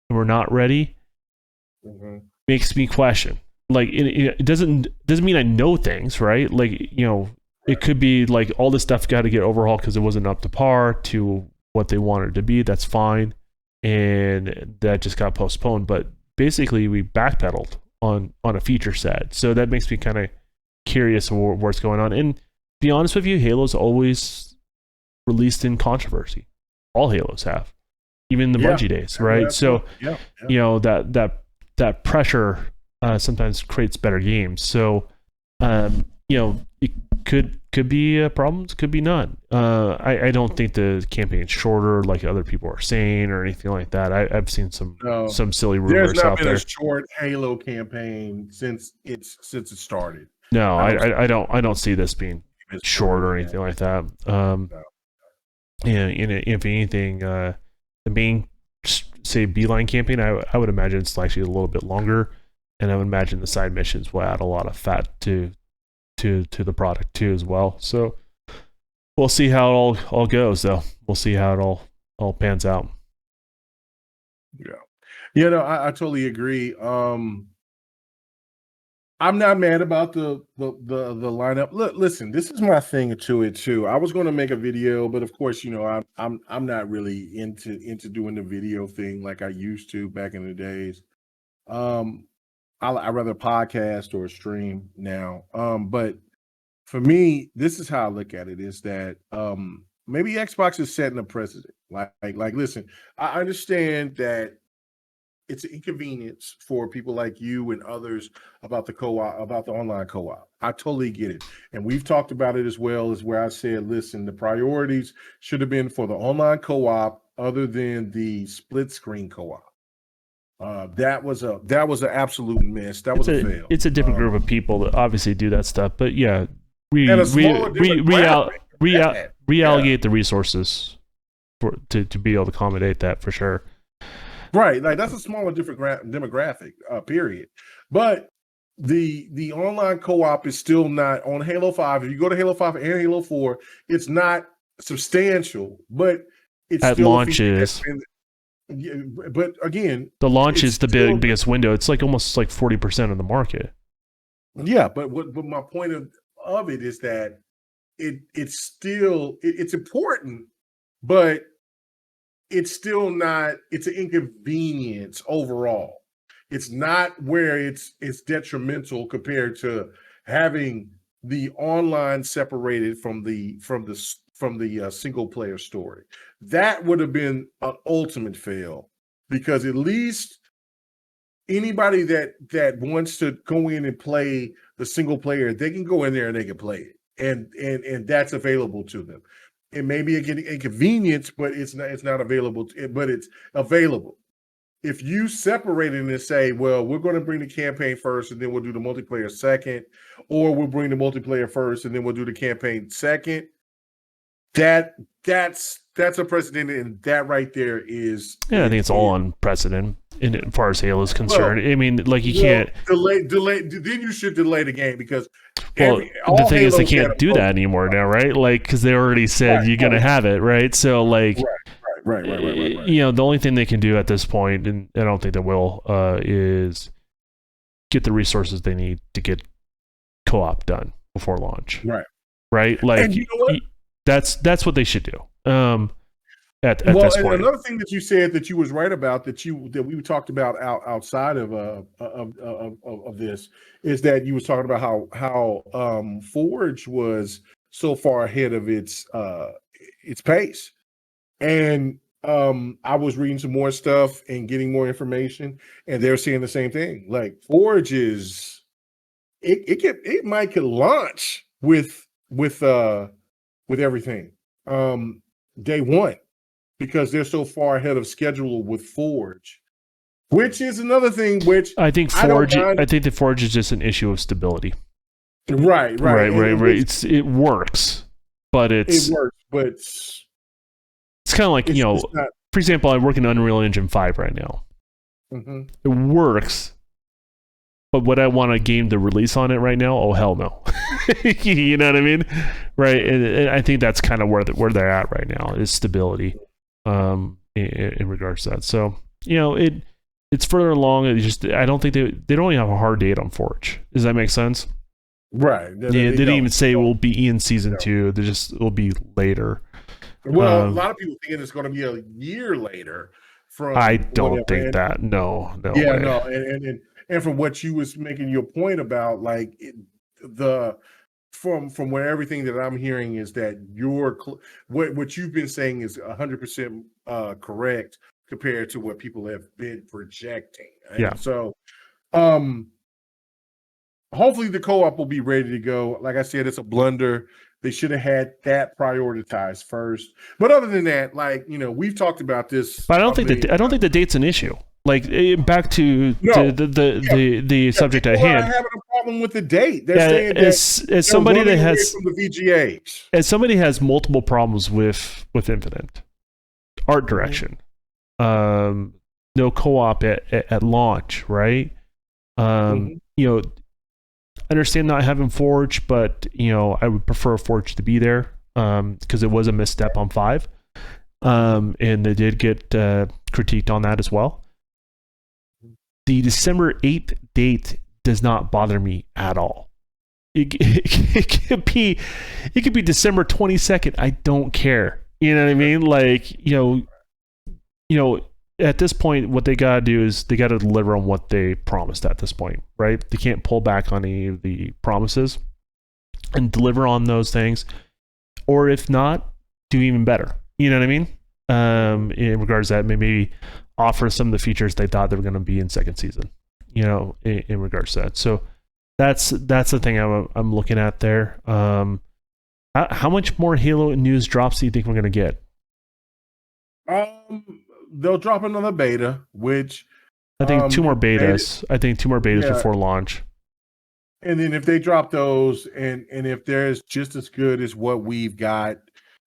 and we're not ready. Makes me question. Like it doesn't mean I know things, right? Like it could be like all this stuff got to get overhauled because it wasn't up to par to what they wanted it to be. That's fine, and that just got postponed. But basically, we backpedaled on a feature set, so that makes me kind of curious of what's going on. And to be honest with you, Halo's always released in controversy. All Halos have, even the Bungie days, right? So that pressure sometimes creates better games. So it could be problems, could be not. I don't think the campaign's shorter like other people are saying or anything like that. I've seen some silly There's rumors not out been there. a short Halo campaign since it started. No, I don't see this being short or anything like that. Yeah, if anything, the main say Beeline campaign, I would imagine it's actually a little bit longer, and I would imagine the side missions will add a lot of fat to the product too as well. So we'll see how it all goes, though. We'll see how it all pans out. Yeah, I totally agree. I'm not mad about the lineup. Look, listen, this is my thing to it too. I was going to make a video, but of course, I'm not really into doing the video thing like I used to back in the days. I rather podcast or stream now. But for me, this is how I look at it: is that maybe Xbox is setting a precedent. Like, listen, I understand that it's an inconvenience for people like you and others about the co-op, about the online co-op. I totally get it. And we've talked about it as well, as where I said, listen, the priorities should have been for the online co-op other than the split screen co-op. That was an absolute miss. That was a fail. It's a different group of people that obviously do that stuff, but yeah, reallocate the resources to be able to accommodate that for sure. Right, like that's a smaller, different demographic, period. But the online co-op is still not on Halo 5. If you go to Halo 5 and Halo 4, it's not substantial, but it's at still launches. But again, the launch is the biggest window. It's like almost like 40% of the market. Yeah, but my point of it is that it's still it's important, but it's still not, it's an inconvenience overall. It's not where it's detrimental compared to having the online separated from the single player story. That would have been an ultimate fail, because at least anybody that wants to go in and play the single player, they can go in there and they can play it, and that's available to them. It may be an inconvenience, but it's not available. But it's available. If you separate it and say, well, we're going to bring the campaign first and then we'll do the multiplayer second, or we'll bring the multiplayer first and then we'll do the campaign second, that's a precedent, and that right there is. Yeah, I think it's all unprecedented as far as Halo is concerned. Well, I mean, like you can't delay. Then you should delay the game, because the thing is they can't do that anymore now, right? Like, because they already said you're gonna have it, right? So like, right. The only thing they can do at this point, and I don't think they will, is get the resources they need to get co-op done before launch. Right. Like, and you know what? That's what they should do. At this point. Another thing that you said that you was right about, that we talked about outside of this, is that you was talking about how Forge was so far ahead of its pace, and I was reading some more stuff and getting more information, and they're saying the same thing. Like, Forge is it might could launch with everything day one, because they're so far ahead of schedule with Forge, which is another thing. Which I think the Forge is just an issue of stability. Right. It works, but it's kind of like, for example, I work in Unreal Engine 5 right now. Mm-hmm. It works, but would I want a game to release on it right now? Oh, hell no. You know what I mean? Right. And I think that's kind of where they're at right now, is stability in regards to that. So, it's further along. I don't think they don't even have a hard date on Forge. Does that make sense? Right. They didn't even say it will be in season 2. It will be later. Well, a lot of people think it's going to be a year later. I don't think that. No. Yeah, way. No. And from what you was making your point about, like, from where everything that I'm hearing is that what you've been saying is 100% correct compared to what people have been projecting. And yeah. So, hopefully the co-op will be ready to go. Like I said, it's a blunder. They should have had that prioritized first. But other than that, like, we've talked about this. But I don't think the date's an issue. Like, back to No. the subject at People hand. are having a problem with the date. They're saying that As somebody that has from the VGAs. as somebody has multiple problems with Infinite art direction, no co-op at launch, right? Understand not having Forge, but I would prefer Forge to be there because it was a misstep on 5, and they did get critiqued on that as well. The December 8th date does not bother me at all. It could be December 22nd. I don't care. You know what I mean? Like, at this point, what they gotta do is they gotta deliver on what they promised at this point, right? They can't pull back on any of the promises and deliver on those things. Or if not, do even better. You know what I mean? In regards to that, maybe offer some of the features they thought they were going to be in second season, in regards to that. So that's the thing I'm looking at there. How much more Halo news drops do you think we're going to get? They'll drop another beta, which I think 2 more betas. I think 2 more betas before launch. And then if they drop those, and if there's just as good as what we've got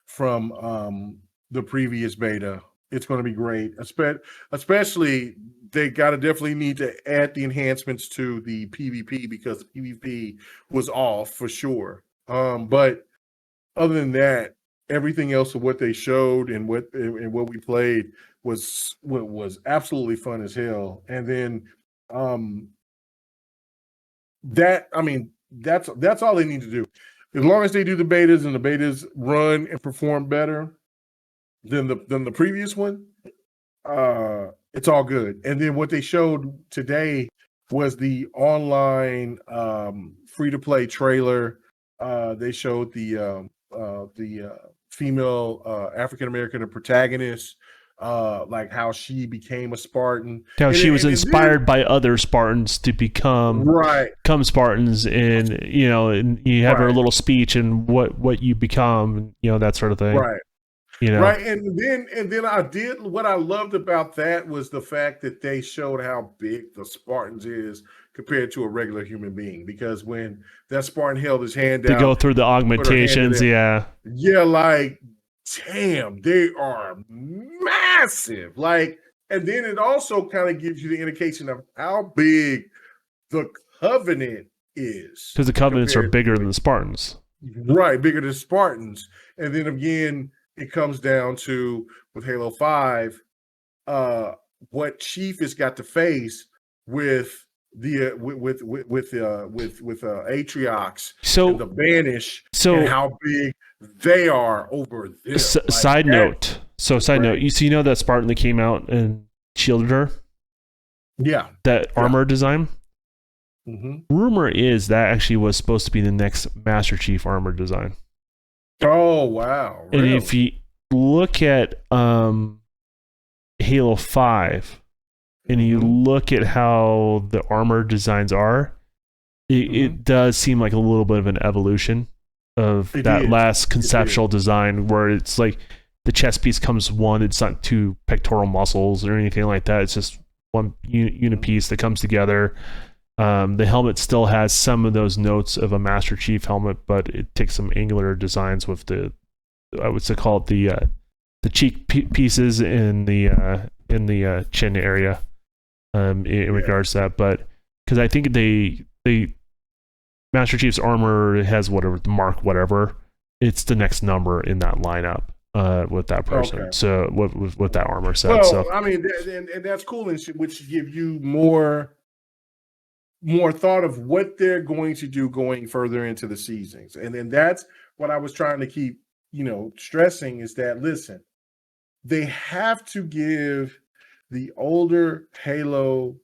from the previous beta, it's going to be great. Especially, they definitely need to add the enhancements to the PvP because the PvP was off for sure. But other than that, everything else of what they showed and what we played was absolutely fun as hell. And then that's all they need to do. As long as they do the betas and the betas run and perform better than the previous one, it's all good. And then what they showed today was the online free-to-play trailer. They showed the female African American protagonist, like how she became a Spartan. How she was inspired by other Spartans to become Spartans, and and you have her little speech and what you become, that sort of thing. Right. Right. And then what I loved about that was the fact that they showed how big the Spartans is compared to a regular human being. Because when that Spartan held his hand out, to go through the augmentations, like, damn, they are massive. Like, and then it also kind of gives you the indication of how big the Covenant is. Because the Covenants are bigger than the Spartans. Right, bigger than Spartans. And then again, it comes down to, with Halo 5, what Chief has got to face with the with Atriox, and the Banish, and how big they are over there. Side note, you know that Spartan that came out and shielded her? Yeah. That armor design? Mm-hmm. Rumor is that actually was supposed to be the next Master Chief armor design. Oh, wow. Really? And if you look at Halo 5 and you look at how the armor designs are, it does seem like a little bit of an evolution of last conceptual design, where it's like the chest piece comes one, it's not 2 pectoral muscles or anything like that. It's just one unit piece that comes together. The helmet still has some of those notes of a Master Chief helmet, but it takes some angular designs with I would call it the cheek pieces in the chin area, in regards to that. But because I think they Master Chief's armor has whatever it's the next number in that lineup with that person. Okay. So with that armor set. Well, so I mean, and that's cool, and which give you more thought of what they're going to do going further into the seasons. And then that's what I was trying to keep, stressing, is that, listen, they have to give the older Halo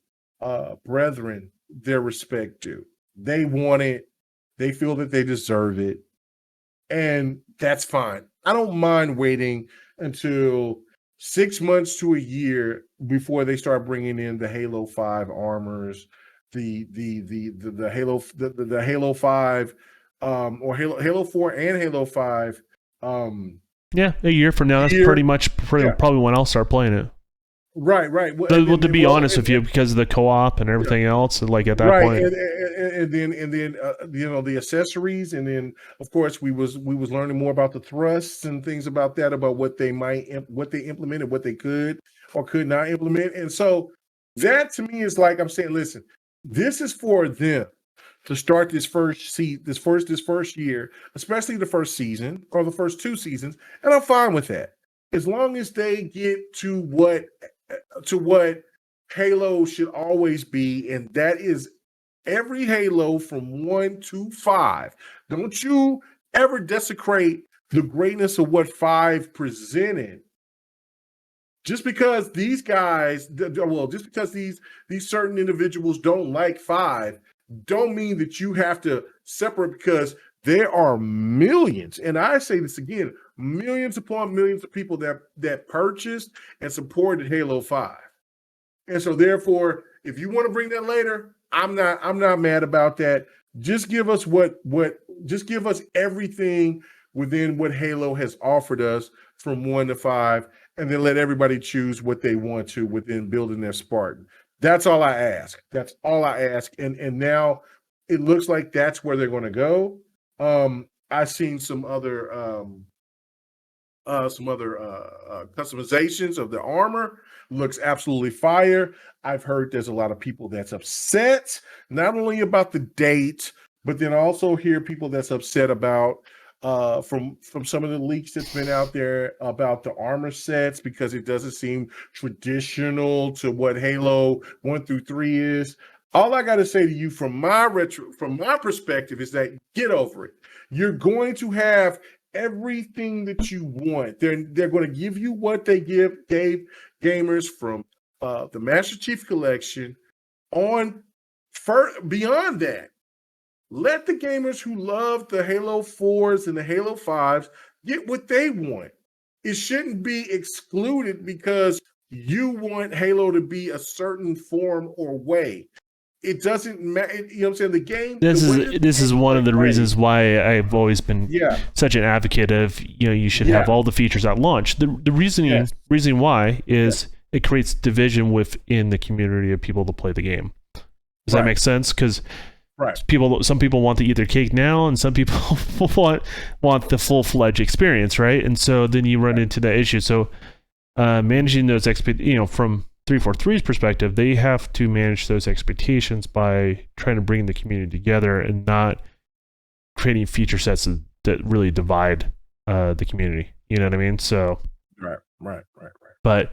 brethren their respect due. They want it. They feel that they deserve it. And that's fine. I don't mind waiting until 6 months to a year before they start bringing in the Halo 5 armors, the Halo the Halo 5 or Halo 4 and Halo 5 Yeah, a year from now, that's year. pretty much probably when I'll start playing it. Right. Well, Well, to be honest with you, because of the co-op and everything else, like at that point, and then the accessories, and then of course we was learning more about the thrusts and things about that, about what they implemented, what they could or could not implement, and so that to me is like I'm saying, listen, this is for them to start this first year, especially the first season or the first 2 seasons, and I'm fine with that as long as they get to what Halo should always be, and that is every Halo from 1 to 5. Don't you ever desecrate the greatness of what 5 presented. Just because these guys, just because these certain individuals don't like 5, don't mean that you have to separate, because there are millions, and I say this again, millions upon millions of people that purchased and supported Halo 5. And so therefore, if you want to bring that later, I'm not mad about that. Just give us just give us everything within what Halo has offered us from 1 to 5, and then let everybody choose what they want to within building their Spartan. That's all I ask. That's all I ask. And now it looks like that's where they're going to go. I've seen some other customizations of the armor. Looks absolutely fire. I've heard there's a lot of people that's upset, not only about the date, but then also hear people that's upset about from some of the leaks that's been out there about the armor sets, because it doesn't seem traditional to what Halo 1 through 3 is. All I got to say to you from my perspective is that get over it. You're going to have everything that you want. They're going to give you what they gave gamers from the Master Chief Collection on beyond that. Let the gamers who love the Halo 4s and the Halo 5s get what they want. It shouldn't be excluded because you want Halo to be a certain form or way. It doesn't matter. You know what I'm saying? The game. This is one of the reasons why I've always been such an advocate of, you should have all the features at launch. The reason why is it creates division within the community of people to play the game. Does that make sense? Because some people want to eat their cake now, and some people want the full-fledged experience, right? And so then you run into that issue. So managing those from 343's perspective, they have to manage those expectations by trying to bring the community together and not creating feature sets that really divide the community. You know what I mean? So right. But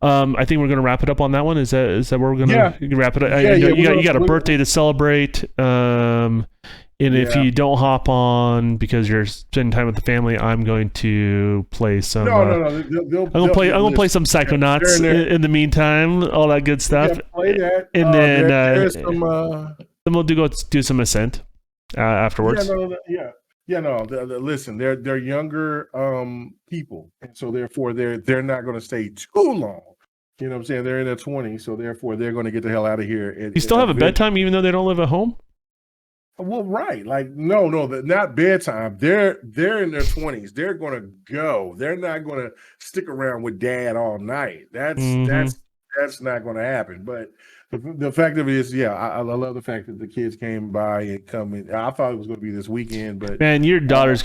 I think we're going to wrap it up on that one. Is that where we're going to wrap it up? You got a birthday to celebrate. And if you don't hop on because you're spending time with the family, I'm going to play some. No. I'm gonna play some Psychonauts in the meantime. All that good stuff. Yeah, play that, and then then we'll do some Ascent afterwards. Listen, they're younger people, and so therefore they're not going to stay too long. You know what I'm saying? They're in their 20s, so therefore they're going to get the hell out of here. You still have a bedtime, even though they don't live at home. Well, right. Like, no, not bedtime. They're in their 20s. They're going to go. They're not going to stick around with dad all night. That's not going to happen. But the fact of it is, I love the fact that the kids came by and come in. I thought it was going to be this weekend, but man, your daughter's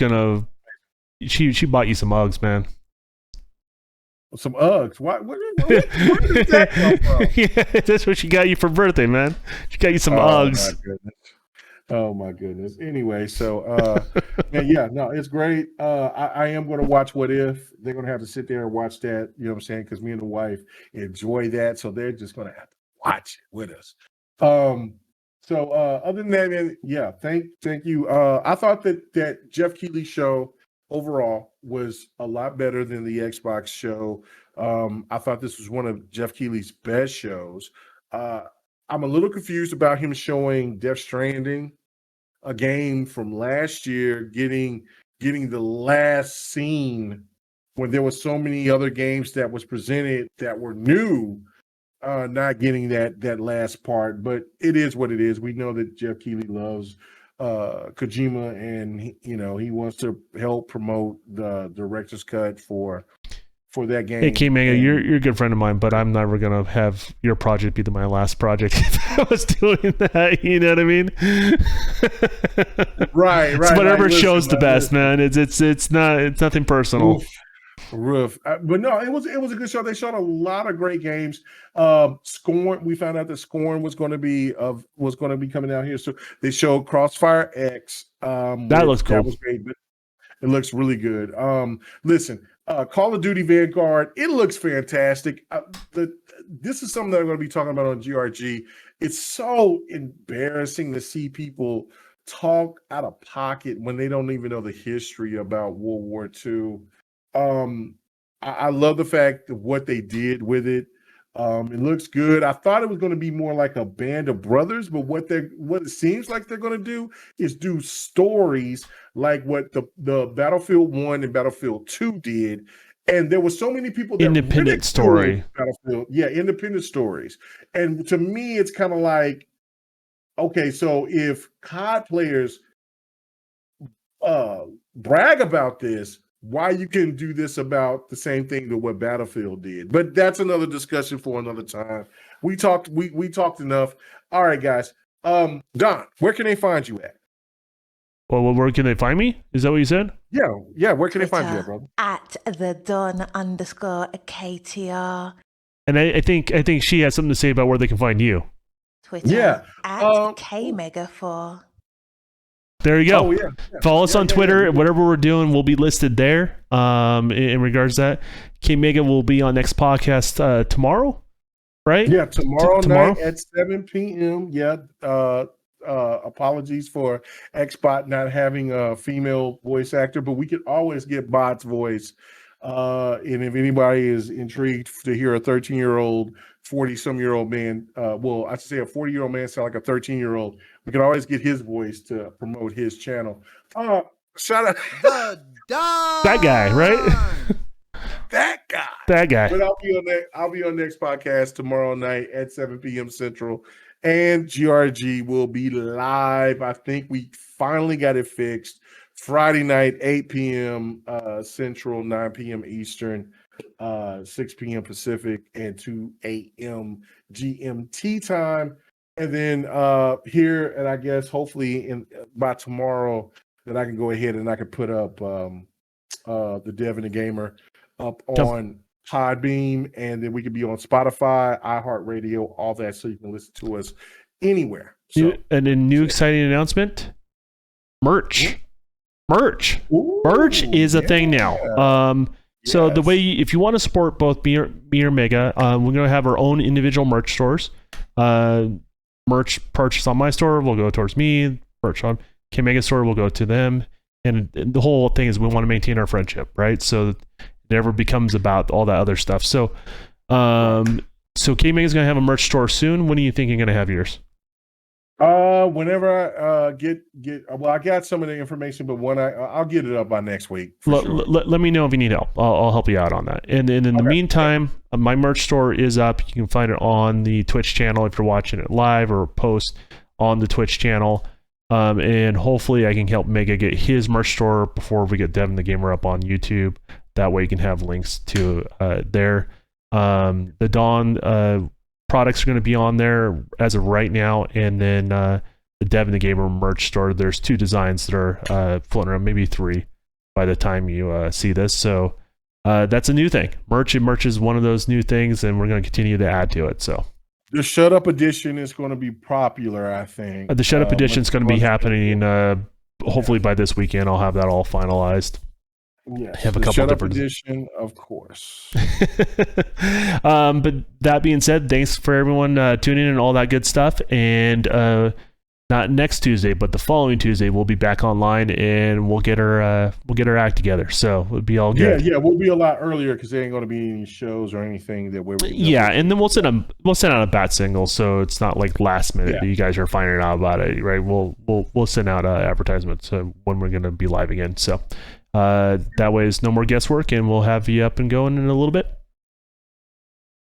she bought you some Uggs, man. Some Uggs. Where did that come from? Yeah, that's what she got you for birthday, man. She got you some Uggs. Oh my goodness. Anyway, so it's great. I am going to watch What If. They're going to have to sit there and watch that. You know what I'm saying? Because me and the wife enjoy that, so they're just going to have to watch it with us. So other than that, man, thank you. I thought that Jeff Keighley's show overall was a lot better than the Xbox show. I thought this was one of Jeff Keighley's best shows. I'm a little confused about him showing Death Stranding, a game from last year, getting the last scene when there were so many other games that was presented that were new. not getting that last part, but it is what it is. We know that Jeff Keighley loves Kojima, and he wants to help promote the director's cut for that game. Hey, KMEGA, And- you're a good friend of mine, but I'm never gonna have your project be my last project. If I was doing that, you know what I mean? Right. It's whatever Listen, shows the best, man. It's nothing personal. Roof. But no, it was a good show. They showed a lot of great games. Scorn. We found out that Scorn was going to be coming out here. So they showed Crossfire X. That looks cool. That was great. But it looks really good. Listen, Call of Duty Vanguard. It looks fantastic. This is something that I'm going to be talking about on GRG. It's so embarrassing to see people talk out of pocket when they don't even know the history about World War II. I love the fact of what they did with it. It looks good. I thought it was going to be more like a band of brothers, but what it seems like they're going to do is do stories like what the Battlefield 1 and Battlefield 2 did. And there were so many people that Independent story. Battlefield, independent stories. And to me, it's kind of like, okay, so if COD players brag about this, why you can do this about the same thing that what Battlefield did. But that's another discussion for another time. We talked enough. All right, guys. Don, where can they find you at? Well, where can they find me? Is that what you said? Yeah. Where can they find you at, brother? At the Don_KTR. And I think she has something to say about where they can find you. Twitter. At KMEGA4. There you go. Oh, yeah. Follow us on Twitter. Whatever we're doing will be listed there. In regards to that, KMEGA will be on next podcast tomorrow, right? Yeah, tomorrow tomorrow night at 7 p.m. Yeah. Apologies for Xbot not having a female voice actor, but we could always get Bot's voice. And if anybody is intrigued to hear a 13-year-old, 40-some-year-old man, I should say a 40-year-old man sound like a 13-year-old, we can always get his voice to promote his channel. Shout out that guy, right? that guy. That guy. But I'll be on next podcast tomorrow night at 7 p.m. Central, and GRG will be live. I think we finally got it fixed. Friday night, 8 p.m. Central, 9 p.m. Eastern, 6 p.m. Pacific, and 2 a.m. GMT time. And then here, and I guess hopefully by tomorrow, that I can go ahead and I can put up the Dev and the Gamer up on Podbeam, and then we could be on Spotify, iHeartRadio, all that, so you can listen to us anywhere. So, and a new exciting announcement: merch. Ooh, Merch is a thing now. So the way if you want to support both me or Mega, we're going to have our own individual merch stores. Merch purchase on my store will go towards me. Merch on KMEGA store will go to them. And the whole thing is we want to maintain our friendship, right? So it never becomes about all that other stuff. So, so KMEGA is going to have a merch store soon. When are you thinking going to have yours? Whenever I get I got some of the information, but when I'll get it up by next week. Let me know if you need help. I'll help you out on that. And in the meantime, my merch store is up. You can find it on the Twitch channel if you're watching it live, or post on the Twitch channel. And hopefully I can help Mega get his merch store before we get Devin the Gamer up on YouTube. That way you can have links to there. The Dawn products are going to be on there as of right now, and then the Devin the Gamer merch store, there's 2 designs that are floating around, maybe 3 by the time you see this. So that's a new thing. Merch is one of those new things, and we're going to continue to add to it. So the Shut Up edition is going to be popular, I think. The Shut Up edition is going to be happening hopefully by this weekend. I'll have that all finalized. Yes, have a couple Shut different Up edition, of course. But that being said, thanks for everyone tuning in and all that good stuff. And not next Tuesday, but the following Tuesday, we'll be back online and we'll get our act together. So it'll be all good. Yeah, we'll be a lot earlier because there ain't going to be any shows or anything that we're. Yeah, and then we'll send out a bat single, so it's not like last minute that you guys are finding out about it, right? We'll send out advertisements when we're going to be live again. So that way, it's no more guesswork, and we'll have you up and going in a little bit.